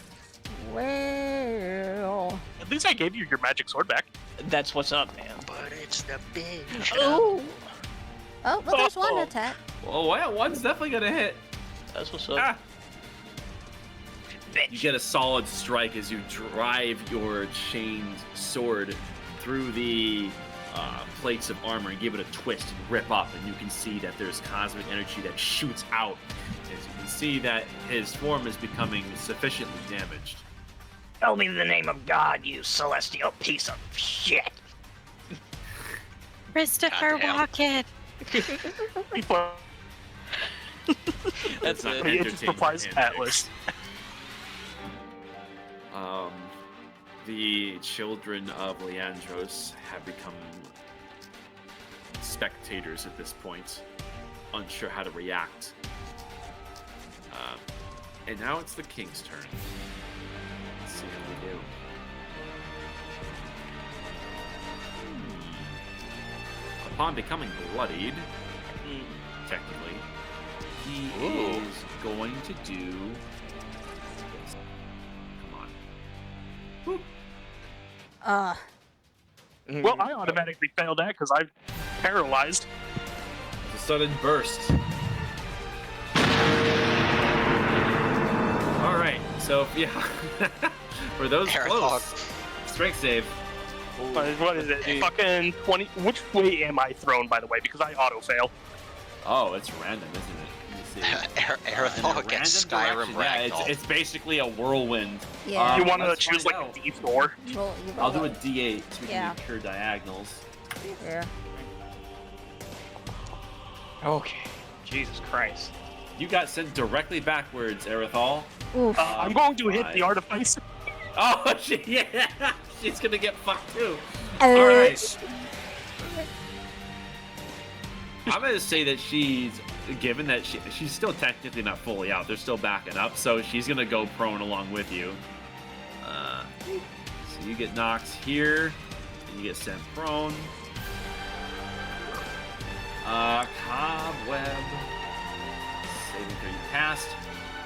Well. At least I gave you your magic sword back. That's what's up, man. But it's the big Oh. Oh, well, there's one Oh. attack. Well, yeah, one's definitely gonna hit. That's what's up. Ah. You get a solid strike as you drive your chained sword through the plates of armor and give it a twist and rip up, and you can see that there's cosmic energy that shoots out. As you can see that his form is becoming sufficiently damaged. Tell me the name of God, you celestial piece of shit. Christopher Goddamn. Walken. That's not it. me. He just replies Atlas. The children of Leandros have become spectators at this point, unsure how to react. And now it's the king's turn. Let's see how we do. Upon becoming bloodied, technically, he Ooh. is going to do this. Come on. Well, I automatically failed that because I'm paralyzed. It's a sudden burst. Alright, so yeah. For those Paradox. close, strength save. What is it? Fucking 20. Which way am I thrown, by the way? Because I auto fail. Oh, it's random, isn't it? Let me see. Aerothal In a gets random Skyrim direction. Yeah, ragdoll. it's basically a whirlwind. Yeah. You want to let's choose find like out. a D4? Roll- you I'll roll do a it. D8 so we can Yeah. do pure diagonals. Yeah. Okay. Jesus Christ. You got sent directly backwards, Aerithal. Oof. I'm going to hit the artifice. Oh, yeah! She's gonna get fucked too. Uh, Alright. I'm gonna say that given that she's still technically not fully out, they're still backing up, so she's gonna go prone along with you. So you get knocked here, and you get sent prone. Cobweb. Saving throw, you cast.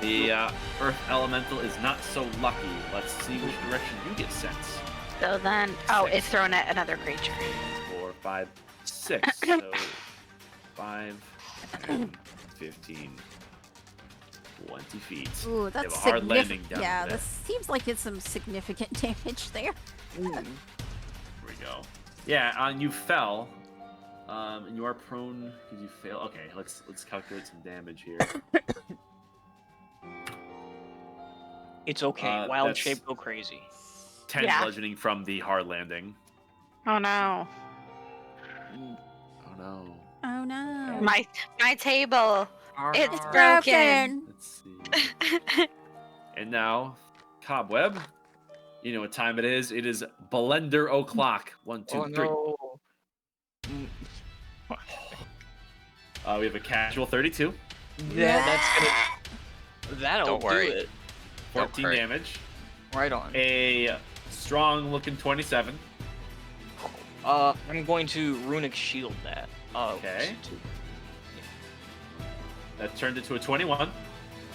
The Earth Elemental is not so lucky. Let's see which direction you get sent. So then, it's thrown at another creature. 4, 5, 6. So 5, 10, 15, 20 feet. Ooh, They that's have a hard landing significant. down Yeah, there. this seems like it's some significant damage there. Here we go. Yeah, you fell. And you are prone because you fail. Okay, let's calculate some damage here. It's okay. Wild that's shape go crazy. 10 Yeah. bludgeoning from the hard landing. Oh no. Oh no. Oh no. My table. It's It's broken. broken. Let's see. And now, Cobweb. You know what time it is. It is Blender o'clock. 1, 2, 3. No. We have a casual 32. Yeah, that's gonna. That'll Don't worry. do it. 14 worry. damage. Right on. A strong looking 27. I'm going to runic shield that. Okay. That turned into a 21.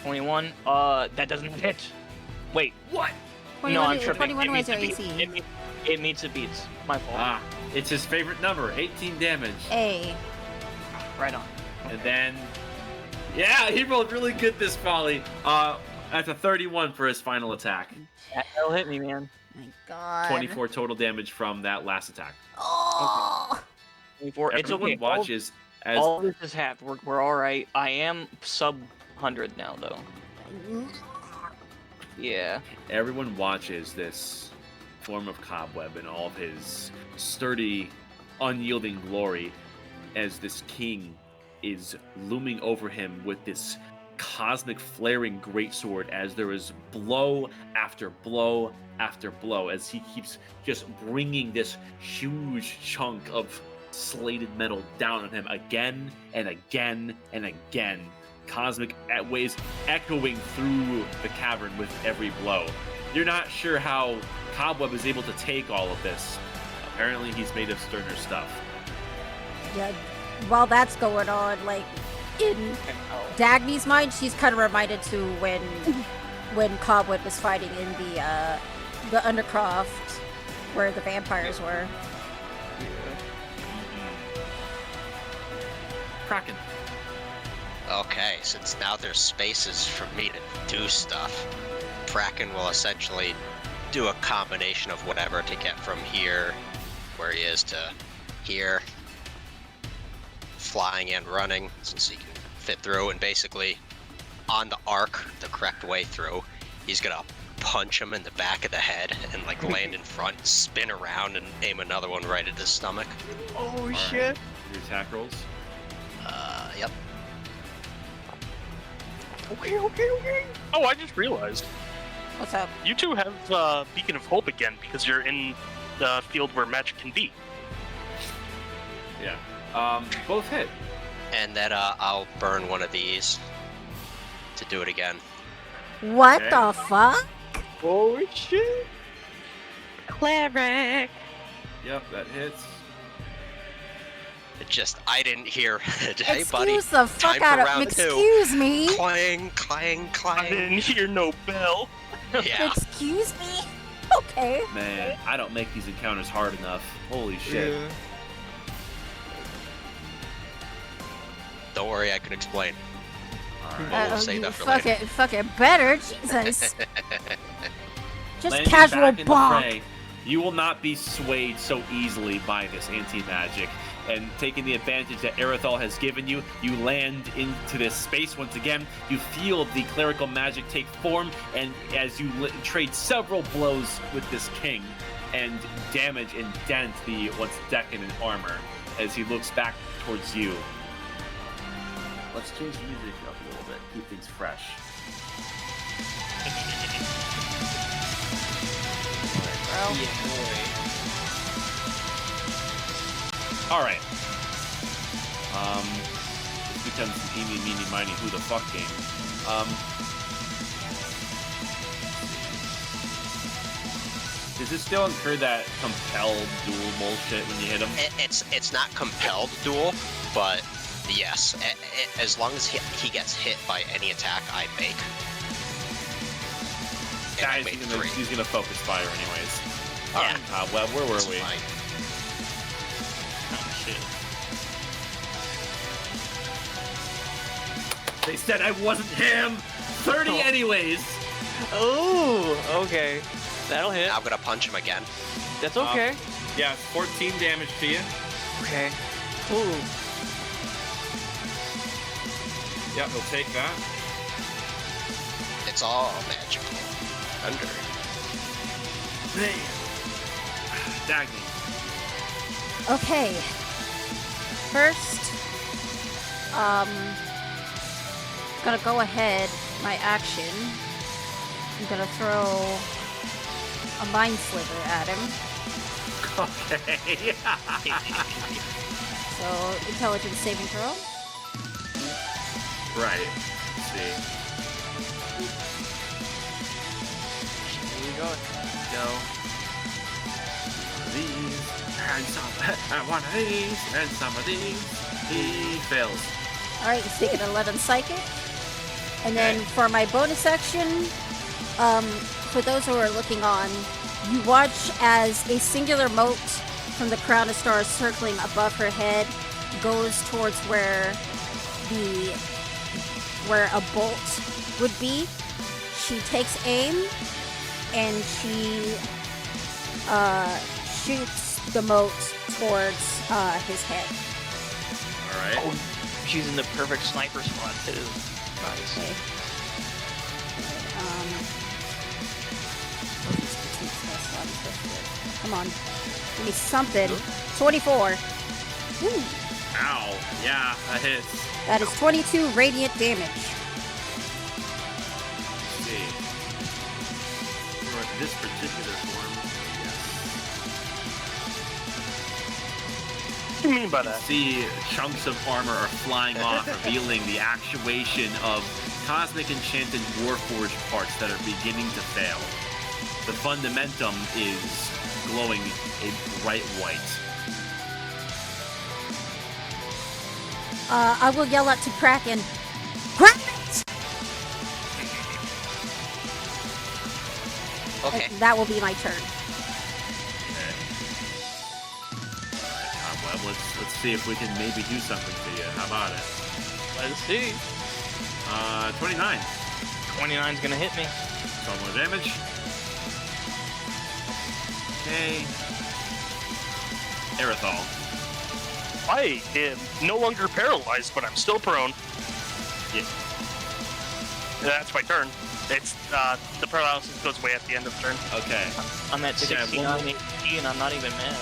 21. That doesn't hit. Wait. What? 21, no, I'm tripping. 21 It was meets your the AC. beat. It meets the beats. My fault. Ah, it's his favorite number. 18 damage. A. Right on. And then, yeah, he rolled really good this volley. That's a 31 for his final attack. That'll hit me, man. My God. 24 total damage from that last attack. Oh. 24. It's Everyone okay. watches as All this has happened. We're all right. I am sub 100 now, though. Yeah. everyone watches this form of Cobweb in all of his sturdy, unyielding glory as this king is looming over him with this cosmic flaring greatsword as there is blow after blow after blow as he keeps just bringing this huge chunk of slated metal down on him again and again and again. Cosmic waves echoing through the cavern with every blow. You're not sure how Cobweb is able to take all of this. Apparently he's made of sterner stuff. Yeah, while that's going on, like, in Dagny's mind, she's kind of reminded to when Cobweb was fighting in the Undercroft, where the vampires were. Kraken. Okay, since now there's spaces for me to do stuff, Kraken will essentially do a combination of whatever to get from here, where he is, to here, flying and running, since he can fit through, and basically on the arc, the correct way through, he's gonna punch him in the back of the head and like land in front, spin around, and aim another one right at his stomach. Oh shit! Your attack rolls. Yep. Okay. Oh, I just realized. What's up? You two have Beacon of Hope again because you're in the field where magic can be. Yeah. Both hit. And then I'll burn one of these to do it again. What Okay. the fuck? Oh shit! Cleric. Yep, that hits. It just, I didn't hear. Hey, buddy. Excuse the fuck time out for of round two. Excuse me. Clang, clang, I clang. didn't hear no bell. Yeah. Excuse me. Okay. Man, I don't make these encounters hard enough. Holy shit. Don't worry, I can explain. Alright. Well, we'll save You that for later. fucking better, Jesus. Just Landing casual back in the bonk. fray, you will not be swayed so easily by this anti-magic. And taking the advantage that Erithal has given you, you land into this space once again. You feel the clerical magic take form, and as you trade several blows with this king, and damage and dent the once decadent armor as he looks back towards you. Let's change the music up a little bit, keep things fresh. All right. This becomes an eeny, meeny, miny, who the fuck game. Does it still incur that compelled duel bullshit when you hit him? It's not compelled duel, but yes, as long as he gets hit by any attack I make, And I Guys, made he's 3. gonna focus fire anyways. Yeah. Alright, Cobweb, where were That's we? fine. Oh, shit. They said I wasn't him! 30 Oh. anyways! Oh, okay. That'll hit. I'm gonna punch him again. That's okay. Yeah, 14 damage to you. Okay. Cool. Yep, he'll take that. It's all magical. Thunder. Man. Dagny. Okay. First, gonna go ahead, my action. I'm gonna throw a Mind Sliver at him. Okay. So, intelligence saving throw. Right. Let's see. Here we go. Go. One of these, and some, one of these, and some of these. He fails. Alright, he's taking 11 psychic. And then Okay. for my bonus action, for those who are looking on, you watch as a singular mote from the crown of stars circling above her head goes towards where a bolt would be. She takes aim and she shoots the mote towards his head. Alright. Oh, she's in the perfect sniper spot too. Nice. Okay. Come on. Give me something. 24. Woo. Ow. Yeah, that hits. That is 22 radiant damage. Let's see. For this particular form, What do you mean by that? see chunks of armor are flying off, revealing the actuation of cosmic enchanted warforged parts that are beginning to fail. The fundamentum is glowing a bright white. I will yell out to Kraken. Grab it! Okay. And that will be my turn. Okay. Alright, Cobweb, let's see if we can maybe do something to you. How about it? Let's see. 29. 29's gonna hit me. So more damage. Okay. Aerithal. I am no longer paralyzed, but I'm still prone. Yeah. That's my turn. It's the paralysis goes away at the end of the turn. Okay. I'm at Yeah, 69 one- HP and I'm not even mad.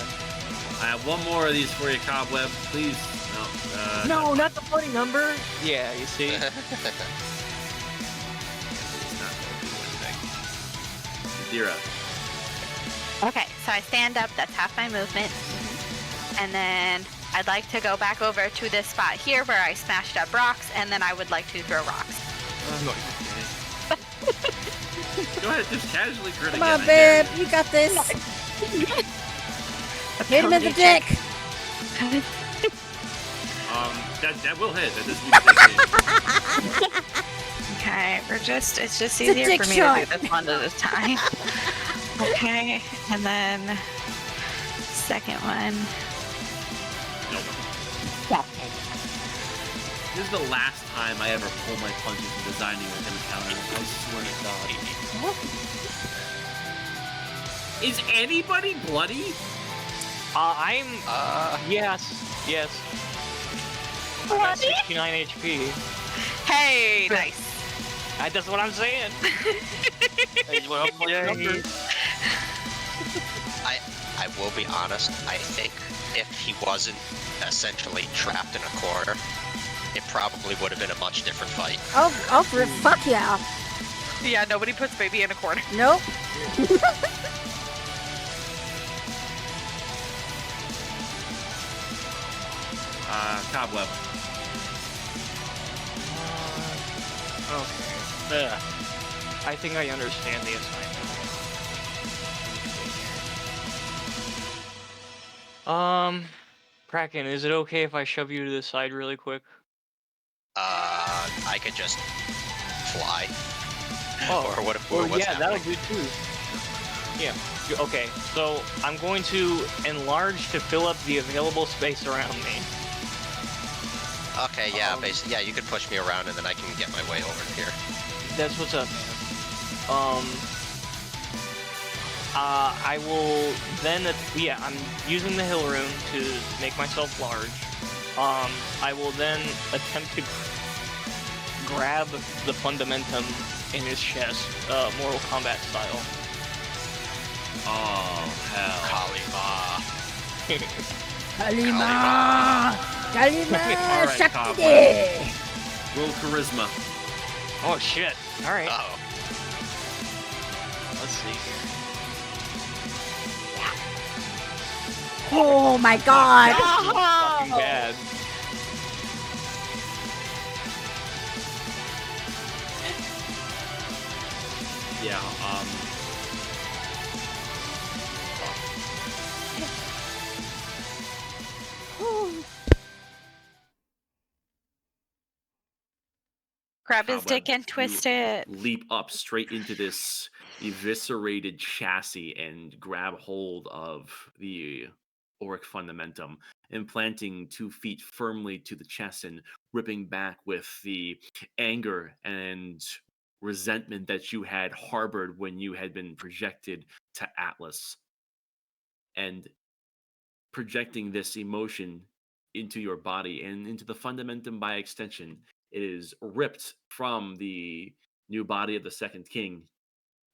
I have one more of these for you, Cobweb. Please. No. No, not the funny number. Yeah, you see. It's not going to do anything. Zero. Okay, so I stand up. That's half my movement. And then I'd like to go back over to this spot here where I smashed up rocks, and then I would like to throw rocks. Go ahead, just casually grin Come again. on, I dare babe. You got this. Hit him in the dick. you. That will hit. That doesn't mean that Okay, it's just It's a easier dick for me shot. to do this one at a time. Okay, and then second one. Nope. This is the last time I ever pull my punches in designing with an encounter. I swear to God. Is anybody bloody? I'm. Yes. I'm at Bloody? 69 HP. Hey, nice. That's what I'm saying. I will be honest. I think if he wasn't essentially trapped in a corner, it probably would have been a much different fight. Oh, fuck yeah. Yeah, nobody puts baby in a corner. Nope. Cobweb. Okay. I think I understand the assignment. Kraken, is it okay if I shove you to the side really quick? I could just fly. Oh, Or what if well, what's yeah, that'll happening? do too. Yeah. Okay, so I'm going to enlarge to fill up the available space around me. Okay, yeah, basically, yeah, you could push me around and then I can get my way over here. That's what's up. I will then, yeah, I'm using the hill rune to make myself large. I will then attempt to grab the fundamentum in his chest, Mortal Kombat style. Oh, hell. Kalima! Kalima! Alright, Shakti! Roll charisma. Oh shit! All right. Uh-oh. Let's see. Oh my god! Fucking bad. Yeah, Grab his However, dick and you twist it. leap up straight into this eviscerated chassis and grab hold of the auric fundamentum, implanting 2 feet firmly to the chest and ripping back with the anger and resentment that you had harbored when you had been projected to Atlas, and projecting this emotion into your body and into the fundamentum by extension. It is ripped from the new body of the second king,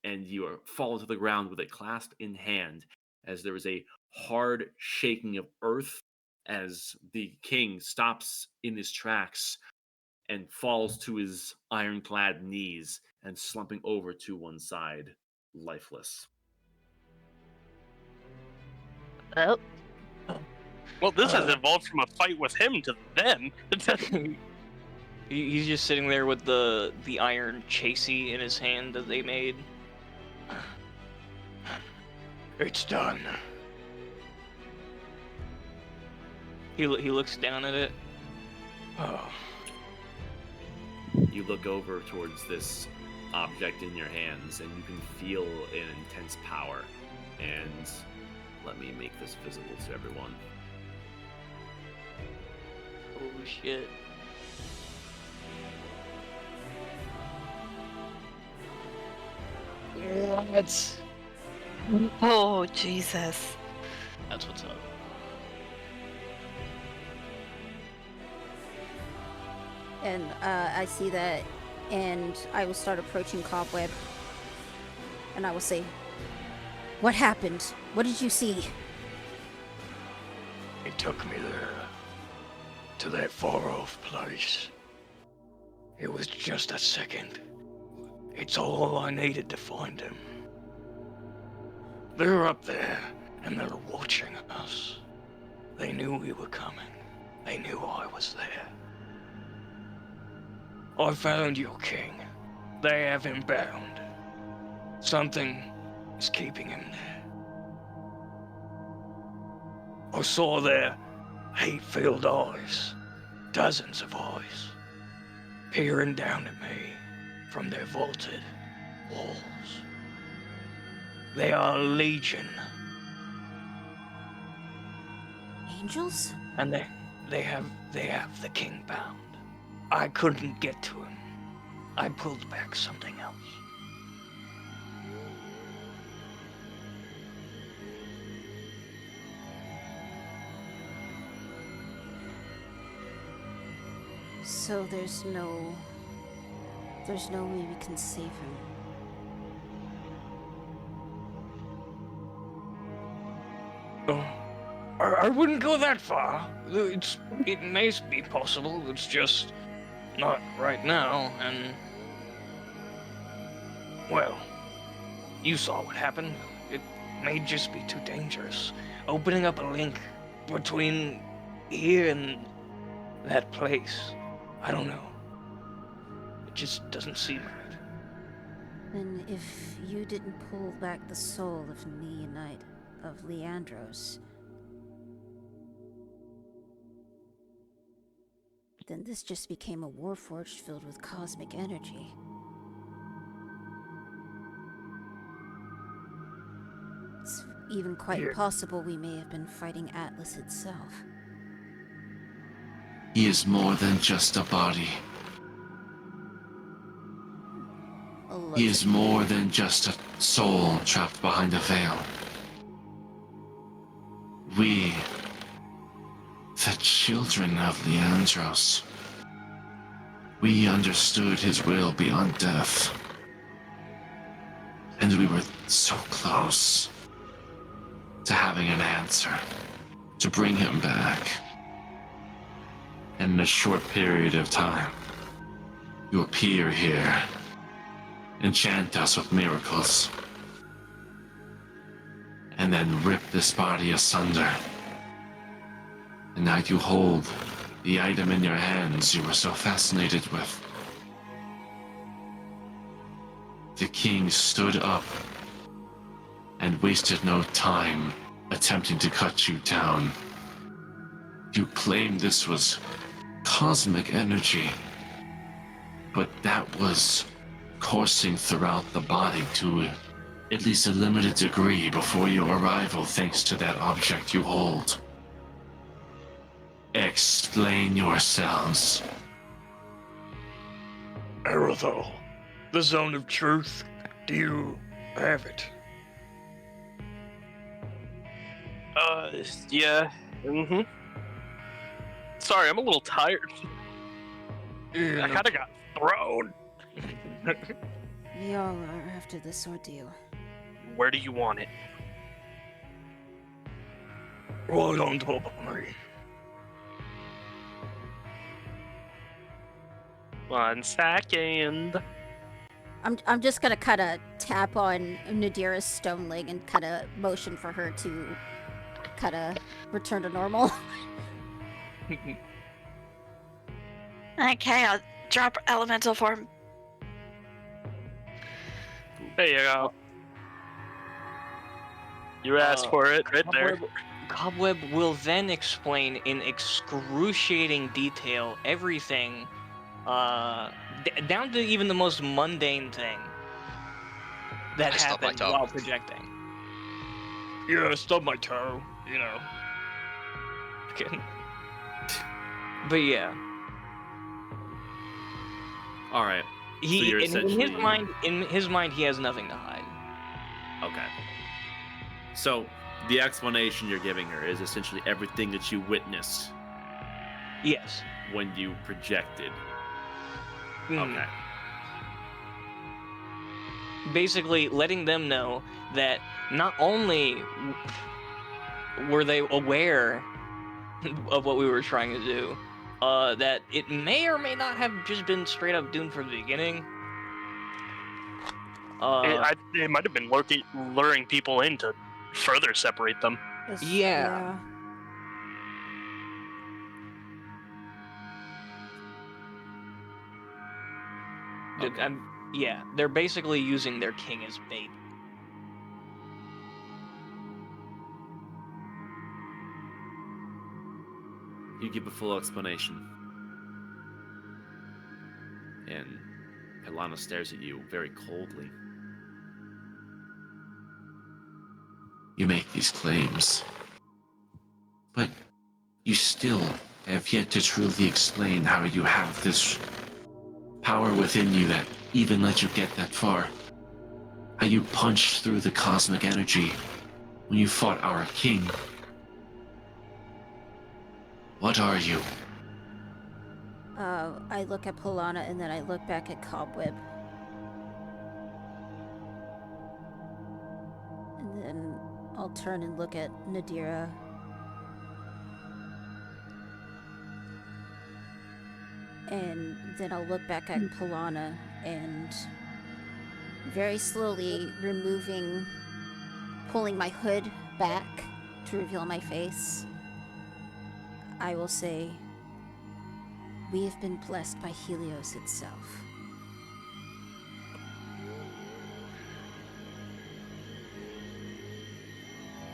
and you are fall to the ground with it clasped in hand, as there is a hard shaking of earth as the king stops in his tracks and falls to his ironclad knees and slumping over to one side, lifeless. Oh, Well, this has evolved from a fight with him to them. He's just sitting there with the iron chassis in his hand that they made. It's done. He looks down at it. Oh, You look over towards this object in your hands, and you can feel an intense power. And let me make this visible to everyone. Oh shit. what? oh Jesus. That's what's up. And I see that, and I will start approaching Cobweb. And I will say, "What happened? What did you see?" It took me there. To that far-off place. It was just a second. It's all I needed to find him. They're up there, and they're watching us. They knew we were coming. They knew I was there. I found your king. They have him bound. Something is keeping him there. I saw their hate-filled eyes, dozens of eyes, peering down at me from their vaulted walls. They are legion, Angels? and they have the king bound. I couldn't get to him. I pulled back something else. So there's no way we can save him. Oh, I wouldn't go that far. It may be possible. It's just not right now. And well, you saw what happened. It may just be too dangerous. Opening up a link between here and that place. I don't know. It just doesn't seem right. And if you didn't pull back the soul of of Leandros, then this just became a warforged filled with cosmic energy. Even quite Yeah. possible we may have been fighting Atlas itself. He is more than just a body. He is more than just a soul trapped behind a veil. We, the children of Leandros, we understood his will beyond death. And we were so close to having an answer, to bring him back. And in a short period of time, you appear here, enchant us with miracles, and then rip this body asunder. And now you hold the item in your hands you were so fascinated with. The king stood up and wasted no time attempting to cut you down. You claimed this was cosmic energy, but that was coursing throughout the body to at least a limited degree before your arrival, thanks to that object you hold. Explain yourselves. Arathol, the zone of truth. Do you have it? Yeah. Mm-hmm. Sorry, I'm a little tired. I kind of got thrown. We all are after this ordeal. Where do you want it? Right on top of me. 1 second. I'm just gonna kind of tap on Nadira's stone leg and kind of motion for her to kind of return to normal. Okay, I'll drop elemental form. There you go. You asked for it right there. Cobweb will then explain in excruciating detail everything, down to even the most mundane thing that I stubbed my happened toe. while projecting. Yeah, I stubbed my toe, you know. Okay. But yeah, All right. he you're in his essentially- mind, he has nothing to hide. Okay. So the explanation you're giving her is essentially everything that you witnessed Yes. when you projected. Mm. Okay. Basically letting them know that not only were they aware of what we were trying to do, that it may or may not have just been straight up doomed from the beginning. It might have been luring people in to further separate them. Yeah. Okay. Yeah, they're basically using their king as bait. You give a full explanation. And Ilana stares at you very coldly. You make these claims, but you still have yet to truly explain how you have this power within you that even let you get that far. How you punched through the cosmic energy when you fought our king. What are you? I look at Polana and then I look back at Cobweb. And then I'll turn and look at Nadira. And then I'll look back at Polana and very slowly pulling my hood back to reveal my face, I will say, we have been blessed by Helios itself.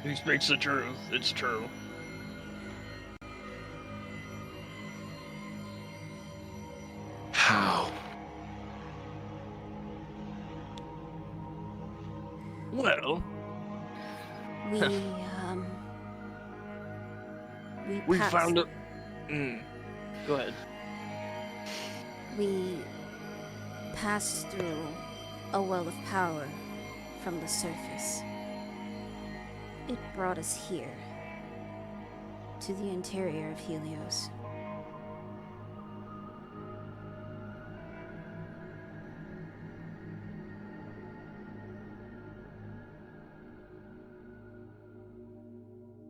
He speaks the truth. It's true. How? Well, We We passed- found it. Go ahead. We passed through a well of power from the surface. It brought us here, to the interior of Helios.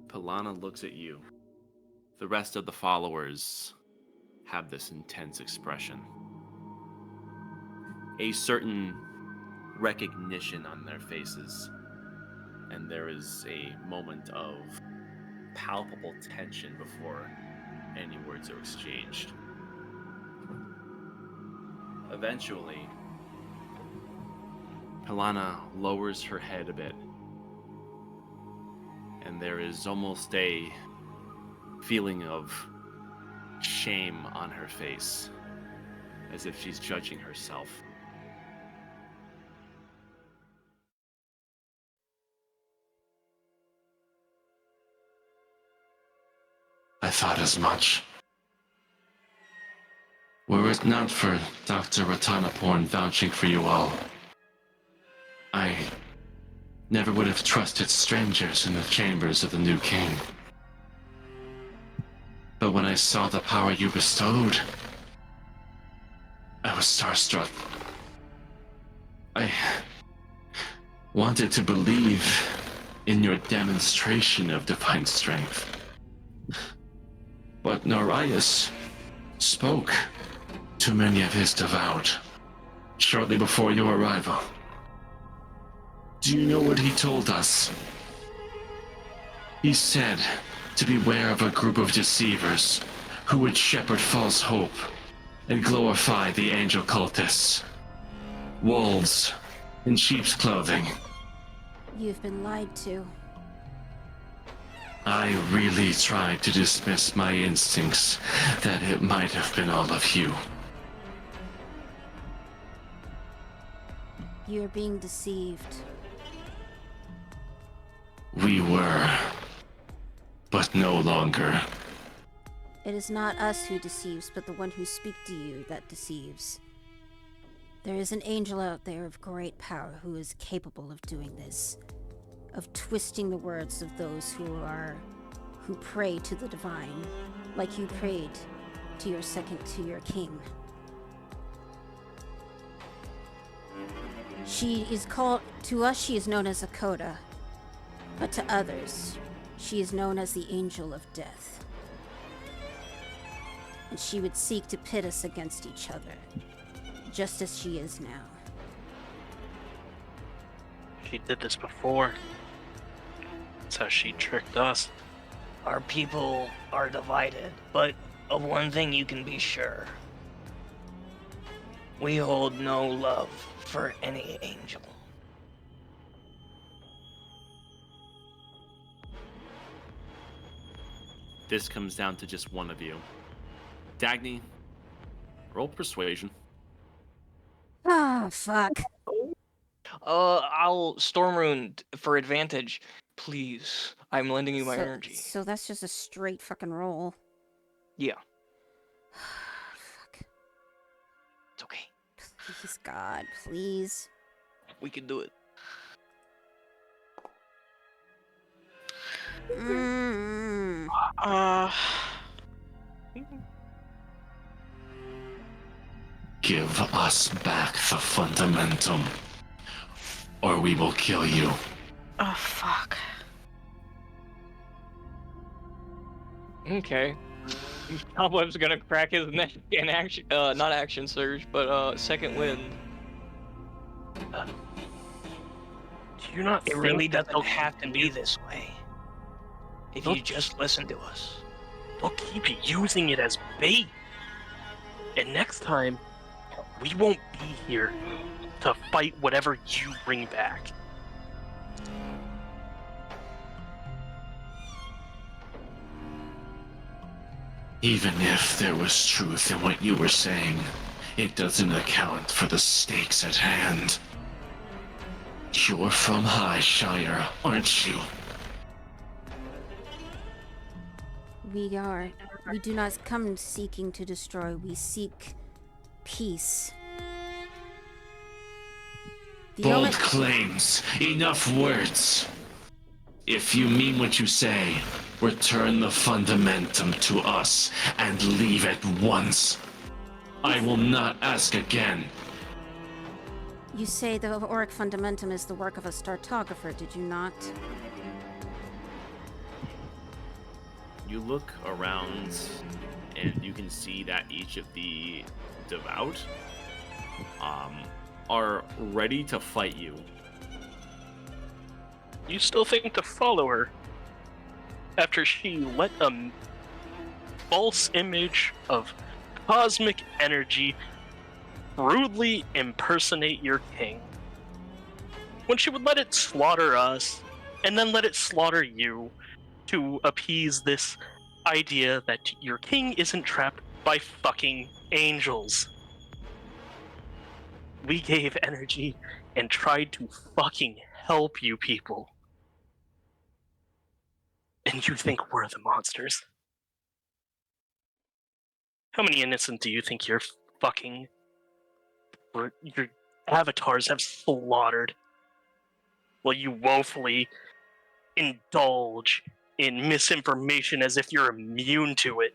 Pilana looks at you. The rest of the followers have this intense expression. A certain recognition on their faces. And there is a moment of palpable tension before any words are exchanged. Eventually, Pilana lowers her head a bit. And there is almost a feeling of shame on her face, as if she's judging herself. I thought as much. Were it not for Dr. Ratanaporn vouching for you all, I never would have trusted strangers in the chambers of the new king. But when I saw the power you bestowed, I was starstruck. I wanted to believe in your demonstration of divine strength. But Narius spoke to many of his devout shortly before your arrival. Do you know what he told us? He said to beware of a group of deceivers who would shepherd false hope and glorify the angel cultists. Wolves in sheep's clothing. You've been lied to. I really tried to dismiss my instincts that it might have been all of you. You're being deceived. We were, but no longer. It is not us who deceives, but the one who speaks to you that deceives. There is an angel out there of great power who is capable of doing this, of twisting the words of those who pray to the divine, like you prayed to your king. She is called, to us she is known as Akoda, but to others, she is known as the Angel of Death. And she would seek to pit us against each other, just as she is now. She did this before. That's how she tricked us. Our people are divided, but of one thing you can be sure. We hold no love for any angel. This comes down to just one of you. Dagny, roll persuasion. Ah, fuck. I'll Storm Rune for advantage. Please, I'm lending you my energy. So that's just a straight fucking roll. Yeah, Fuck. it's okay. Please, God, please. We can do it. Mm. Give us back the fundamentum, or we will kill you. Oh, fuck. Okay. Cobweb's gonna crack his neck in action, not action surge, but second wind. Do you not It think really that doesn't have to be this way. If you Look. just listen to us. they'll keep using it as bait? And next time, we won't be here to fight whatever you bring back. Even if there was truth in what you were saying, it doesn't account for the stakes at hand. You're from Highshire, aren't you? We do not come seeking to destroy, we seek peace. The Bold moment- claims. Enough words. If you mean what you say, return the fundamentum to us and leave at once. I will not ask again. You say the auric fundamentum is the work of a startographer, did you not? You look around, and you can see that each of the devout are ready to fight you. You still think to follow her after she let a false image of cosmic energy rudely impersonate your king? When she would let it slaughter us, and then let it slaughter you to appease this idea that your king isn't trapped by fucking angels. We gave energy and tried to fucking help you people. And you think we're the monsters? How many innocent do you think your avatars have slaughtered? While you woefully indulge in misinformation as if you're immune to it.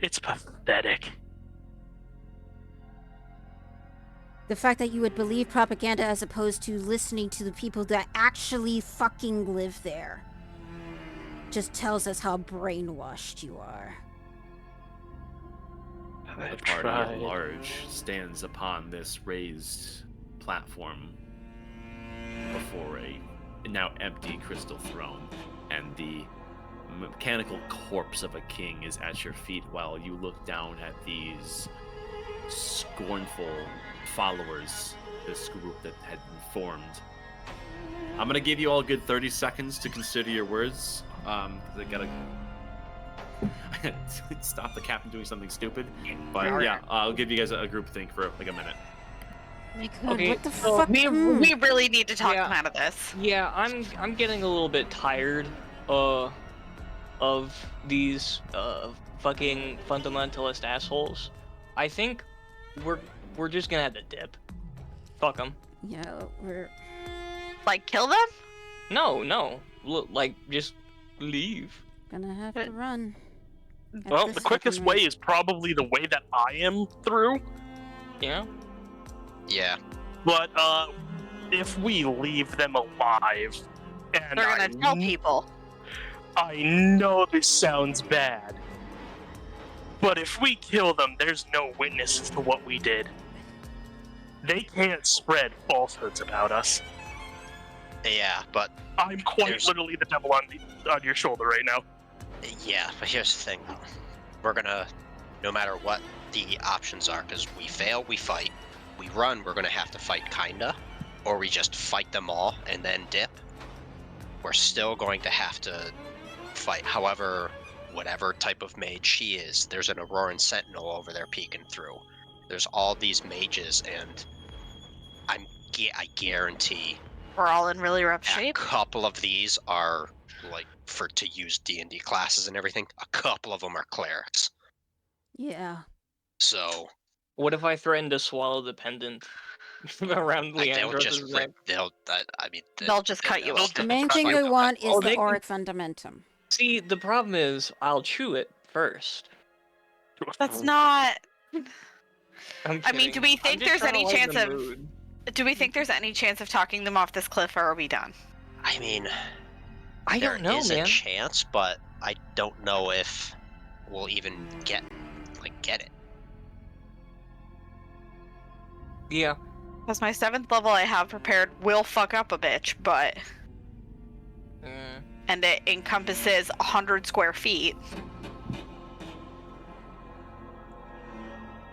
It's pathetic. The fact that you would believe propaganda as opposed to listening to the people that actually fucking live there just tells us how brainwashed you are. The party at large stands upon this raised platform before a now empty crystal throne, and the mechanical corpse of a king is at your feet while you look down at these scornful followers, this group that had been formed. I'm gonna give you all a good 30 seconds to consider your words, because I gotta stop the captain doing something stupid. But yeah, I'll give you guys a group think for like a minute. My God, Okay, what the so fuck? We really need to talk them out of this. Yeah, I'm getting a little bit tired of these fucking fundamentalist assholes. I think we're just gonna have to dip. Fuck them. Yeah, we're Like, kill them? No. Look, like, just leave. gonna have to run. At Well, this the quickest fucking way rate. is probably the way that I am through. Yeah. Yeah. But if we leave them alive, and They're gonna tell people. I know this sounds bad, but if we kill them, there's no witnesses to what we did. They can't spread falsehoods about us. Yeah, but I'm quite There's- literally the devil on your shoulder right now. yeah, but here's the thing. We're gonna, no matter what the options are, because we fail, we fight. We run, we're gonna have to fight kinda. Or we just fight them all and then dip. We're still going to have to fight. However, whatever type of mage she is, there's an Auroran Sentinel over there peeking through. There's all these mages, and I guarantee We're all in really rough a shape. couple of these are like to use D&D classes and everything. A couple of them are clerics. Yeah. So What if I threaten to swallow the pendant around they'll Leandros' just neck? rip. They'll just cut you they'll open. The main cut thing you they open. want is Oh, the they can- auric fundamentum. See, the problem is I'll chew it first. That's not. I'm I mean, kidding. do we I'm think just there's trying to any lighten chance the of- mood. Do we think there's any chance of talking them off this cliff, or are we done? I mean, I there don't know, is man. a chance, but I don't know if we'll even get it. Yeah. Because my 7th level I have prepared will fuck up a bitch, but and it encompasses 100 square feet.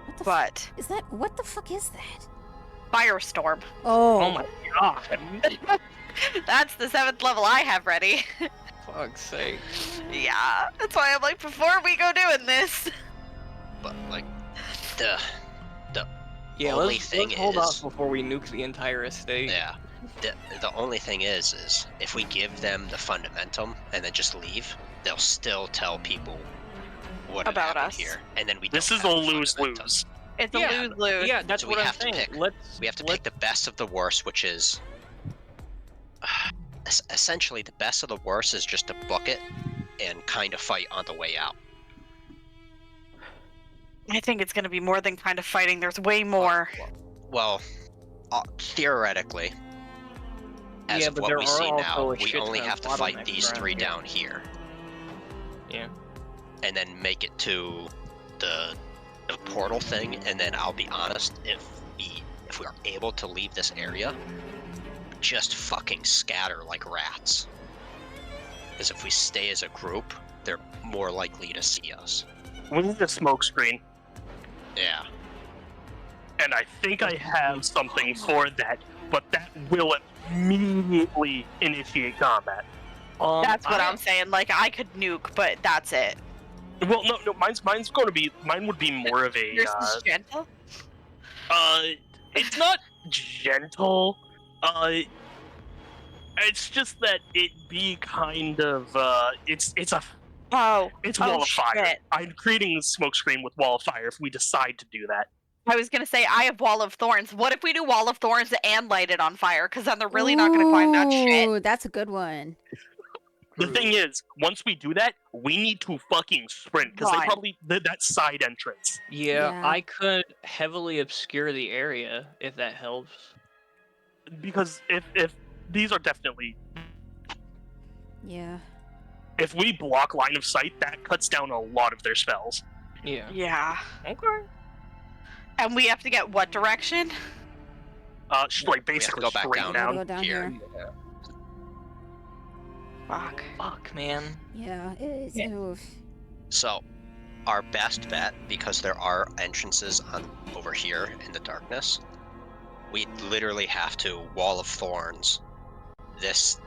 What the But is that? What the fuck is that? firestorm. Oh. Oh my god. That's the 7th level I have ready. Fuck's sake. Yeah, that's why I'm like, before we go doing this. But the Yeah, only let's thing hold is- off before we nuke the entire estate. the only thing is if we give them the fundamentum and then just leave, they'll still tell people what About happened us. here, and then we. This don't is have a the fun lose momentum. lose. It's a Yeah, lose-lose. Yeah, that's So what we I'm have to saying. pick. Let's We have to let's- pick the best of the worst, which is essentially the best of the worst is just to book it and kind of fight on the way out. I think it's going to be more than kind of fighting. There's way more. Well, theoretically, as Yeah, of but what there we are see also now, a we shit only ton of have to fight bottlenecks these around 3 here. down here. Yeah. And then make it to the portal thing, and then I'll be honest, if we are able to leave this area, just fucking scatter like rats. Because if we stay as a group, they're more likely to see us. We need a smoke screen, Yeah. and I think I have something for that, but that will immediately initiate combat. That's what I'm saying. Like, I could nuke, but that's it. Well, no, mine's going to be. Mine would be more of a. Yours is gentle? It's not gentle. It's just that it be kind of. It's a. Oh. It's Oh, wall of fire. shit. I'm creating a smoke screen with wall of fire if we decide to do that. I was going to say, I have Wall of Thorns. What if we do Wall of Thorns and light it on fire? Because then they're really not going to climb that shit. Ooh, that's a good one. The thing is, once we do that, we need to fucking sprint because they Run. probably that side entrance. Yeah, Yeah. I could heavily obscure the area if that helps. Because if these are definitely, Yeah. if we block line of sight, that cuts down a lot of their spells. Yeah. Yeah. Okay. And we have to get what direction? Like basically go back straight down. Gotta down. go down here. here. Fuck. Fuck, man. Yeah, it is. Yeah. Oof. So, our best bet, because there are entrances on over here in the darkness, we literally have to Wall of Thorns this,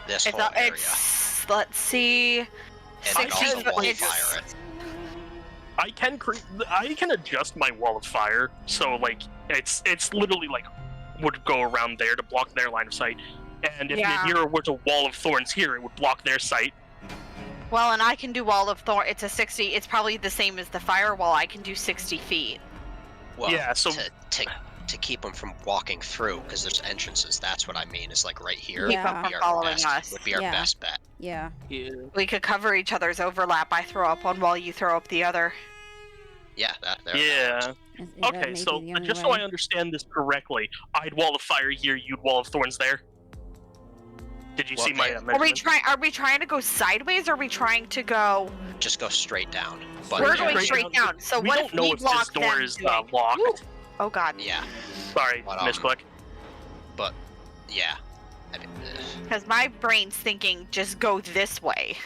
this It's, whole area, it's let's see. and then also 60 Wall of it's- Fire it. I can adjust my wall of fire, so like it's literally like would go around there to block their line of sight, and if Yeah. here was a wall of thorns here, it would block their sight. Well, and I can do Wall of Thorn. It's a 60. It's probably the same as the firewall. I can do 60 feet. Well, Yeah, so- to keep them from walking through, because there's entrances. That's what I mean. Is like right here. Yeah. Keep them would from be our following best, us. Would be our Yeah. best bet. Yeah. Yeah. We could cover each other's overlap. I throw up one while you throw up the other. Yeah. That works. Yeah. Is that Okay, maybe so the only just so way? I understand this correctly, I'd wall of fire here, you'd wall of thorns there. Did you Well, see my they- measurement? Are we trying to go sideways? Or are we trying to go? Just go straight down. But We're yeah, going Straight straight down. So we what don't if know we if this block door them is doing- locked. Oh God. Yeah. Sorry, But, misclick. Yeah. I mean, Because my brain's thinking, just go this way.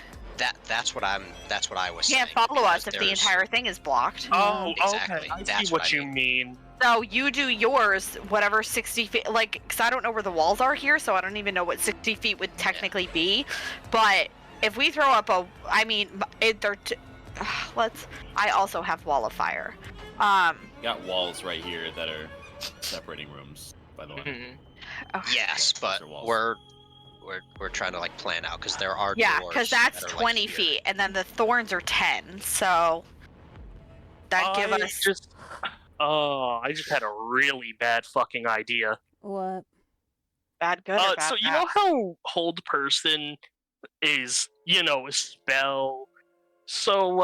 that's what I was You saying. can't follow us because if the there's- entire thing is blocked. Oh, Exactly, okay. I that's see what what I you mean. So you do yours, whatever 60 feet, like, because I don't know where the walls are here, so I don't even know what 60 feet would technically be. But if we throw up I also have Wall of Fire. Got walls right here that are separating rooms, by the way. Mhm. Okay. Yes, but Those are walls. we're trying to like plan out because there are Yeah, doors because that's that are, like, 20 here. feet, and then the thorns are 10, so that give us. I just had a really bad fucking idea. What? Bad good or bad So you bad? know how hold person is, a spell. So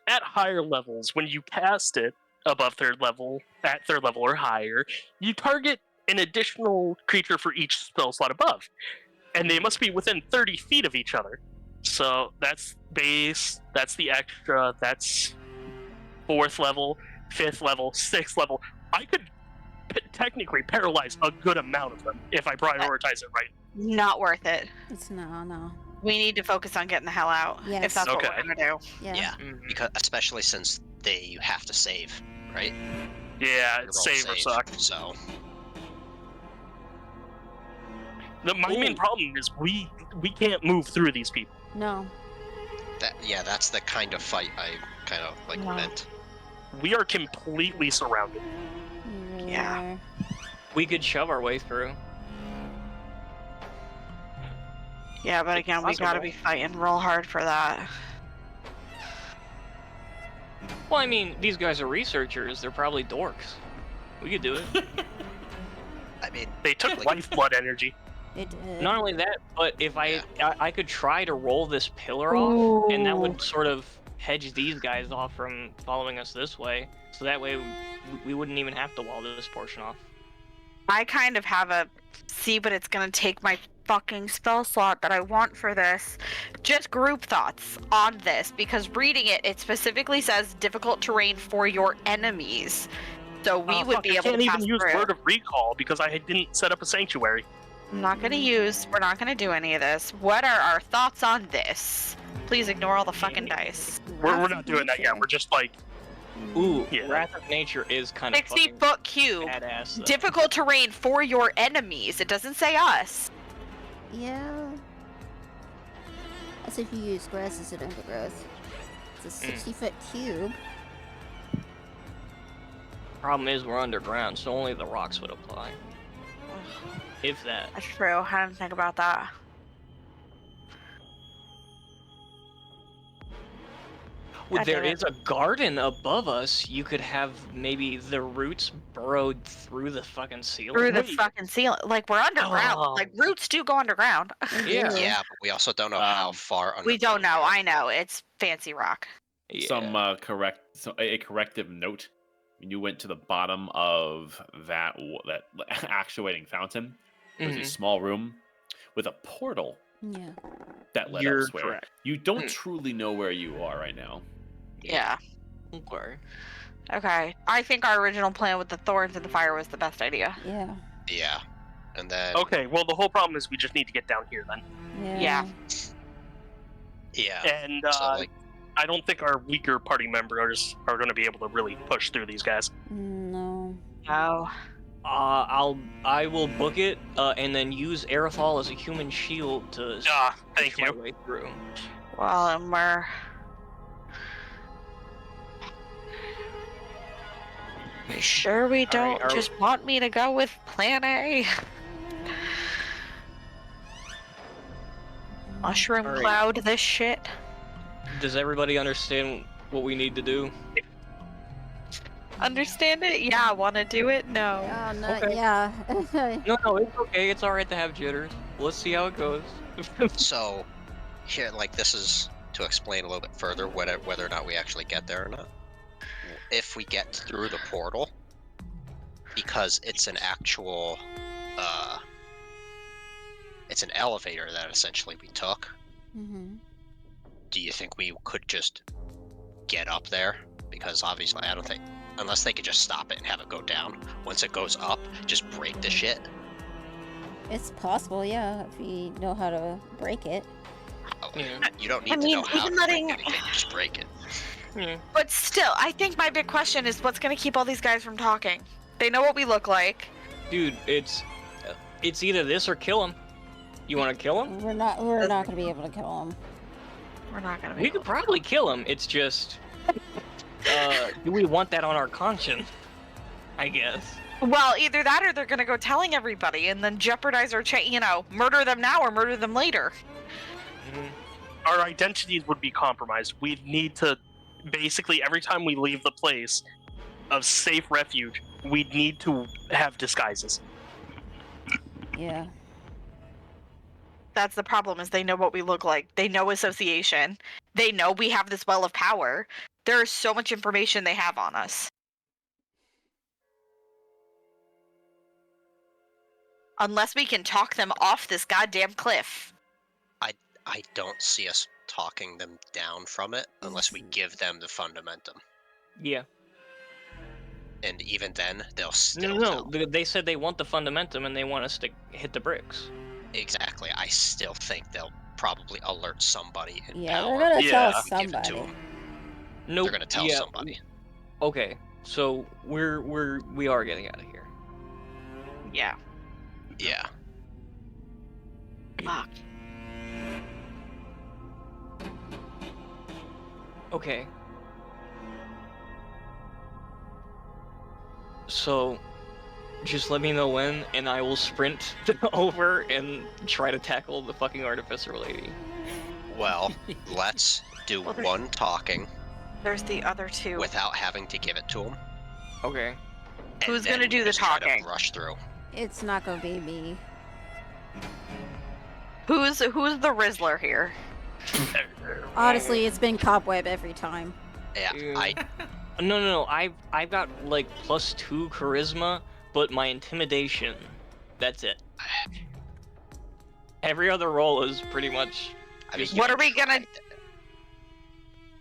at higher levels, when you cast it above third level, at third level or higher, you target an additional creature for each spell slot above, and they must be within 30 feet of each other. So that's base, that's the extra, that's 4th level, 5th level, 6th level. I could technically paralyze a good amount of them if I prioritize it right. Not worth it. It's no. We need to focus on getting the hell out. Yes. If that's what Okay. we're gonna do. Yeah. Yeah, Mhm. because especially since you have to save, right? Yeah, You roll save or suck. So My main problem is we can't move through these people. No. that's the kind of fight I kind of like Wow. meant. We are completely surrounded. You really Yeah. are. We could shove our way through. Yeah, but It's again, we gotta possible. be fighting real hard for that. Well, I mean, these guys are researchers. They're probably dorks. We could do it. I mean, They took lifeblood energy. It did. Not only that, but if Yeah. I could try to roll this pillar off, and that would sort of hedge these guys off from following us this way. So that way, we wouldn't even have to wall this portion off. I kind of have a see, but it's gonna take my fucking spell slot that I want for this. Just group thoughts on this, because reading it, it specifically says difficult terrain for your enemies. So we would be I able can't to pass even use through. Word of Recall because I didn't set up a sanctuary. I'm not gonna use. We're not gonna do any of this. What are our thoughts on this? Please ignore all the fucking dice. We're not doing that yet. We're just like, Ooh, Yeah. Wrath of Nature is kind of 60-foot cube. badass. Though. Difficult terrain for your enemies. It doesn't say us. Yeah. That's if you use grass as an undergrowth. It's a 60-foot cube. Problem is, we're underground, so only the rocks would apply. If that. That's true. I didn't think about that. Well, God there damn it. is a garden above us. You could have maybe the roots burrowed through the fucking ceiling. Through the Wait, fucking ceiling. Like, we're underground. Oh. Like, roots do go underground. Yeah. Yeah, but we also don't know how far under. We don't know. I know. It's fancy rock. Yeah. Some a corrective note. When you went to the bottom of that actuating fountain, there was a Mhm. small room with a portal Yeah. that led You're elsewhere. correct. You don't truly know where you are right now. Yeah. Okay. Okay. I think our original plan with the thorns and the fire was the best idea. Yeah. Yeah, and then okay, well, the whole problem is we just need to get down here then. Yeah. yeah, And so like I don't think our weaker party members are going to be able to really push through these guys. No. Oh. I will book it, and then use Aerithal as a human shield to Thank push my you. way through. Well, and we're. You sure we don't are- just want me to go with plan A? Mushroom All right. cloud this shit. Does everybody understand what we need to do? Understand it? Yeah. Want to do it? No. No, Okay. yeah. No, it's okay. It's all right to have jitters. Let's see how it goes. so here, like this is to explain a little bit further whether or not we actually get there or not. If we get through the portal, because it's an actual, it's an elevator that essentially we took. Mm-hmm. Do you think we could just get up there? Because obviously, I don't think, unless they could just stop it and have it go down. Once it goes up, just break the shit. It's possible, yeah, if we know how to break it. Oh, Yeah. You don't need I to mean, know how to even break letting- anything, just break it. Yeah. But still, I think my big question is what's gonna keep all these guys from talking? They know what we look like. Dude, it's either this or kill him. You want to kill him? We're not gonna be able to kill him. We're not gonna be. We able could to- probably kill him. It's just, do we want that on our conscience? I guess. Well, either that or they're gonna go telling everybody and then jeopardize our murder them now or murder them later. Our identities would be compromised. We'd need to, basically, every time we leave the place of safe refuge, we'd need to have disguises. Yeah. That's the problem, is they know what we look like. They know association. They know we have this well of power. There is so much information they have on us. Unless we can talk them off this goddamn cliff. I don't see us talking them down from it unless we give them the fundamentum. Yeah. And even then, they'll still No. tell. They said they want the fundamentum and they want us to hit the bricks. Exactly. I still think they'll probably alert somebody in Yeah, power. they're gonna Yeah. tell Give it to somebody. 'em. Nope. They're gonna tell yeah. somebody. Okay. So we are getting out of here. Yeah. Yeah. Fuck. Okay. So Just let me know when, and I will sprint over and try to tackle the fucking artificer lady. Well, let's do Well, there's- one talking There's the other two. without having to give it to him. Okay. Who's gonna do the just try talking? to rush through. It's not gonna be me. Who's the Rizzler here? Honestly, it's been Cobweb every time. Yeah, Yeah. No. I've got like +2 charisma, but my intimidation, that's it. Every other roll is pretty much. I mean, What you are we can gonna- try that.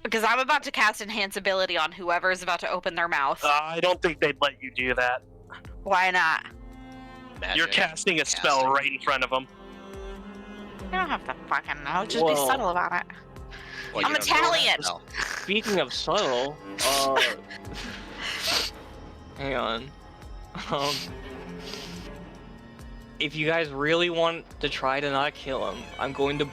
Because I'm about to cast Enhance Ability on whoever is about to open their mouth. I don't think they'd let you do that. Why not? You're Magic, casting a spell casting. right in front of them. You don't have to fucking know. Just be Well- subtle about it. Well, I'm you don't know Italian. that spell. Speaking of subtle, hang on. If you guys really want to try to not kill him, I'm going to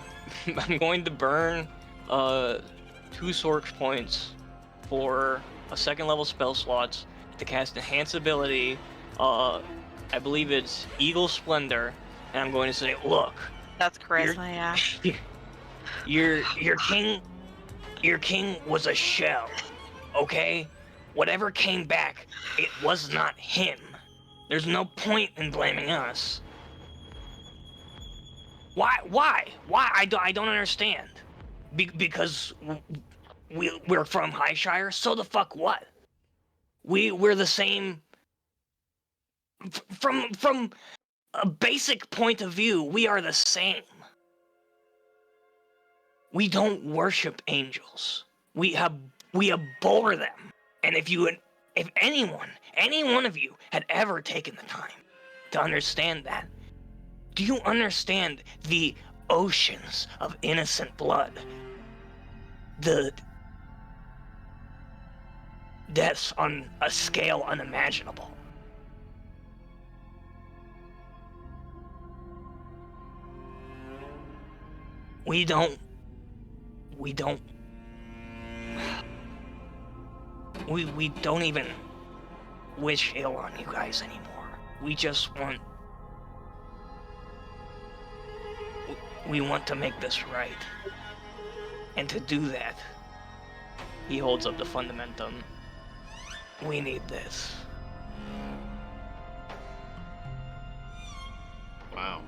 burn 2 Sork points for a 2nd level spell slots to cast Enhance Ability. I believe it's Eagle Splendor, and I'm going to say, look, That's charisma, yeah. your king was a shell, okay? Whatever came back, it was not him. There's no point in blaming us. Why? I don't understand. Because we're from Highshire, so the fuck what? We're the same. From a basic point of view, we are the same. We don't worship angels. We abhor them. And if any one of you had ever taken the time to understand that, do you understand the oceans of innocent blood? The deaths on a scale unimaginable. We don't even wish ill on you guys anymore. We just want we want to make this right. And to do that, he holds up the fundamentum. We need this. Wow.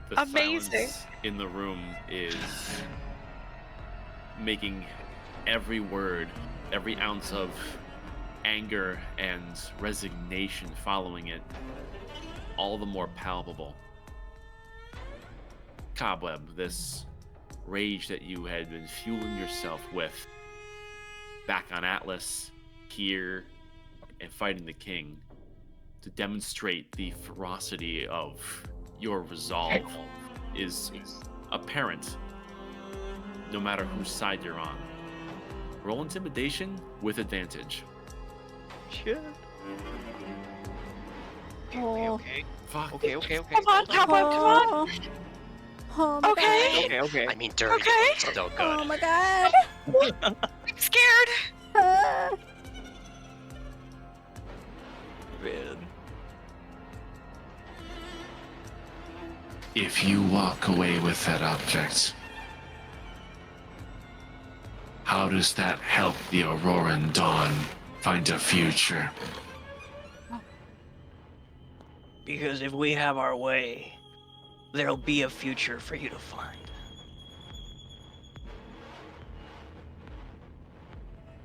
The Amazing. silence in the room is making every word, every ounce of anger and resignation following it all the more palpable. Cobweb, this rage that you had been fueling yourself with back on Atlas, here, and fighting the king, to demonstrate the ferocity of your resolve is apparent no matter whose side you're on. Roll intimidation with advantage. Shit. Oh. Okay. Fuck. Okay. Come on, Cobweb, come on. Oh my Okay. god. Okay. I mean, dirty Okay. is still good. Oh my god. I'm scared. Ah. Man. If you walk away with that object, how does that help the Auroran Dawn find a future? Because if we have our way, there'll be a future for you to find.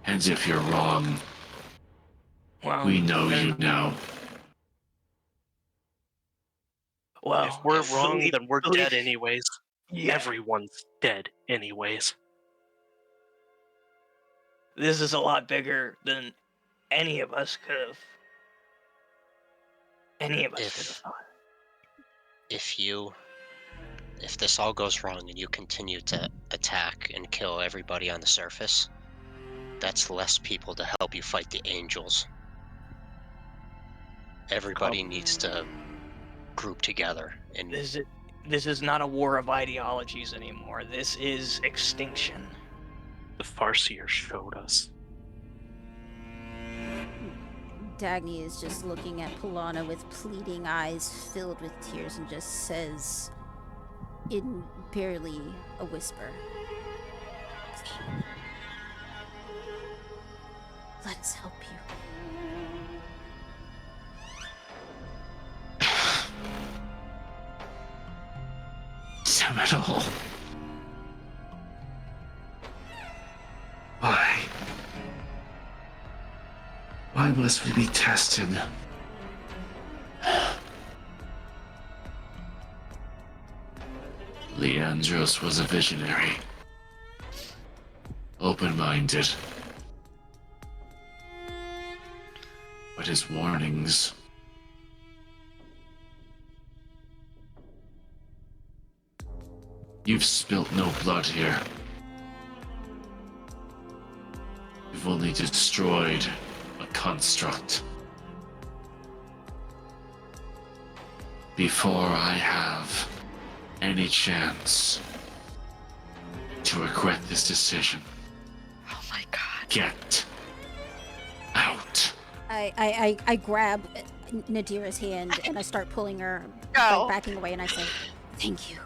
And if you're wrong, Well, we know you know. Well, If we're wrong, then we're believe- dead anyways. Yeah. Everyone's dead anyways. This is a lot bigger than any of us could have. Any of us If- could have thought. If this all goes wrong and you continue to attack and kill everybody on the surface, that's less people to help you fight the angels. Everybody needs to group together and This is not a war of ideologies anymore. This is extinction. The Farseer showed us. Dagny is just looking at Polana with pleading eyes filled with tears and just says, in barely a whisper, "Let us help you." Seminole. Why? Why must we be tested? Leandros was a visionary. Open-minded. But his warnings... You've spilt no blood here. You've only destroyed a construct. Before I have any chance to regret this decision, Oh my god. get out. I grab Nadira's hand and I start pulling her, Go. backing away, and I say, "Thank you."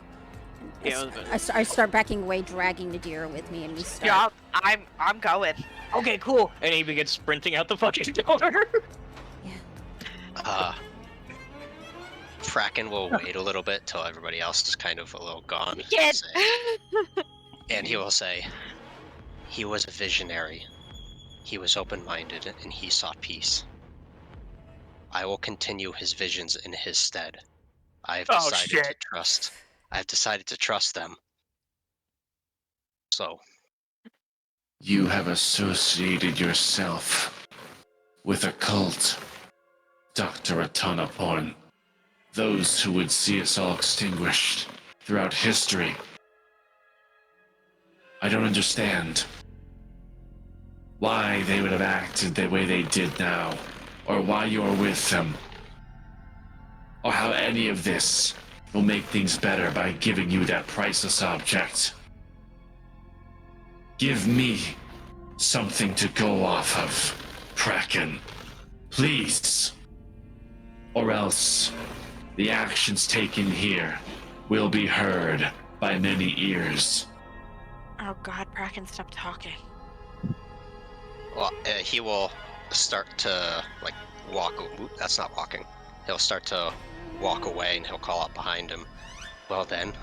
And Yeah, I start backing away, dragging Nadira with me, and we start. Yeah, I'm going. Okay, cool. And he begins sprinting out the fucking door. Fracken will wait a little bit till everybody else is kind of a little gone. Kid. And he will say, he was a visionary. He was open-minded and he sought peace. I will continue his visions in his stead. I have decided to trust. I have decided to trust them. So. You have associated yourself with a cult, Dr. Atanaporn. Those who would see us all extinguished throughout history. I don't understand why they would have acted the way they did now, or why you're with them, or how any of this will make things better by giving you that priceless object. Give me something to go off of, Kraken. Please. Or else the actions taken here will be heard by many ears. Oh god, Bracken, stop talking. Well, he will start to, walk. That's not walking. He'll start to walk away and he'll call out behind him. Well then,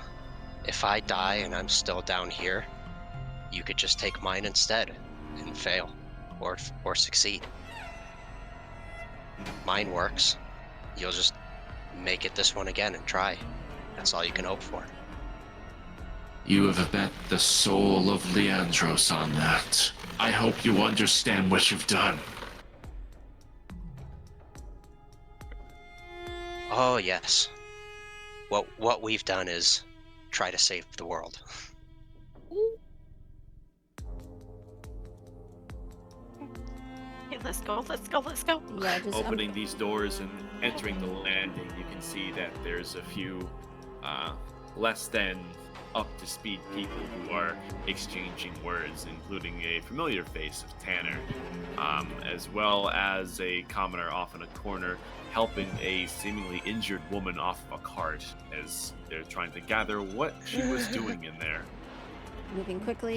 if I die and I'm still down here, you could just take mine instead and fail, or succeed. Mine works. You'll just make it this one again and try. That's all you can hope for. You have bet the soul of Leandros on that. I hope you understand what you've done. Oh yes. What we've done is try to save the world. Okay, let's go. Yeah, just Opening these doors and entering the landing, you can see that there's a few less than up-to-speed people who are exchanging words, including a familiar face of Tanner, as well as a commoner off in a corner helping a seemingly injured woman off of a cart as they're trying to gather what she was doing in there. moving quickly.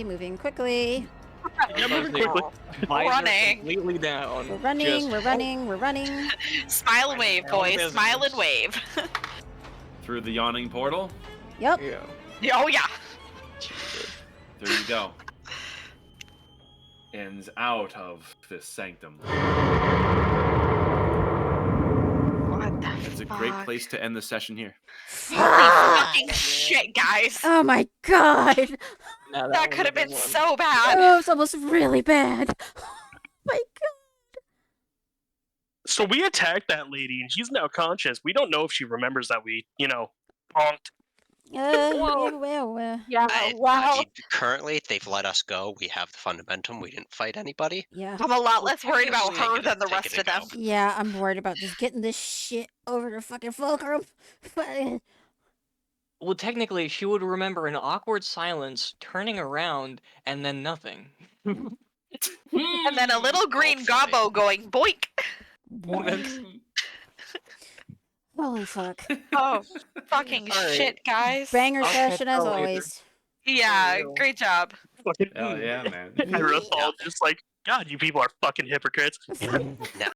Yeah, moving quickly. Visor Running. completely down. We're running. Smile and wave, Mind boys. your own Smile and business. wave. Through the yawning portal, Yep. Yeah. Oh yeah. there you go. And out of this sanctum. What the It's a fuck? great place to end the session here. Holy fucking shit, guys. Oh my god. Now That could have been so bad. Oh, it was almost really bad. Oh my So we attacked that lady, and she's now conscious. We don't know if she remembers that we, honked. god. Yeah. I mean, currently, they've let us go. We have the fundamentum. We didn't fight anybody. Yeah. I'm a lot less worried about Take her it- than the take rest it of them. out. Yeah, I'm worried about just getting this shit over to fucking Fulcrum. Well, technically, she would remember an awkward silence, turning around, and then nothing. And then a little green Hopefully. gobbo going boink. Holy fuck. Oh, fucking All right. shit, guys. Banger I'll catch session as y'all later. always. Yeah, real. great job. Fucking Hell yeah, man. I wrote all just like, God, you people are fucking hypocrites. Now,